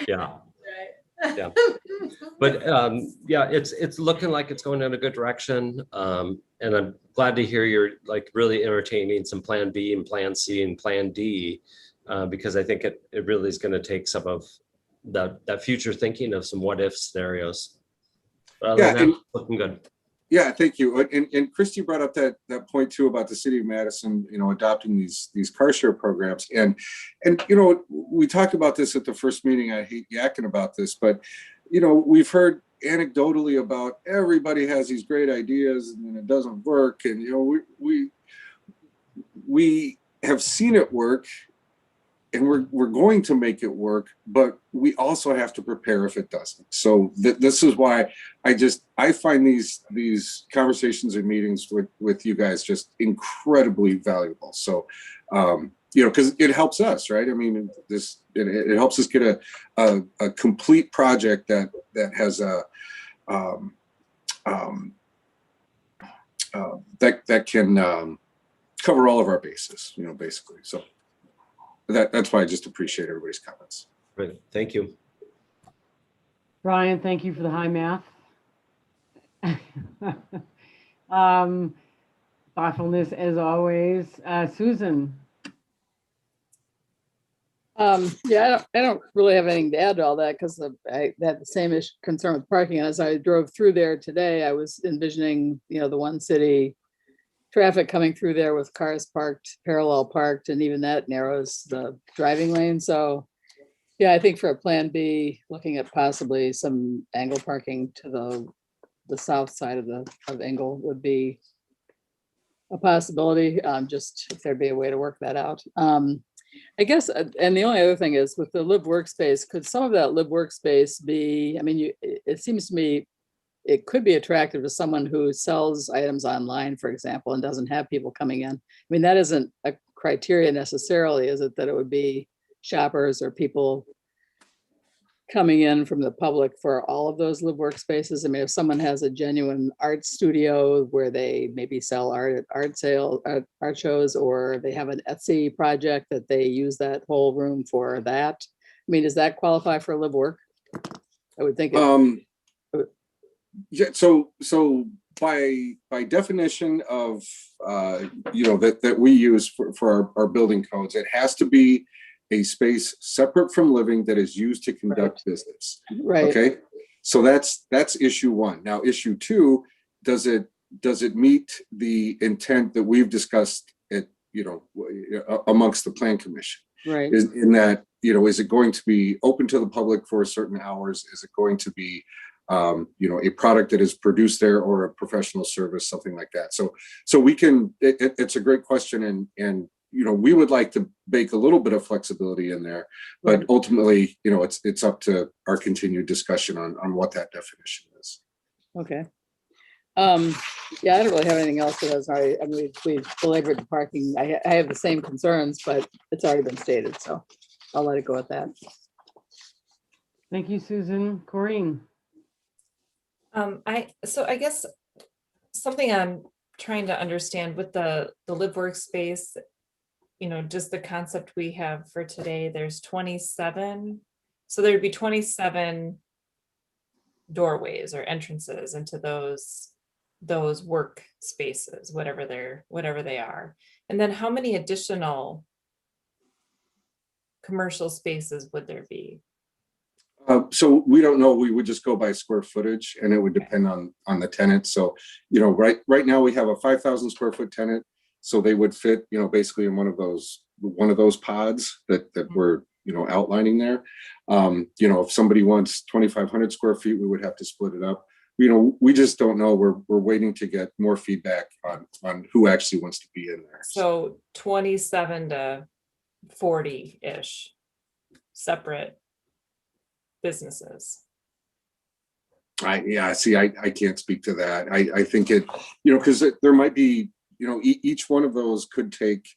Yeah. But yeah, it's looking like it's going in a good direction. And I'm glad to hear you're like really entertaining some plan B and plan C and plan D, because I think it really is going to take some of that future thinking of some what if scenarios. Looking good. Yeah, thank you. And Christy brought up that point too about the city of Madison, adopting these car share programs. And we talked about this at the first meeting. I hate yakking about this, but we've heard anecdotally about everybody has these great ideas and then it doesn't work. And we have seen it work, and we're going to make it work, but we also have to prepare if it doesn't. So this is why I find these conversations and meetings with you guys just incredibly valuable. So, because it helps us, right? I mean, it helps us get a complete project that has that can cover all of our bases, basically. So. That's why I just appreciate everybody's comments. Great, thank you. Brian, thank you for the high math. Thoughtfulness as always. Susan. Yeah, I don't really have anything to add to all that, because I had the same concern with parking. As I drove through there today, I was envisioning, the One City traffic coming through there with cars parked, parallel parked, and even that narrows the driving lane. So yeah, I think for a plan B, looking at possibly some angle parking to the south side of Engle would be a possibility, just if there'd be a way to work that out. I guess, and the only other thing is with the live workspace, could some of that live workspace be, I mean, it seems to me it could be attractive to someone who sells items online, for example, and doesn't have people coming in. I mean, that isn't a criteria necessarily, is it, that it would be shoppers or people coming in from the public for all of those live workspaces? I mean, if someone has a genuine art studio where they maybe sell art at art shows, or they have an Etsy project that they use that whole room for that. I mean, does that qualify for live work? I would think. Yeah, so by definition of that we use for our building codes, it has to be a space separate from living that is used to conduct business. Right. Okay. So that's issue one. Now, issue two, does it meet the intent that we've discussed at amongst the plan commission? Right. Is in that, is it going to be open to the public for certain hours? Is it going to be a product that is produced there, or a professional service, something like that? So we can, it's a great question, and we would like to bake a little bit of flexibility in there, but ultimately, it's up to our continued discussion on what that definition is. Okay. Yeah, I don't really have anything else that has already, I mean, we've belabored the parking. I have the same concerns, but it's already been stated, so I'll let it go at that. Thank you, Susan. Corinne. I guess something I'm trying to understand with the live workspace, just the concept we have for today, there's 27. So there'd be 27 doorways or entrances into those work spaces, whatever they are. And then how many additional commercial spaces would there be? So we don't know. We would just go by square footage, and it would depend on the tenant. So, right now we have a 5,000 square foot tenant, so they would fit, basically in one of those pods that we're outlining there. If somebody wants 2,500 square feet, we would have to split it up. We just don't know. We're waiting to get more feedback on who actually wants to be in there. So 27 to 40-ish separate businesses. I can't speak to that. I think it, because there might be, each one of those could take,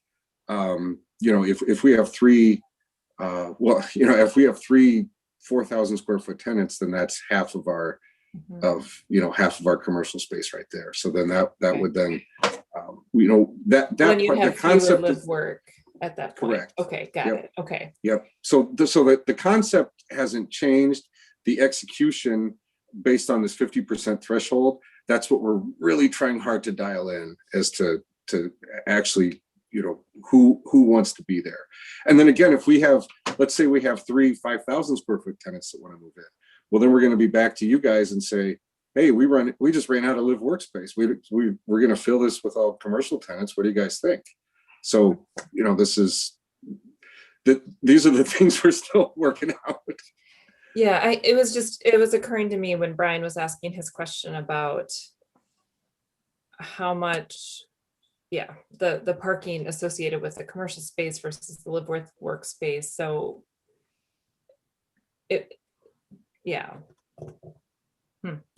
if we have three, if we have three 4,000 square foot tenants, then that's half of our, half of our commercial space right there. So then that would then, that when you have the concept live of work at that point. Correct. Okay, got it. Okay. Yep. So the concept hasn't changed. The execution based on this 50% threshold, that's what we're really trying hard to dial in as to actually, who wants to be there. And then again, if we have, let's say we have 3 5,000 square foot tenants that want to move in, well, then we're going to be back to you guys and say, hey, we just ran out of live workspace. We're going to fill this with all commercial tenants. What do you guys think? So, these are the things we're still working out. Yeah, it was occurring to me when Brian was asking his question about how much, the parking associated with the commercial space versus the live workspace. So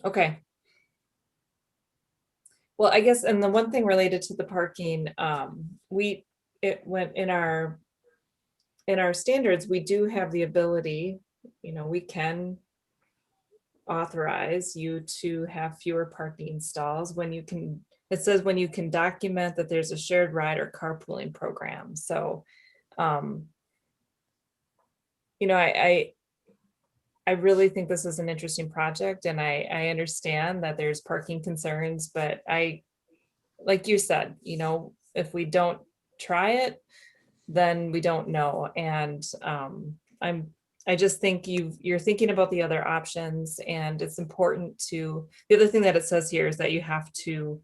okay. Well, I guess, and the one thing related to the parking, it went in our standards, we do have the ability, we can authorize you to have fewer parking stalls when you can, it says when you can document that there's a shared ride or carpooling program. So, I really think this is an interesting project, and I understand that there's parking concerns, but like you said, if we don't try it, then we don't know. And I just think you're thinking about the other options, and it's important to, the other thing that it says here is that you have to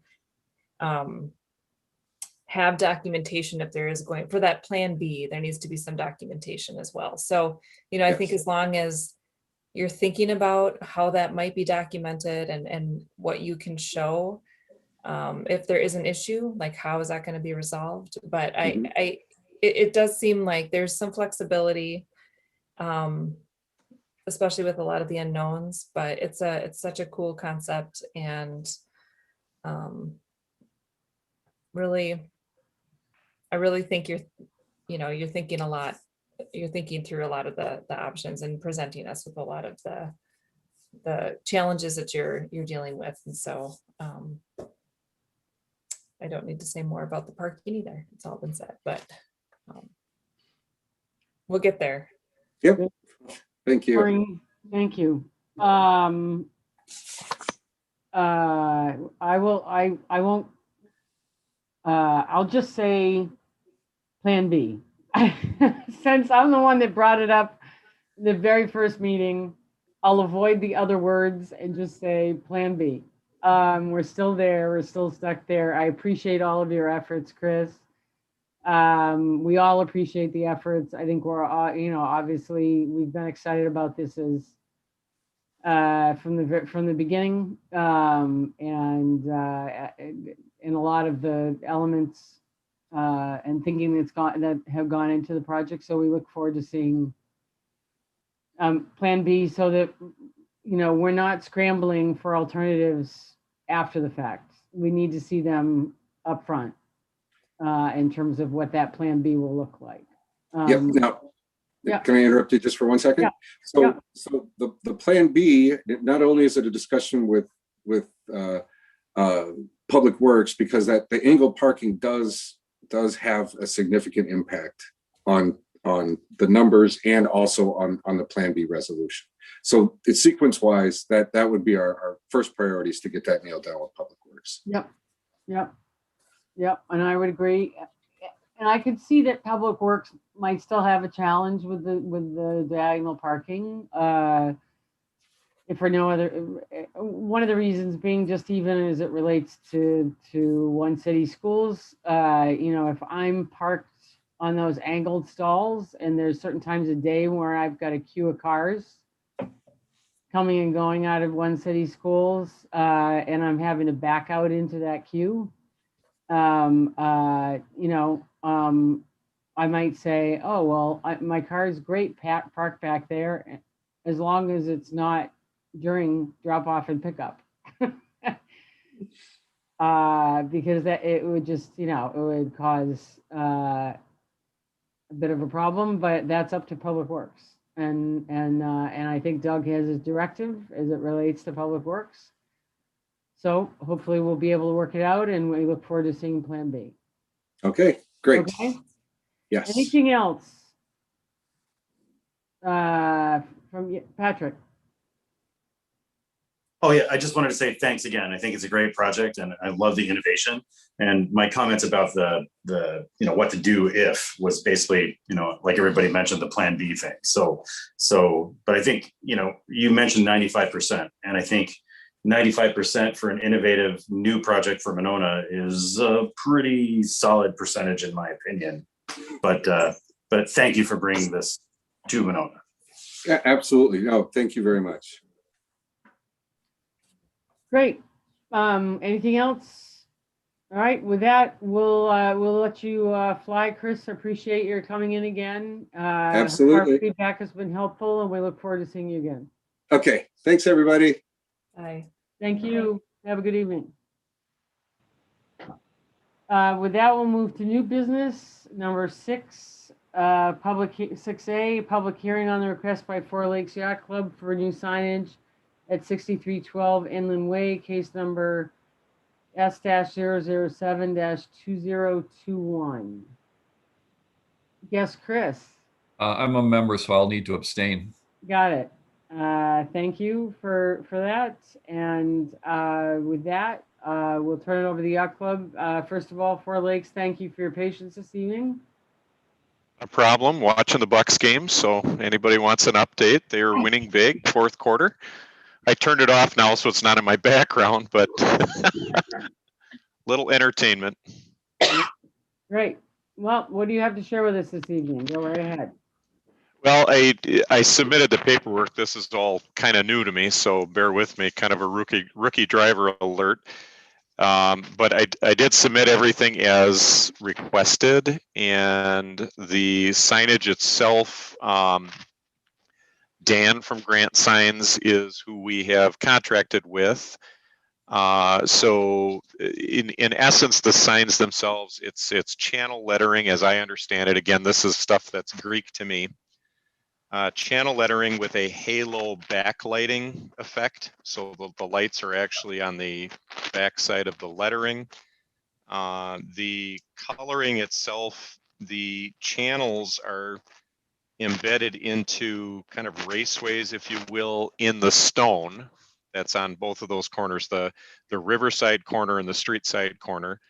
have documentation if there is going for that plan B, there needs to be some documentation as well. So, you know, I think as long as you're thinking about how that might be documented and what you can show, if there is an issue, like how is that going to be resolved? But it does seem like there's some flexibility, especially with a lot of the unknowns, but it's such a cool concept, and really, I really think you're thinking a lot, you're thinking through a lot of the options and presenting us with a lot of the challenges that you're dealing with. And so I don't need to say more about the parking either. It's all been said, but we'll get there. Yep. Thank you. Maureen, thank you. I won't, I'll just say Plan B. Since I'm the one that brought it up the very first meeting, I'll avoid the other words and just say Plan B. We're still there. We're still stuck there. I appreciate all of your efforts, Chris. We all appreciate the efforts. I think we're all, obviously we've been excited about this as from the beginning, and a lot of the elements and thinking that have gone into the project. So we look forward to seeing Plan B, so that we're not scrambling for alternatives after the fact. We need to see them up front in terms of what that Plan B will look like. Now, can I interrupt you just for 1 second? Yeah. So the Plan B, not only is it a discussion with Public Works, because that the angled parking does have a significant impact on the numbers and also on the Plan B resolution. So it's sequence wise, that would be our first priority, is to get that nailed down with Public Works. Yep. And I would agree. And I could see that Public Works might still have a challenge with the diagonal parking. If for no other, one of the reasons being just even as it relates to One City Schools, if I'm parked on those angled stalls and there's certain times of day where I've got a queue of cars coming and going out of One City Schools, and I'm having to back out into that queue, I might say, oh, well, my car is great parked back there, as long as it's not during drop off and pickup. Because it would just, it would cause a bit of a problem, but that's up to Public Works. And I think Doug has his directive as it relates to Public Works. So hopefully we'll be able to work it out, and we look forward to seeing Plan B. Okay, great. Okay. Yes. Anything else? From Patrick? Oh yeah, I just wanted to say thanks again. I think it's a great project, and I love the innovation. And my comments about the what to do if was basically, like everybody mentioned, the Plan B thing. So, but I think, you mentioned 95%, and I think 95% for an innovative new project for Winona is a pretty solid percentage in my opinion. But thank you for bringing this to Winona. Yeah, absolutely. No, thank you very much. Great. Anything else? All right, with that, we'll let you fly, Chris. Appreciate your coming in again. Absolutely. Our feedback has been helpful, and we look forward to seeing you again. Okay, thanks everybody. Bye. Thank you. Have a good evening. With that, we'll move to new business, number 6, 6A, public hearing on the request by Four Lakes Yacht Club for new signage at 6312 Inland Way, case number S-007-2021. Yes, Chris. I'm a member, so I'll need to abstain. Got it. Thank you for that. And with that, we'll turn it over to the Yacht Club. First of all, Four Lakes, thank you for your patience this evening. No problem. Watching the Bucks game, so anybody wants an update, they were winning big fourth quarter. I turned it off now, so it's not in my background, but little entertainment. Great. Well, what do you have to share with us this evening? Go right ahead. Well, I submitted the paperwork. This is all kind of new to me, so bear with me. Kind of a rookie driver alert. But I did submit everything as requested, and the signage itself, Dan from Grant Signs is who we have contracted with. So in essence, the signs themselves, it's channel lettering as I understand it. Again, this is stuff that's Greek to me. Channel lettering with a halo backlighting effect. So the lights are actually on the back side of the lettering. The coloring itself, the channels are embedded into kind of raceways, if you will, in the stone. That's on both of those corners, the riverside corner and the street side corner.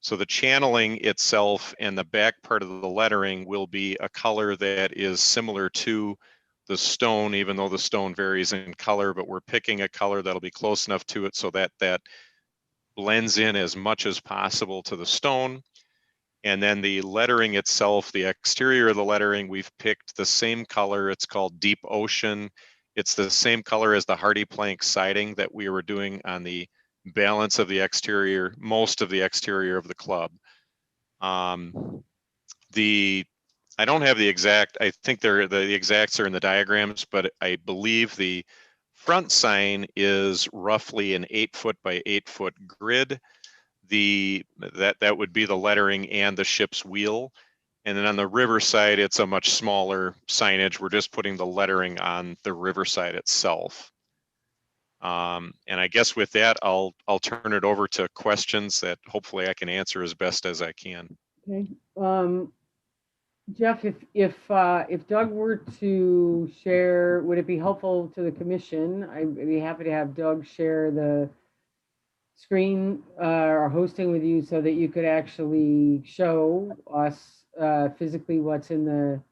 So the channeling itself and the back part of the lettering will be a color that is similar to the stone, even though the stone varies in color, but we're picking a color that'll be close enough to it so that that blends in as much as possible to the stone. And then the lettering itself, the exterior of the lettering, we've picked the same color. It's called Deep Ocean. It's the same color as the hardy plank siding that we were doing on the balance of the exterior, most of the exterior of the club. I don't have the exact, I think the exacts are in the diagrams, but I believe the front sign is roughly an 8-foot by 8-foot grid. That would be the lettering and the ship's wheel. And then on the riverside, it's a much smaller signage. We're just putting the lettering on the riverside itself. And I guess with that, I'll turn it over to questions that hopefully I can answer as best as I can. Okay. Jeff, if Doug were to share, would it be helpful to the commission? I'd be happy to have Doug share the screen or hosting with you so that you could actually show us physically what's in the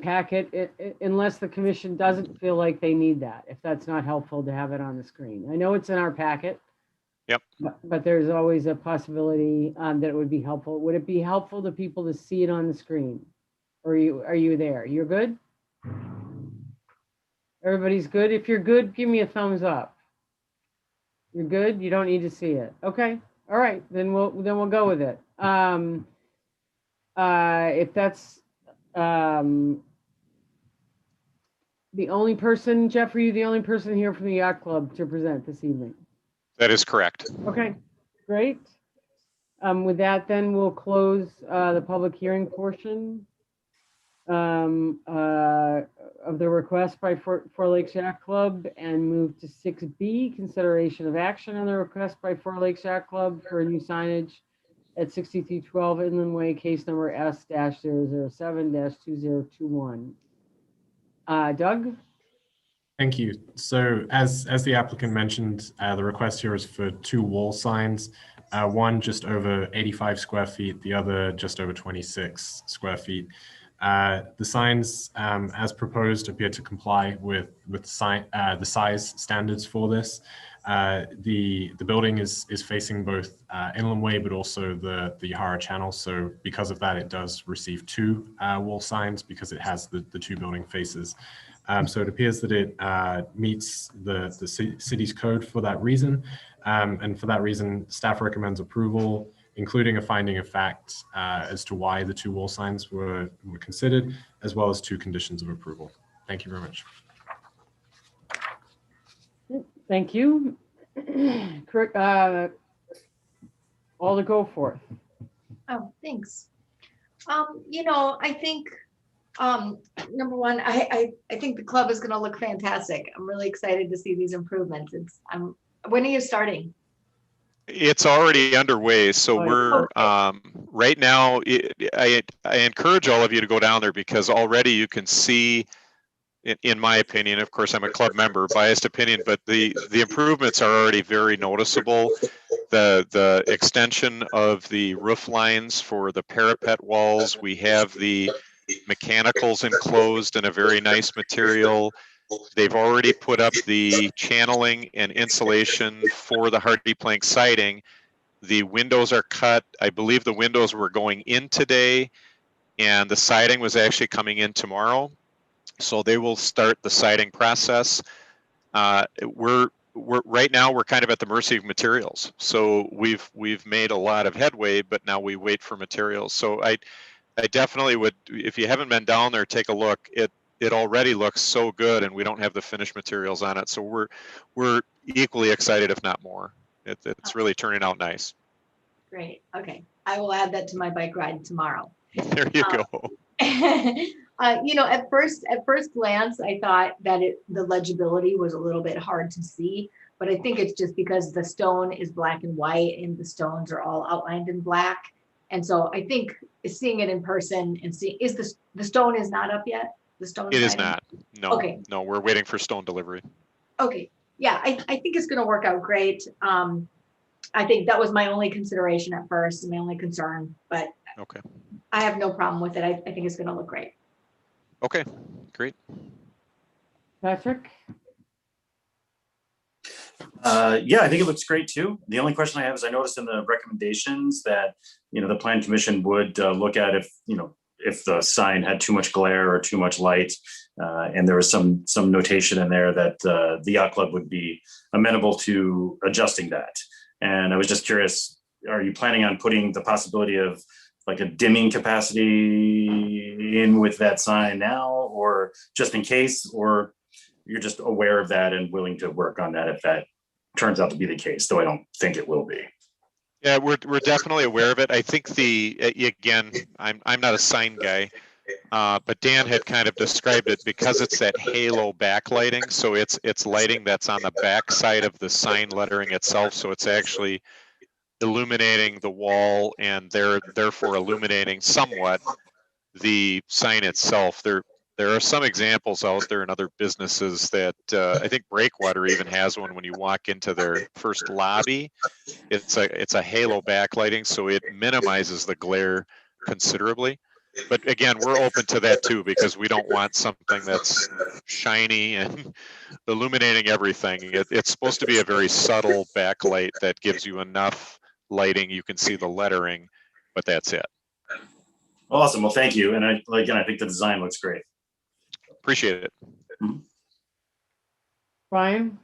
packet, unless the commission doesn't feel like they need that, if that's not helpful to have it on the screen. I know it's in our packet. Yep. But there's always a possibility that it would be helpful. Would it be helpful to people to see it on the screen? Or are you there? You're good? Everybody's good? If you're good, give me a thumbs up. You're good? You don't need to see it. Okay. All right. Then we'll go with it. If that's the only person, Jeff, are you the only person here from the yacht club to present this evening? That is correct. Okay, great. With that, then we'll close the public hearing portion of the request by Four Lakes Yacht Club and move to 6B, consideration of action on the request by Four Lakes Yacht Club for new signage at 6212 Inland Way, case number S-007-2021. Doug? Thank you. So as the applicant mentioned, the request here is for 2 wall signs, one just over 85 square feet, the other just over 26 square feet. The signs, as proposed, appear to comply with the size standards for this. The building is facing both Inland Way, but also the Yahara Channel. So because of that, it does receive 2 wall signs because it has the 2 building faces. So it appears that it meets the city's code for that reason. And for that reason, staff recommends approval, including a finding of fact as to why the 2 wall signs were considered, as well as 2 conditions of approval. Thank you very much. Thank you. All to go forth. Oh, thanks. I think number one, I think the club is going to look fantastic. I'm really excited to see these improvements. When are you starting? It's already underway. So we're right now. I encourage all of you to go down there because already you can see, in my opinion, of course, I'm a club member, biased opinion, but the improvements are already very noticeable. The extension of the roof lines for the parapet walls. We have the mechanicals enclosed in a very nice material. They've already put up the channeling and insulation for the hardy plank siding. The windows are cut. I believe the windows were going in today, and the siding was actually coming in tomorrow. So they will start the siding process. We're right now we're kind of at the mercy of materials. So we've made a lot of headway, but now we wait for materials. So I definitely would, if you haven't been down there, take a look. It already looks so good, and we don't have the finished materials on it. So we're equally excited, if not more. It's really turning out nice. Great. Okay. I will add that to my bike ride tomorrow. There you go. You know, at first glance, I thought that the legibility was a little bit hard to see, but I think it's just because the stone is black and white and the stones are all outlined in black. And so I think seeing it in person and the stone is not up yet? The stone It is siding? not. No. Okay. No, we're waiting for stone delivery. Okay. Yeah, I think it's going to work out great. I think that was my only consideration at first, my only concern, but okay. I have no problem with it. I think it's going to look great. Okay, great. Patrick? Yeah, I think it looks great too. The only question I have is I noticed in the recommendations that, you know, the plan commission would look at if the sign had too much glare or too much light. And there was some notation in there that the yacht club would be amenable to adjusting that. And I was just curious, are you planning on putting the possibility of like a dimming capacity in with that sign now, or just in case, or you're just aware of that and willing to work on that if that turns out to be the case, though I don't think it will be. Yeah, we're definitely aware of it. I think again, I'm not a sign guy, but Dan had kind of described it because it's that halo backlighting. So it's lighting that's on the back side of the sign lettering itself. So it's actually illuminating the wall and therefore illuminating somewhat the sign itself. There are some examples out there in other businesses that I think Breakwater even has one when you walk into their first lobby. It's a halo backlighting, so it minimizes the glare considerably. But again, we're open to that too, because we don't want something that's shiny and illuminating everything. It's supposed to be a very subtle backlight that gives you enough lighting you can see the lettering, but that's it. Awesome. Well, thank you. And I think the design looks great. Appreciate it. Brian?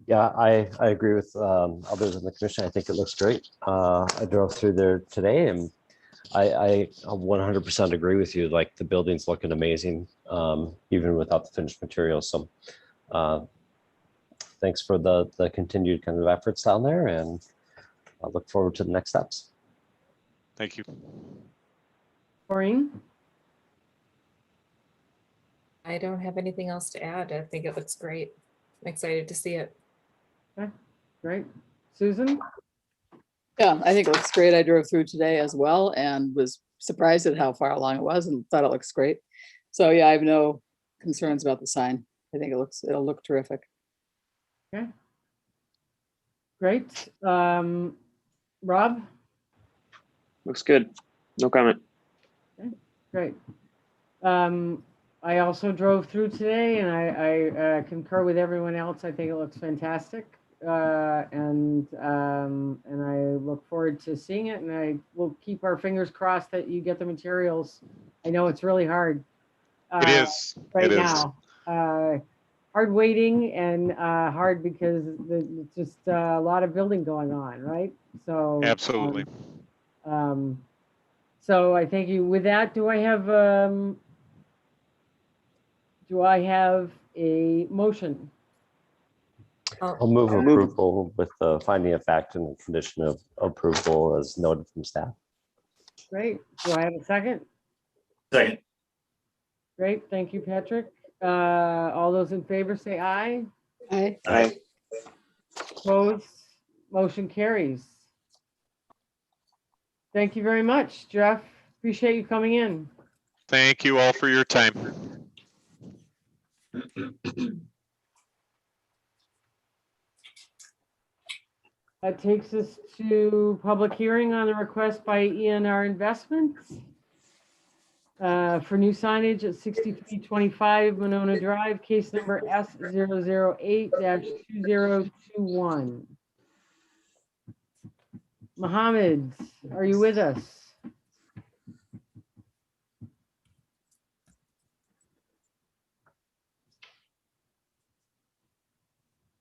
Yeah, I agree with others in the commission. I think it looks great. I drove through there today, and I 100% agree with you. Like, the building's looking amazing, even without the finished materials. So thanks for the continued kind of efforts down there, and I look forward to the next steps. Thank you. Maureen? I don't have anything else to add. I think it looks great. I'm excited to see it. Okay, great. Susan? Yeah, I think it looks great. I drove through today as well and was surprised at how far along it was and thought it looks great. So yeah, I have no concerns about the sign. I think it'll look terrific. Okay. Great. Rob? Looks good. No comment. Okay, great. I also drove through today, and I concur with everyone else. I think it looks fantastic, and I look forward to seeing it. And I will keep our fingers crossed that you get the materials. I know it's really hard. It is right it now. Hard waiting and hard because it's just a lot of building going on, right? So absolutely. So I thank you. With that, do I have a motion? I'll move approval with the finding of fact and the condition of approval as noted from staff. Great. Do I have a second? Second. Great. Thank you, Patrick. All those in favor say aye. Aye. Aye. Opposed? Motion carries. Thank you very much, Jeff. Appreciate you coming in. Thank you all for your time. That takes us to public hearing on the request by ENR Investments for new signage at 6325 Winona Drive, case number S008-2021. Mohammed, are you with us?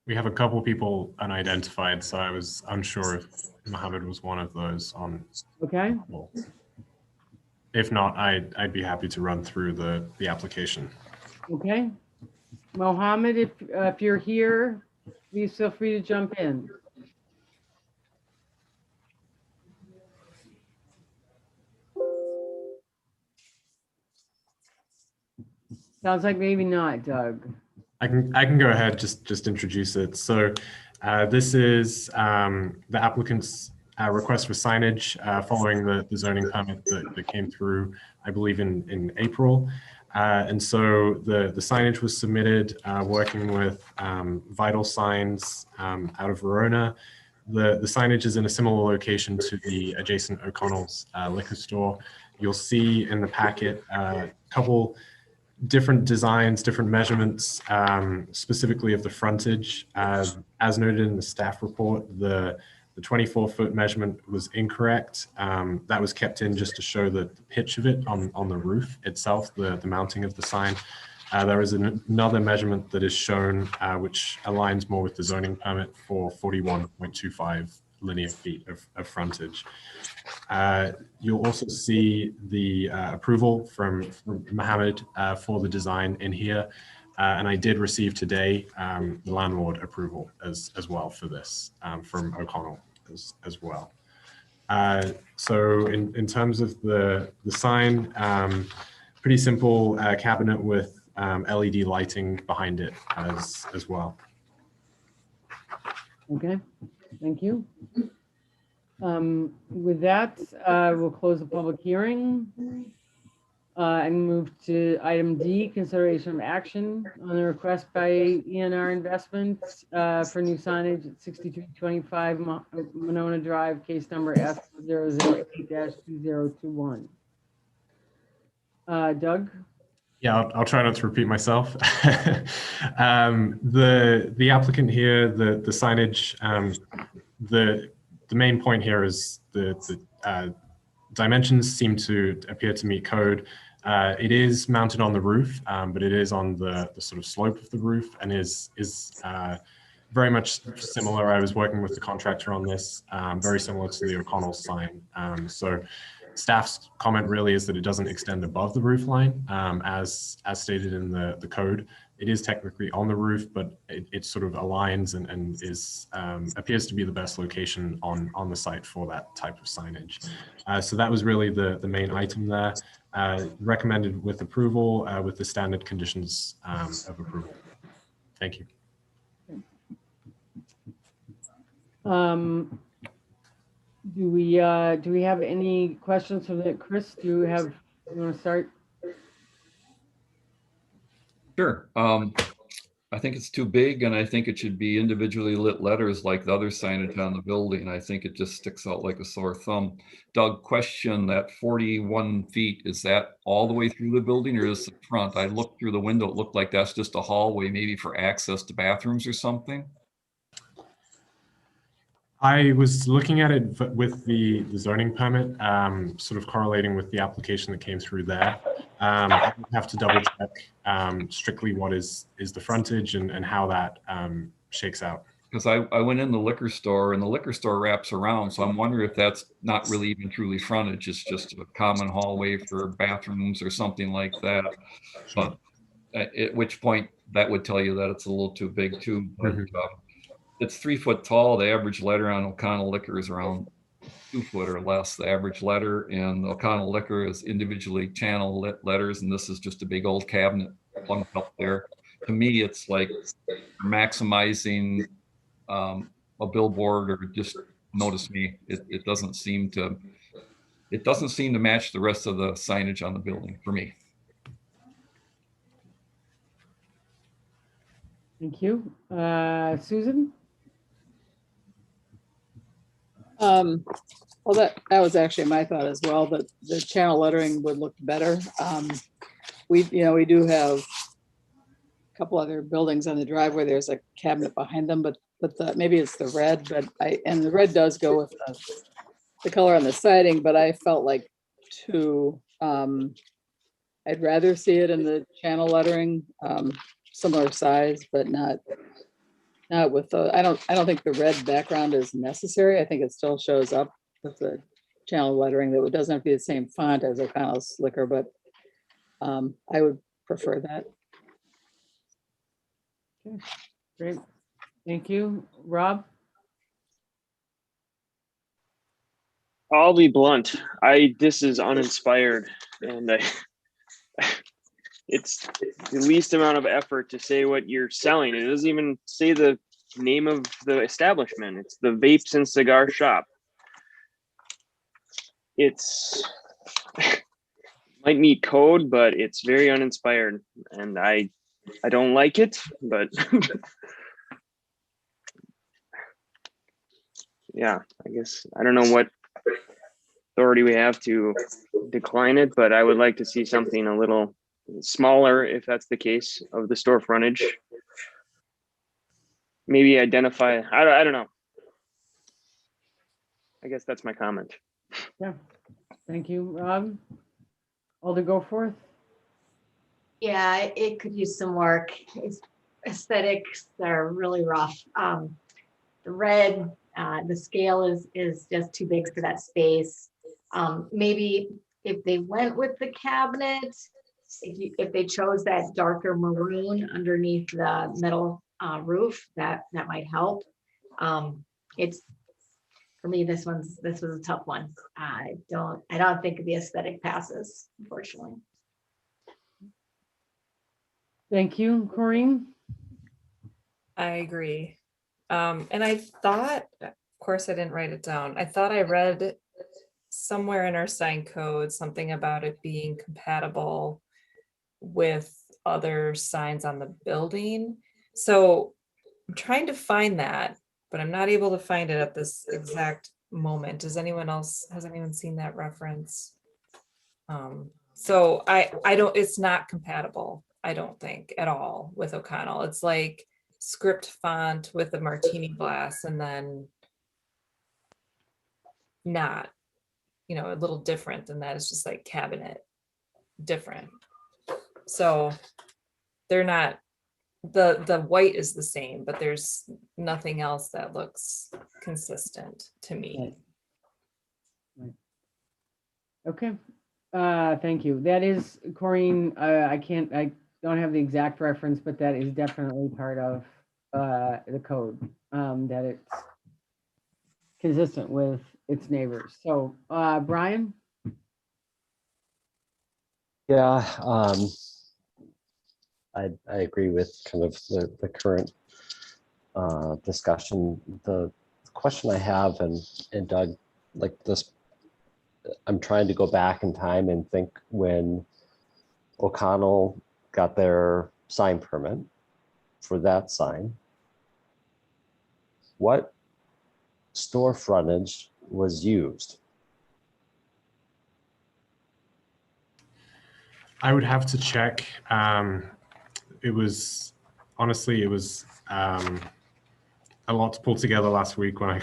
We have a couple people unidentified, so I was unsure if Mohammed was one of those on. Okay. If not, I'd be happy to run through the application. Okay. Mohammed, if you're here, please feel free to jump in. Sounds like maybe not, Doug. I can go ahead, just introduce it. So this is the applicant's request for signage following the zoning permit that came through, I believe in April. And so the signage was submitted working with Vital Signs out of Verona. The signage is in a similar location to the adjacent O'Connell's liquor store. You'll see in the packet a couple different designs, different measurements, specifically of the frontage. As noted in the staff report, the 24-foot measurement was incorrect. That was kept in just to show the pitch of it on the roof itself, the mounting of the sign. There is another measurement that is shown, which aligns more with the zoning permit for 41.25 linear feet of frontage. You'll also see the approval from Mohammed for the design in here. And I did receive today the landlord approval as well for this from O'Connell as well. So in terms of the sign, pretty simple cabinet with LED lighting behind it as well. Okay, thank you. With that, we'll close the public hearing and move to item D, consideration of action on the request by ENR Investments for new signage at 6325 Winona Drive, case number F008-2021. Doug? Yeah, I'll try not to repeat myself. The applicant here, the signage, the main point here is the dimensions seem to appear to meet code. It is mounted on the roof, but it is on the sort of slope of the roof and is very much similar. I was working with the contractor on this, very similar to the O'Connell sign. So staff's comment really is that it doesn't extend above the roof line, as stated in the code. It is technically on the roof, but it sort of aligns and is appears to be the best location on the site for that type of signage. So that was really the main item there. Recommended with approval with the standard conditions of approval. Thank you. Do we have any questions from the Chris? You want to start? Sure. I think it's too big, and I think it should be individually lit letters like the other signage on the building. I think it just sticks out like a sore thumb. Doug, question, that 41 feet, is that all the way through the building or is the front? I looked through the window, it looked like that's just a hallway, maybe for access to bathrooms or something. I was looking at it with the zoning permit, sort of correlating with the application that came through there. I have to double check strictly what is the frontage and how that shakes out. Because I went in the liquor store and the liquor store wraps around. So I'm wondering if that's not really even truly frontage. It's just a common hallway for bathrooms or something like that. But at which point that would tell you that it's a little too big too. But, it's 3 foot tall. The average letter on O'Connell Liquor is around 2 foot or less. The average letter, and O'Connell Liquor is individually channel lit letters, and this is just a big old cabinet plunked up there. To me, it's like maximizing a billboard or just notice me. It doesn't seem to match the rest of the signage on the building for me. Thank you. Susan? Well, that was actually my thought as well, that the channel lettering would look better. We do have a couple other buildings on the drive where there's a cabinet behind them, but maybe it's the red, and the red does go with the color on the siding, but I felt like I'd rather see it in the channel lettering, similar size, but not with the, I don't think the red background is necessary. I think it still shows up with the channel lettering, that it doesn't have to be the same font as O'Connell's Slicker, but I would prefer that. Okay, great. Thank you. Rob? I'll be blunt. This is uninspired, and it's the least amount of effort to say what you're selling. It doesn't even say the name of the establishment. It's the Vapes and Cigar Shop. It's might meet code, but it's very uninspired, and I don't like it, but yeah, I guess I don't know what authority we have to decline it, but I would like to see something a little smaller, if that's the case, of the store frontage. Maybe identify, I don't know. I guess that's my comment. Yeah, thank you, Rob. Alder Goforth? Yeah, it could use some work. Its aesthetics are really rough. The red, the scale is just too big for that space. Maybe if they went with the cabinet, if they chose that darker maroon underneath the metal roof, that might help. It's, for me, this was a tough one. I don't think the aesthetic passes, unfortunately. Thank you, Corinne. I agree. And I thought, of course, I didn't write it down. I thought I read somewhere in our sign code something about it being compatible with other signs on the building. So I'm trying to find that, but I'm not able to find it at this exact moment. Has anyone seen that reference? So I don't, it's not compatible, I don't think, at all with O'Connell. It's like script font with a martini glass, and then not, a little different than that. It's just like cabinet different. So they're not, the white is the same, but there's nothing else that looks consistent to me. Right. Okay, thank you. That is, Corinne, I don't have the exact reference, but that is definitely part of the code, that it's consistent with its neighbors. So, Brian? Yeah, I agree with kind of the current discussion. The question I have, and Doug, like this, I'm trying to go back in time and think when O'Connell got their sign permit for that sign, what store frontage was used? I would have to check. It was a lot to pull together last week when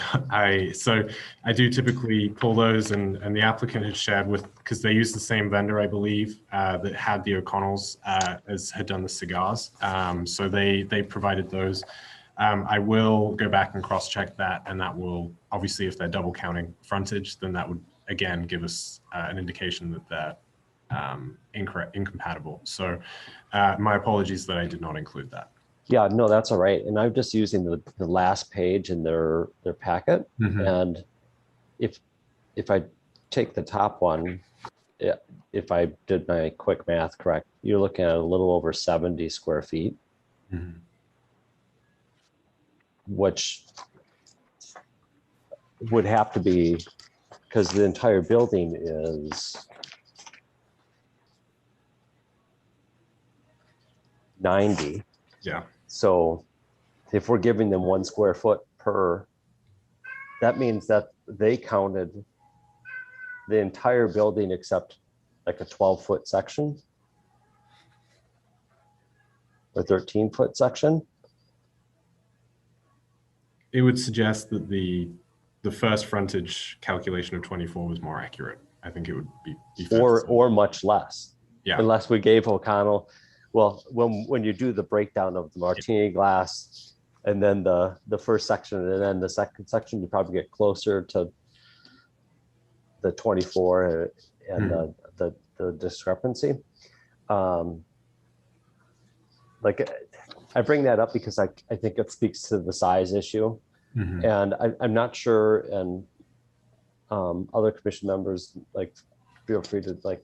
so I do typically pull those, and the applicant had shared with, because they use the same vendor, I believe, that had the O'Connells as had done the cigars. So they provided those. I will go back and cross-check that, and that will, obviously, if they're double counting frontage, then that would again give us an indication that they're incompatible. So my apologies that I did not include that. Yeah, no, that's all right. And I'm just using the last page in their packet. Mm-hmm. And if I take the top one, if I did my quick math correct, you're looking at a little over 70 square feet, mm-hmm. which would have to be, because the entire building is 90. Yeah. So if we're giving them 1 square foot per, that means that they counted the entire building except like a 12-foot section or 13-foot section. It would suggest that the first frontage calculation of 24 was more accurate. I think it would be fair to say. or much less. Yeah. Unless we gave O'Connell, well, when you do the breakdown of the martini glass and then the first section and then the second section, you probably get closer to the 24 and the discrepancy. Like I bring that up because I think it speaks to the size issue. And I'm not sure, and other commission members, like, feel free to like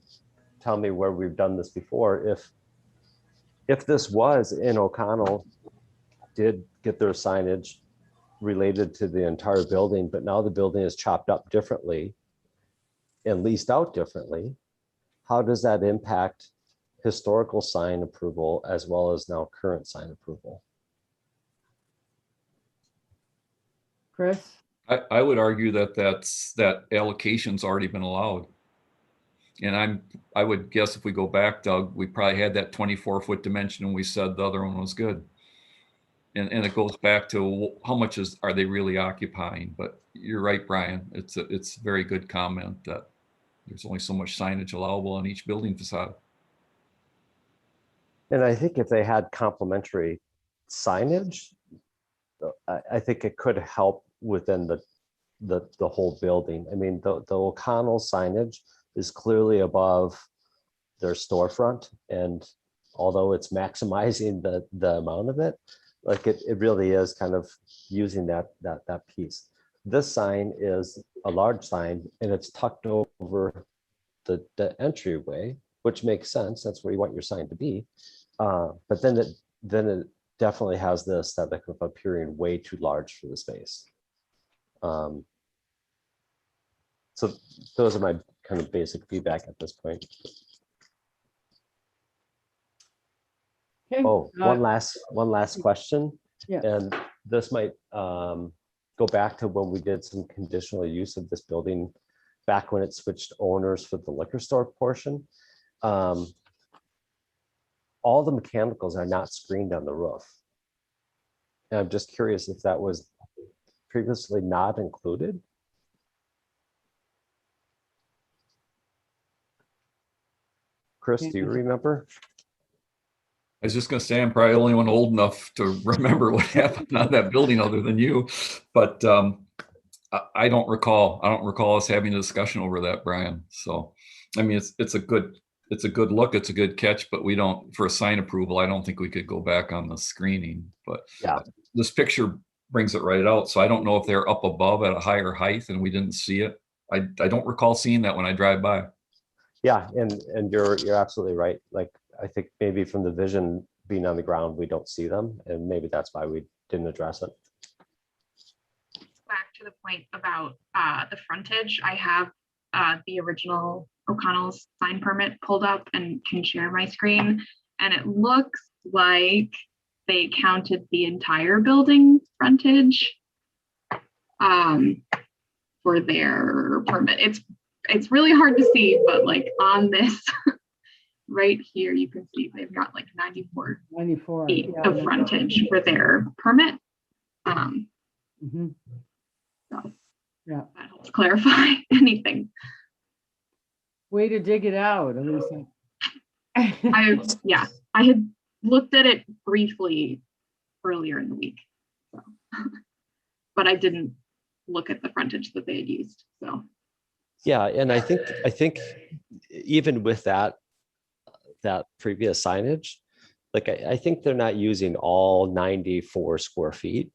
tell me where we've done this before. If this was in O'Connell, did get their signage related to the entire building, but now the building is chopped up differently and leased out differently, how does that impact historical sign approval as well as now current sign approval? Chris? I would argue that that allocation's already been allowed. And I would guess if we go back, Doug, we probably had that 24-foot dimension and we said the other one was good. And it goes back to how much are they really occupying? But you're right, Brian. It's a very good comment that there's only so much signage allowable on each building facade. And I think if they had complementary signage, I think it could help within the whole building. I mean, the O'Connell signage is clearly above their storefront, and although it's maximizing the amount of it, like it really is kind of using that piece. This sign is a large sign and it's tucked over the entryway, which makes sense. That's where you want your sign to be. But then it definitely has the aesthetic of appearing way too large for the space. So those are my kind of basic feedback at this point. Okay. Oh, one last question. Yeah. And this might go back to when we did some conditional use of this building back when it switched owners for the liquor store portion. All the mechanicals are not screened on the roof. And I'm just curious if that was previously not included. Chris, do you remember? I was just going to say, I'm probably the only one old enough to remember what happened on that building other than you. But I don't recall us having a discussion over that, Brian. So, I mean, it's a good look. It's a good catch, but we don't, for a sign approval, I don't think we could go back on the screening. But yeah, this picture brings it right out. So I don't know if they're up above at a higher height and we didn't see it. I don't recall seeing that when I drive by. Yeah, and you're absolutely right. Like, I think maybe from the vision being on the ground, we don't see them, and maybe that's why we didn't address it. Back to the point about the frontage, I have the original O'Connell's sign permit pulled up and can share my screen, and it looks like they counted the entire building frontage for their permit. It's really hard to see, but like on this right here, you can see they've got like 94 feet of frontage for their permit. So yeah, that helps clarify anything. Way to dig it out, Elisa. I had looked at it briefly earlier in the week, so. But I didn't look at the frontage that they had used. So yeah, and I think even with that previous signage, like I think they're not using all 94 square feet.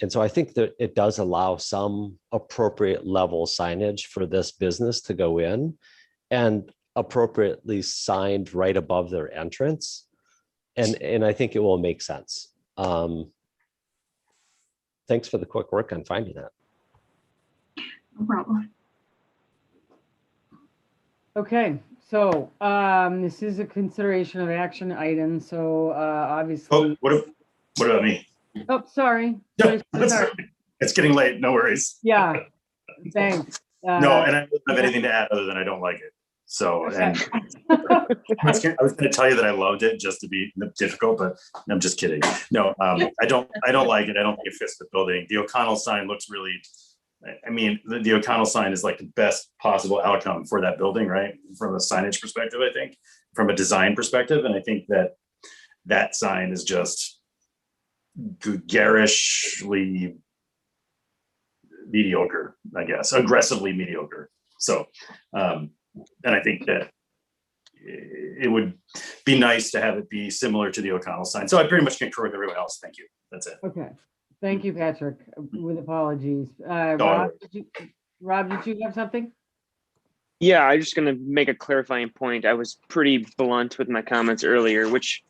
And so I think that it does allow some appropriate level signage for this business to go in and appropriately signed right above their entrance. And I think it will make sense. Thanks for the quick work on finding that. no problem. Okay, so this is a consideration of action item. So obviously. Oh, what about me? Oh, sorry. No, Sorry. it's getting late. No worries. Yeah. Thanks. No, and I don't have anything to add other than I don't like it. So, and I was going to tell you that I loved it just to be difficult, but I'm just kidding. No, I don't like it. I don't think it fits the building. The O'Connell sign looks really I mean, the O'Connell sign is like the best possible outcome for that building, right? From a signage perspective, I think, from a design perspective. And I think that that sign is just garishly mediocre, I guess, aggressively mediocre. So, and I think that it would be nice to have it be similar to the O'Connell sign. So I pretty much concur with everyone else. Thank you. That's it. Okay. Thank you, Patrick, with apologies. Rob, Rob, did you have something? Yeah, I'm just going to make a clarifying point. I was pretty blunt with my comments earlier, which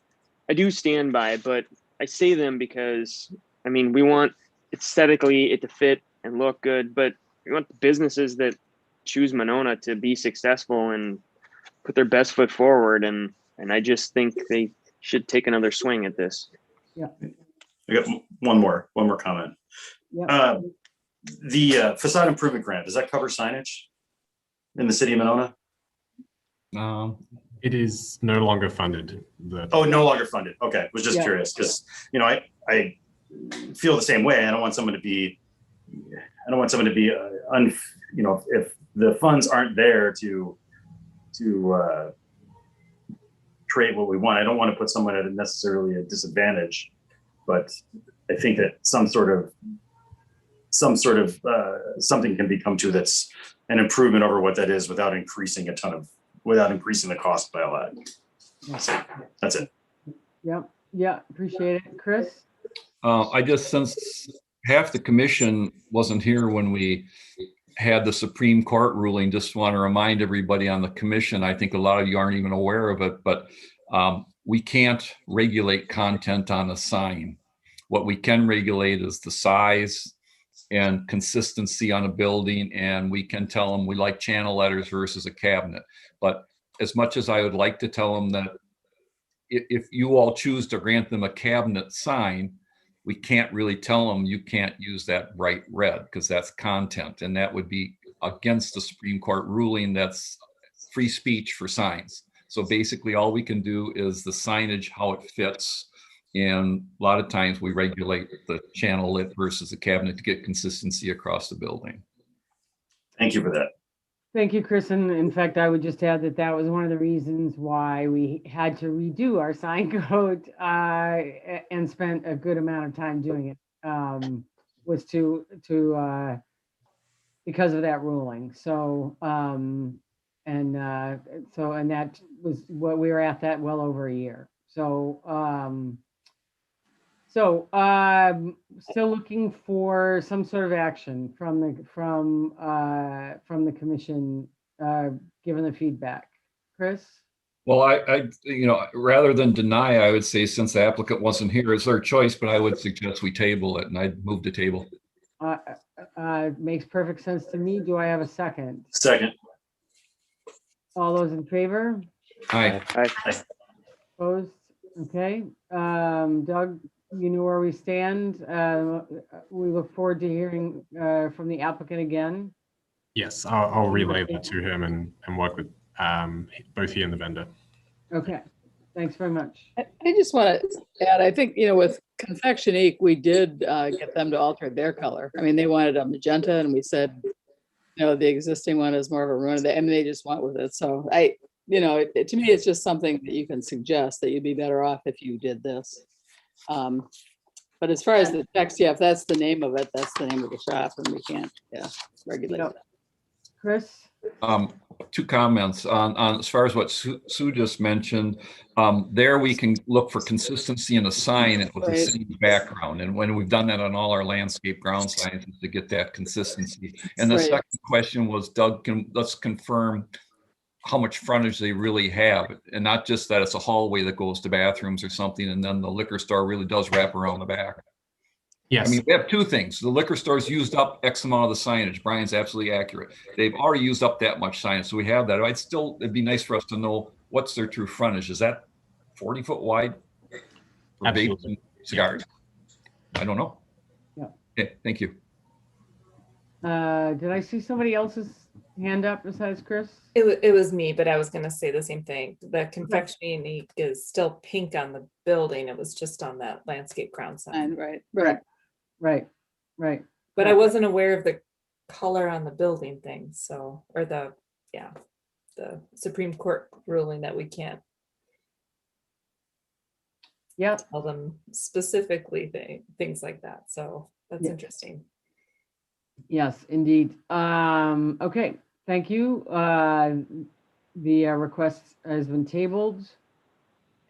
I do stand by, but I say them because, I mean, we want aesthetically it to fit and look good, but we want the businesses that choose Winona to be successful and put their best foot forward. And I just think they should take another swing at this. Yeah. I got one more comment. Yeah. The facade improvement grant, does that cover signage in the city of Winona? It is no longer funded. Oh, no longer funded. Okay, was just curious because I feel the same way. I don't want someone to be if the funds aren't there to create what we want. I don't want to put someone at necessarily a disadvantage, but I think that some sort of something can be come to that's an improvement over what that is without increasing the cost by a lot. That's it. Yep. Yeah. Appreciate it. Chris? Since half the commission wasn't here when we had the Supreme Court ruling, just want to remind everybody on the commission, I think a lot of you aren't even aware of it, but we can't regulate content on a sign. What we can regulate is the size and consistency on a building, and we can tell them we like channel letters versus a cabinet. But as much as I would like to tell them that if you all choose to grant them a cabinet sign, we can't really tell them you can't use that bright red because that's content, and that would be against the Supreme Court ruling. That's free speech for signs. So basically all we can do is the signage, how it fits. And a lot of times we regulate the channel lit versus the cabinet to get consistency across the building. Thank you for that. Thank you, Chris. And in fact, I would just add that that was one of the reasons why we had to redo our sign code and spent a good amount of time doing it, was because of that ruling. So, and that was what we were at that well over a year. So, still looking for some sort of action from the commission, given the feedback. Chris? Well, I rather than deny, I would say since the applicant wasn't here, it's their choice, but I would suggest we table it, and I'd move to table. Makes perfect sense to me. Do I have a second? Second. All those in favor? Aye. Opposed? Okay. Doug, you know where we stand. We look forward to hearing from the applicant again. Yes, I'll relay that to him and work with both he and the vendor. Okay, thanks very much. I just want to add, I think, with Confectionique, we did get them to alter their color. I mean, they wanted a magenta and we said, the existing one is more of a maroon. They just went with it. So to me, it's just something that you can suggest that you'd be better off if you did this. But as far as the text, if that's the name of it, that's the name of the shop, and we can't, regulate that. Chris? Two comments on as far as what Sue just mentioned. There we can look for consistency in a sign with the same background, and when we've done that on all our landscape ground signs to get that consistency. And the second question was, Doug, let's confirm how much frontage they really have, and not just that it's a hallway that goes to bathrooms or something, and then the liquor store really does wrap around the back. Yes. I mean, we have two things. The liquor store's used up X amount of the signage. Brian's absolutely accurate. They've already used up that much signage, so we have that. It'd be nice for us to know what's their true frontage. Is that 40 foot wide for vapes and cigars? I don't know. Yeah. Okay, thank you. Did I see somebody else's hand up besides Chris? It was me, but I was going to say the same thing. The Confectionique is still pink on the building. It was just on that landscape ground sign. Right. But I wasn't aware of the color on the building thing, so, or the Supreme Court ruling that we can't tell them specifically things like that. So that's interesting. Yes, indeed. Okay, thank you. The request has been tabled.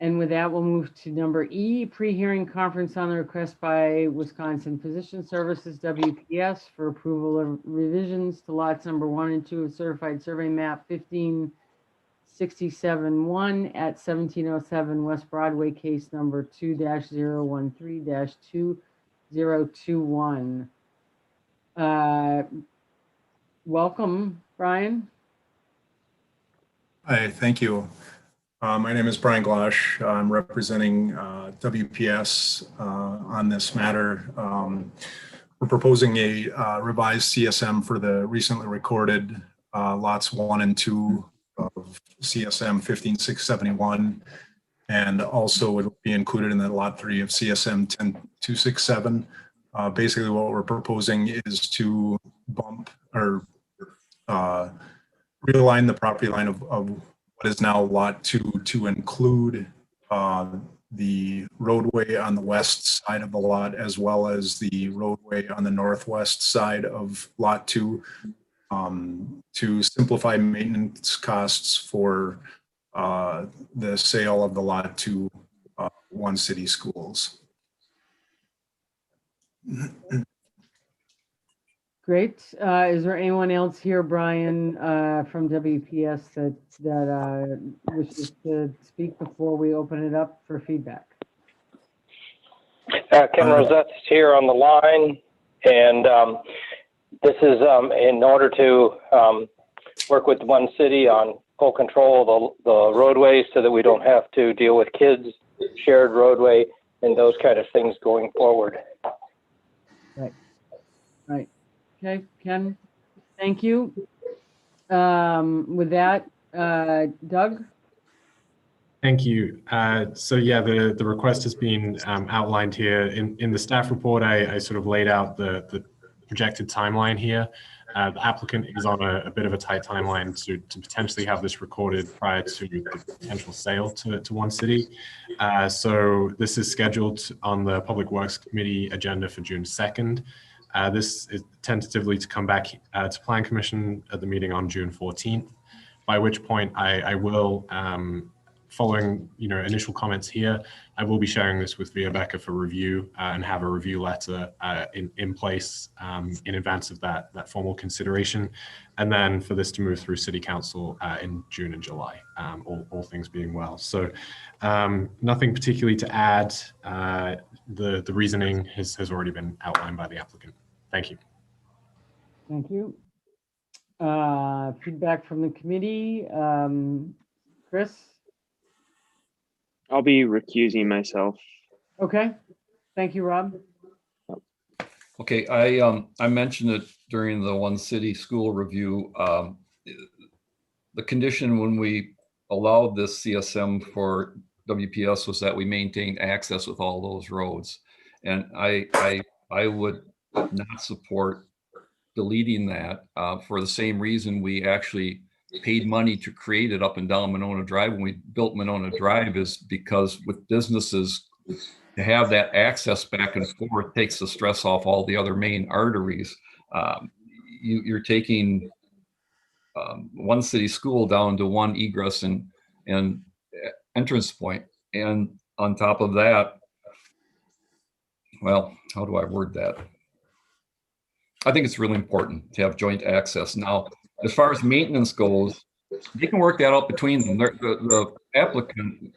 And with that, we'll move to number E, pre-hearing conference on the request by Wisconsin Physician Services, WPS, for approval of revisions to lots number 1 and 2 of certified survey map 1567-1 at 1707 West Broadway, case number 2-013-2021. Welcome, Brian. Hi, thank you. My name is Brian Glosh. I'm representing WPS on this matter. We're proposing a revised CSM for the recently recorded lots 1 and 2 of CSM 15671, and also it will be included in the lot 3 of CSM 10267. Basically, what we're proposing is to bump or realign the property line of what is now lot 2 to include the roadway on the west side of the lot, as well as the roadway on the northwest side of lot 2, to simplify maintenance costs for the sale of the lot to One City Schools. Great. Is there anyone else here, Brian, from WPS that wishes to speak before we open it up for feedback? Ken Rosette's here on the line, and this is in order to work with One City on full control of the roadways so that we don't have to deal with kids, shared roadway, and those kind of things going forward. Right. Right. Okay, Ken, thank you. With that, Doug? Thank you. So yeah, the request has been outlined here. In the staff report, I sort of laid out the projected timeline here. The applicant is on a bit of a tight timeline to potentially have this recorded prior to the potential sale to One City. So this is scheduled on the Public Works Committee agenda for June 2nd. This is tentatively to come back to Plan Commission at the meeting on June 14th, by which point I will, following initial comments here, I will be sharing this with Rebecca for review and have a review letter in place in advance of that formal consideration, and then for this to move through City Council in June and July, all things being well. So nothing particularly to add. The reasoning has already been outlined by the applicant. Thank you. Thank you. Feedback from the committee. Chris? I'll be recusing myself. Okay. Thank you, Rob. Okay, I mentioned it during the One City School review. The condition when we allowed this CSM for WPS was that we maintained access with all those roads. And I would not support deleting that for the same reason we actually paid money to create it up and down Winona Drive. When we built Winona Drive is because with businesses, to have that access back and forth takes the stress off all the other main arteries. You're taking One City School down to one egress and entrance point. And on top of that, well, how do I word that? I think it's really important to have joint access. Now, as far as maintenance goes, they can work that out between them. The applicant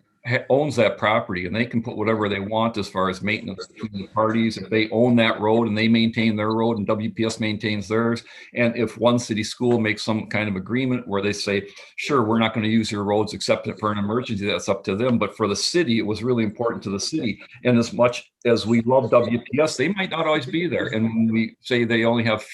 owns that property and they can put whatever they want as far as maintenance between the parties. If they own that road and they maintain their road and WPS maintains theirs, and if One City School makes some kind of agreement where they say, sure, we're not going to use your roads except for an emergency, that's up to them. But for the city, it was really important to the city. And as much as we love WPS, they might not always be there. And when we say they only have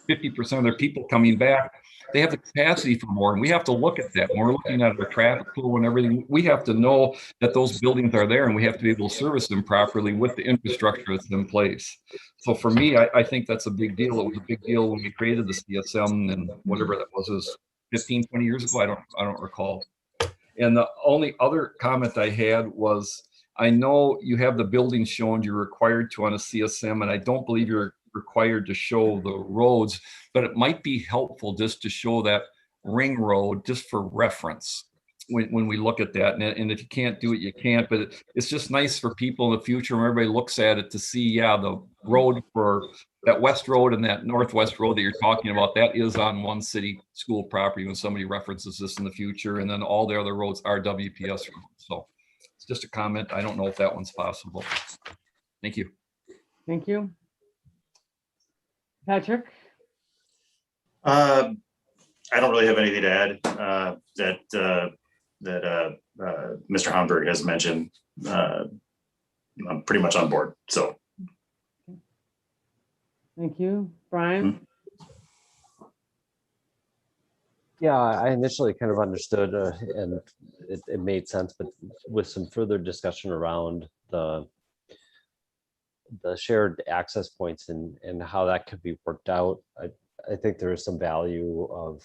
50% of their people coming back, they have the capacity for more, and we have to look at that. When we're looking at our traffic flow and everything, we have to know that those buildings are there, and we have to be able to service them properly with the infrastructure that's in place. So for me, I think that's a big deal. It was a big deal when we created the CSM, and whatever that was 15, 20 years ago. I don't recall. And the only other comment I had was, I know you have the buildings shown, you're required to on a CSM, and I don't believe you're required to show the roads, but it might be helpful just to show that ring road just for reference when we look at that. And if you can't do it, you can't, but it's just nice for people in the future when everybody looks at it to see, yeah, the road for that west road and that northwest road that you're talking about, that is on one city school property when somebody references this in the future. And then all the other roads are WPS roads. So it's just a comment. I don't know if that one's possible. Thank you. Thank you. Patrick? I don't really have anything to add that Mr. Homburg has mentioned. I'm pretty much on board. So. Thank you. Brian? Yeah, I initially kind of understood and it made sense, but with some further discussion around the shared access points and how that could be worked out, I think there is some value of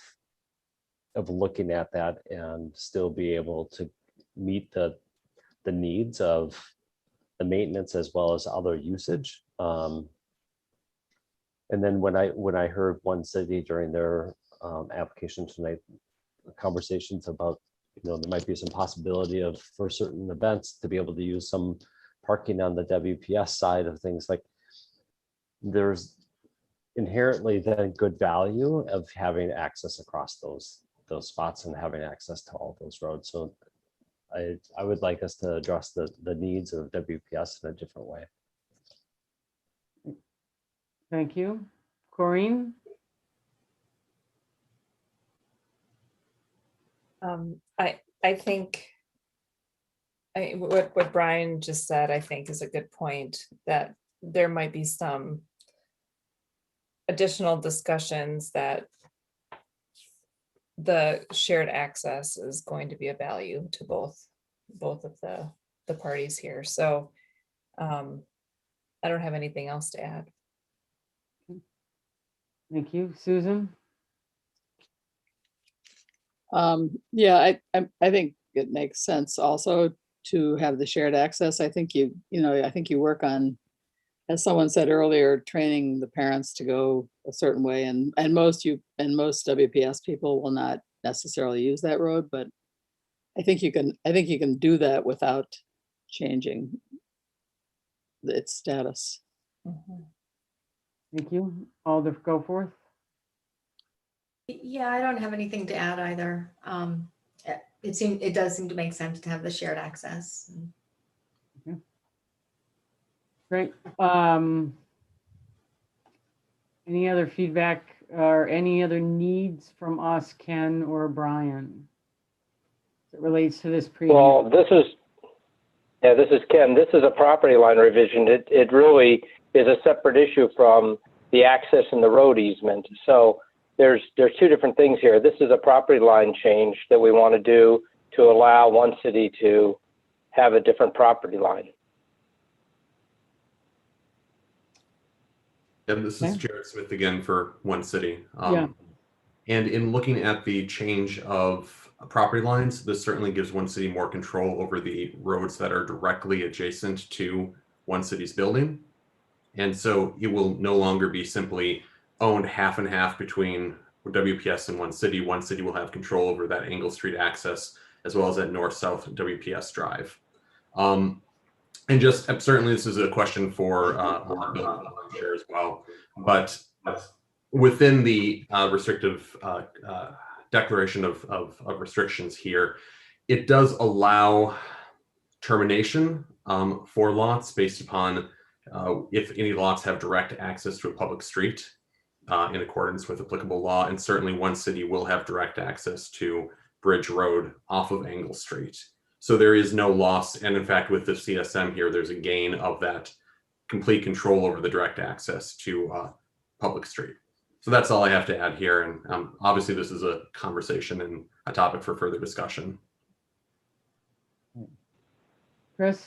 looking at that and still be able to meet the needs of the maintenance as well as other usage. And then when I heard One City during their application tonight, conversations about, there might be some possibility of for certain events to be able to use some parking on the WPS side of things, like there's inherently then good value of having access across those spots and having access to all those roads. So I would like us to address the needs of WPS in a different way. Thank you. Corinne? I think what Brian just said, I think is a good point, that there might be some additional discussions that the shared access is going to be a value to both of the parties here. So I don't have anything else to add. Thank you. Susan? Yeah, I think it makes sense also to have the shared access. I think I think you work on, as someone said earlier, training the parents to go a certain way, and most WPS people will not necessarily use that road, but I think you can do that without changing its status. Thank you. Alder, go forth. Yeah, I don't have anything to add either. It does seem to make sense to have the shared access. Okay. Great. Any other feedback or any other needs from us, Ken or Brian, that relates to this preview? Well, this is Ken. This is a property line revision. It really is a separate issue from the access and the road easement. So there's two different things here. This is a property line change that we want to do to allow One City to have a different property line. And this is Jared Smith again for One City. Yeah. And in looking at the change of property lines, this certainly gives One City more control over the roads that are directly adjacent to One City's building. And so it will no longer be simply owned half and half between WPS and One City. One City will have control over that Angle Street access as well as that north-south WPS drive. And just certainly this is a question for Chair as well, but within the restrictive declaration of restrictions here, it does allow termination for lots based upon if any lots have direct access to a public street in accordance with applicable law. And certainly One City will have direct access to Bridge Road off of Angle Street. So there is no loss. And in fact, with the CSM here, there's a gain of that complete control over the direct access to public street. So that's all I have to add here. And obviously this is a conversation and a topic for further discussion. Chris?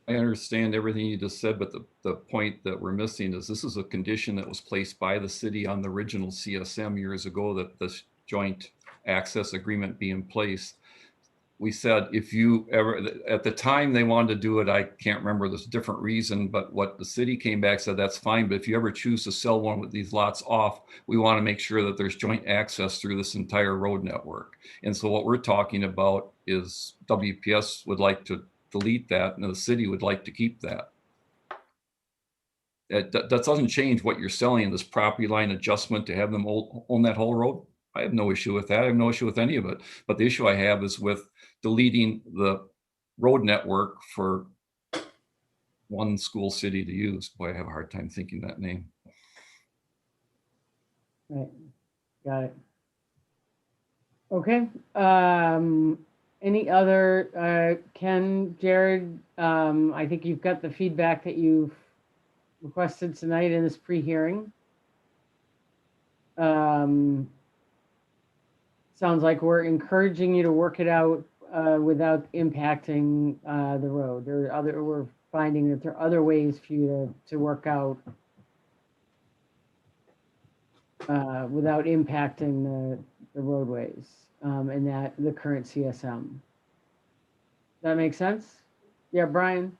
I understand everything you just said, but the point that we're missing is this is a condition that was placed by the city on the original CSM years ago, that this joint access agreement be in place. We said, if you ever, at the time they wanted to do it, I can't remember, there's a different reason, but what the city came back said, that's fine, but if you ever choose to sell one with these lots off, we want to make sure that there's joint access through this entire road network. And so what we're talking about is WPS would like to delete that, and the city would like to keep that. That doesn't change what you're selling in this property line adjustment to have them own that whole road. I have no issue with that. I have no issue with any of it. But the issue I have is with deleting the road network for one school city to use. Boy, I have a hard time thinking that name. Right, got it. Okay. Any other, Ken, Jared, I think you've got the feedback that you've requested tonight in this pre-hearing. Sounds like we're encouraging you to work it out without impacting the road. We're finding that there are other ways for you to work out without impacting the roadways and that the current CSM. That makes sense? Yeah, Brian?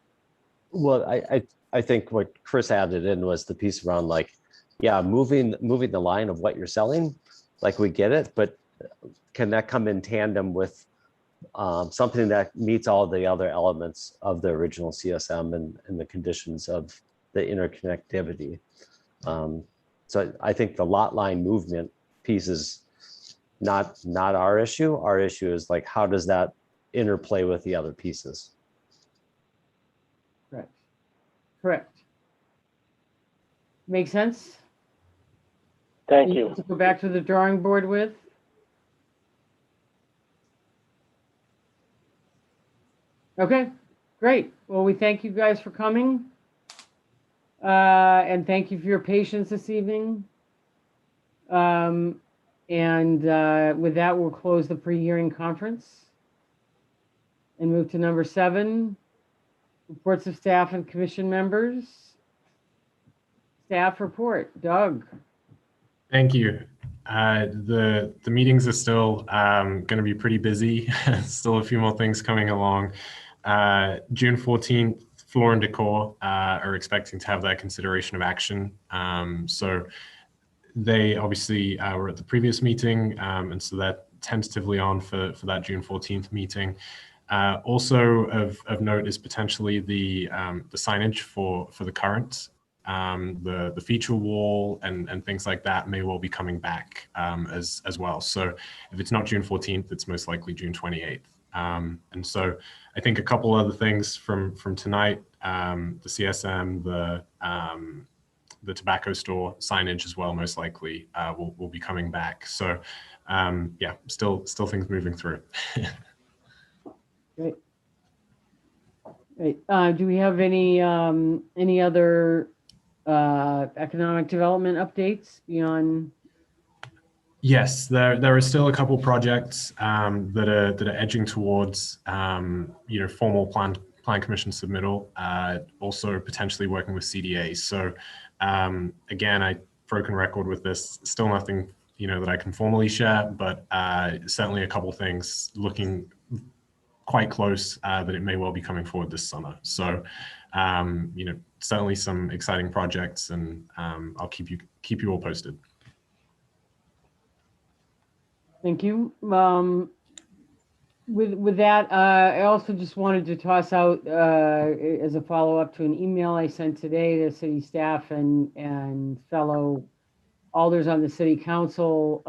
Well, I think what Chris added in was the piece around like, yeah, moving the line of what you're selling, like we get it, but can that come in tandem with something that meets all the other elements of the original CSM and the conditions of the interconnectivity? So I think the lot line movement piece is not our issue. Our issue is like, how does that interplay with the other pieces? Correct. Correct. Make sense? Thank you. To go back to the drawing board with? Okay, great. Well, we thank you guys for coming. And thank you for your patience this evening. With that, we'll close the pre-hearing conference and move to number 7, reports of staff and commission members. Staff report, Doug. Thank you. The meetings are still going to be pretty busy. Still a few more things coming along. June 14th, Floor and Decor are expecting to have their consideration of action. So they obviously were at the previous meeting, and so they're tentatively on for that June 14th meeting. Also of note is potentially the signage for the current. The feature wall and things like that may well be coming back as well. So if it's not June 14th, it's most likely June 28th. And so I think a couple other things from tonight, the CSM, the tobacco store signage as well, most likely will be coming back. So yeah, still things moving through. Great. Great. Do we have any other economic development updates beyond? Yes, there are still a couple projects that are edging towards formal plan commission submittal. Also potentially working with CDA. So again, I broken record with this. Still nothing that I can formally share, but certainly a couple things looking quite close that it may well be coming forward this summer. So certainly some exciting projects, and I'll keep you all posted. Thank you. With that, I also just wanted to toss out as a follow-up to an email I sent today to city staff and fellow alders on the city council.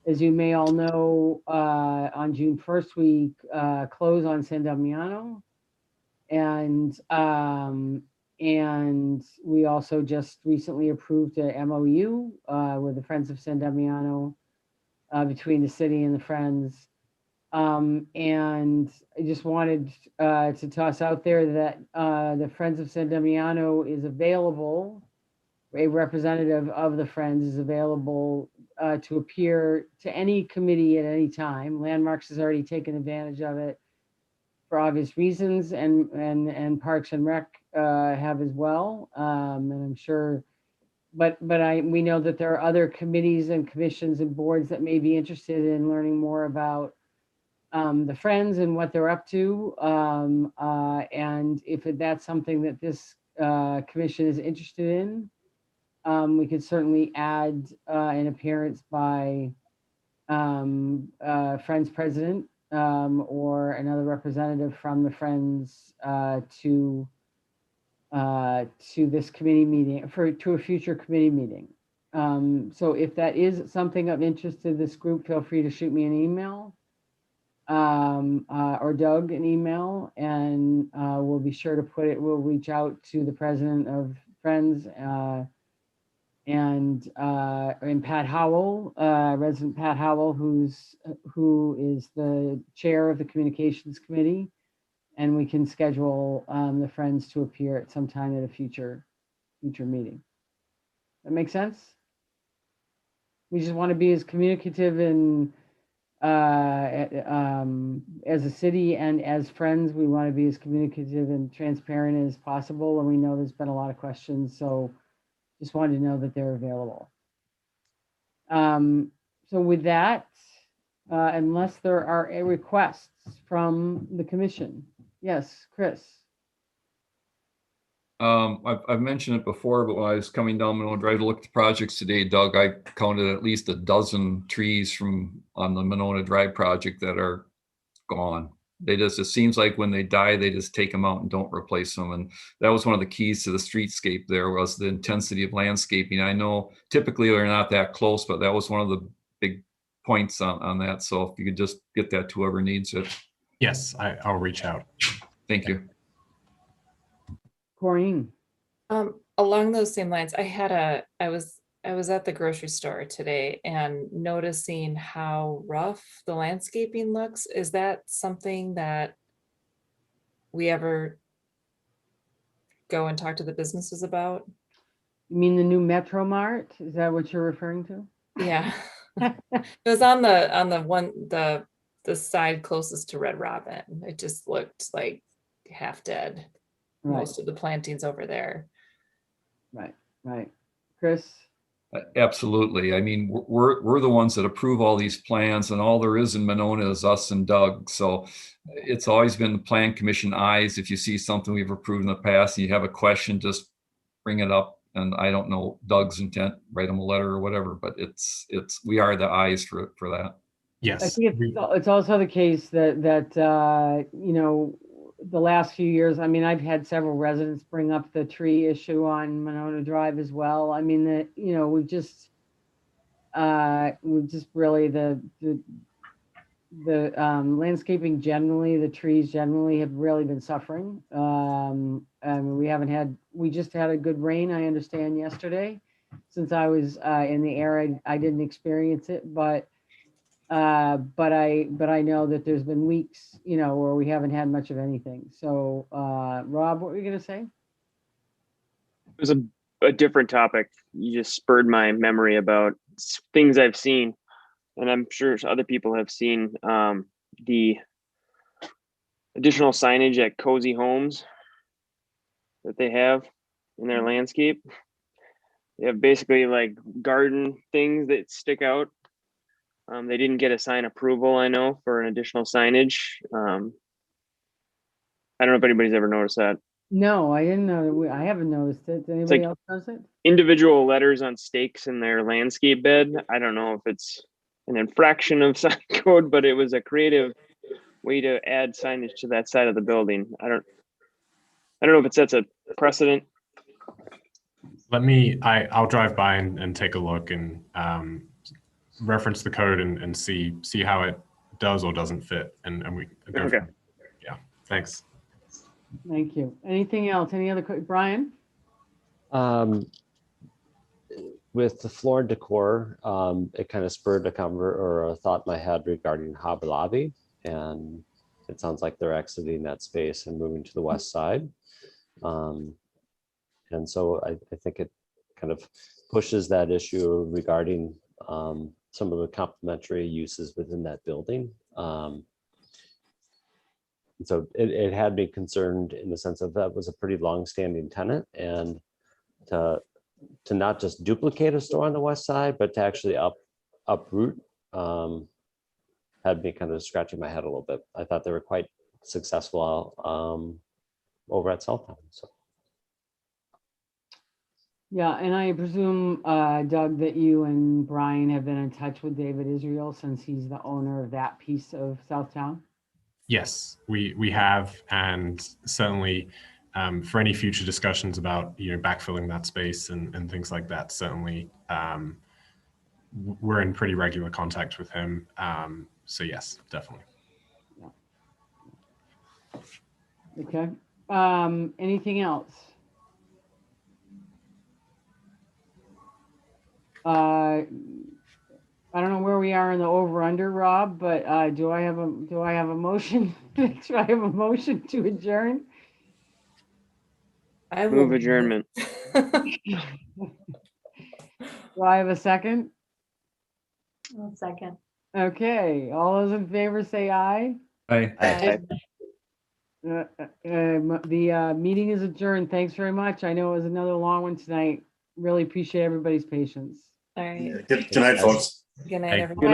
As you may all know, on June 1st, we close on San Damiano. And we also just recently approved a MOU with the Friends of San Damiano between the city and the Friends. And I just wanted to toss out there that the Friends of San Damiano is available a representative of the Friends is available to appear to any committee at any time. Landmarks has already taken advantage of it for obvious reasons, and Parks and Rec have as well. And I'm sure, but we know that there are other committees and commissions and boards that may be interested in learning more about the Friends and what they're up to. And if that's something that this commission is interested in, we could certainly add an appearance by Friends president or another representative from the Friends to this committee meeting, to a future committee meeting. So if that is something of interest to this group, feel free to shoot me an email or Doug an email, and we'll be sure to put it, we'll reach out to the president of Friends and Pat Howell, resident Pat Howell, who is the chair of the communications committee, and we can schedule the Friends to appear at some time at a future meeting. That makes sense? We just want to be as communicative and as a city and as Friends, we want to be as communicative and transparent as possible. And we know there's been a lot of questions, so just wanted to know that they're available. So with that, unless there are requests from the commission. Yes, Chris. I've mentioned it before, but when I was coming down Monona Drive to look at the projects today, Doug, I counted at least a dozen trees on the Monona Drive project that are gone. It seems like when they die, they just take them out and don't replace them. And that was one of the keys to the streetscape there, was the intensity of landscaping. I know typically they're not that close, but that was one of the big points on that. So if you could just get that to whoever needs it. Yes, I'll reach out. Thank you. Corinne. Along those same lines, I was at the grocery store today and noticing how rough the landscaping looks. Is that something that we ever go and talk to the businesses about? You mean the new Metro Mart? Is that what you're referring to? Yeah. It was on the side closest to Red Robin. It just looked like half dead. Right. Most of the plantings over there. Right. Chris? Absolutely. I mean, we're the ones that approve all these plans, and all there is in Monona is us and Doug. So it's always been the plan commission eyes. If you see something we've approved in the past and you have a question, just bring it up. And I don't know Doug's intent, write him a letter or whatever, but we are the eyes for that. Yes. I think it's also the case that you know, the last few years, I mean, I've had several residents bring up the tree issue on Monona Drive as well. I mean, you know, we've just really the landscaping generally, the trees generally have really been suffering. We just had a good rain, I understand, yesterday. Since I was in the area, I didn't experience it, but I know that there's been weeks, you know, where we haven't had much of anything. So, Rob, what were you going to say? It was a different topic. You just spurred my memory about things I've seen, and I'm sure other people have seen the additional signage at Cozy Homes that they have in their landscape. They have basically like garden things that stick out. They didn't get a sign approval, I know, for an additional signage. I don't know if anybody's ever noticed that. No, I didn't know. I haven't noticed it. Did anybody else notice it? Individual letters on stakes in their landscape bed. I don't know if it's an infraction of sign code, but it was a creative way to add signage to that side of the building. I don't know if it sets a precedent. I'll drive by and take a look and reference the code and see how it does or doesn't fit, and we go okay. Yeah, thanks. Thank you. Anything else? Any other Brian? With the floor and decor, it kind of spurred a thought in my head regarding Hobby Lobby, and it sounds like they're exiting that space and moving to the west side. And so I think it kind of pushes that issue regarding some of the complementary uses within that building. So it had me concerned in the sense of that was a pretty long-standing tenant, and to not just duplicate a store on the west side, but to actually uproot had me kind of scratching my head a little bit. I thought they were quite successful over at Southtown. So. Yeah, and I presume, Doug, that you and Brian have been in touch with David Israel since he's the owner of that piece of Southtown? Yes, we have, and certainly for any future discussions about backfilling that space and things like that, certainly we're in pretty regular contact with him. So yes, definitely. Okay. Anything else? I don't know where we are in the over under, Rob, but do I have a motion? Do I have a motion to adjourn? I Move will adjournment. Do I have a second? One second. Okay, all those in favor say aye. Aye. The meeting is adjourned. Thanks very much. I know it was another long one tonight. Really appreciate everybody's patience. All right. Good night, folks. Good night, Hey. everyone.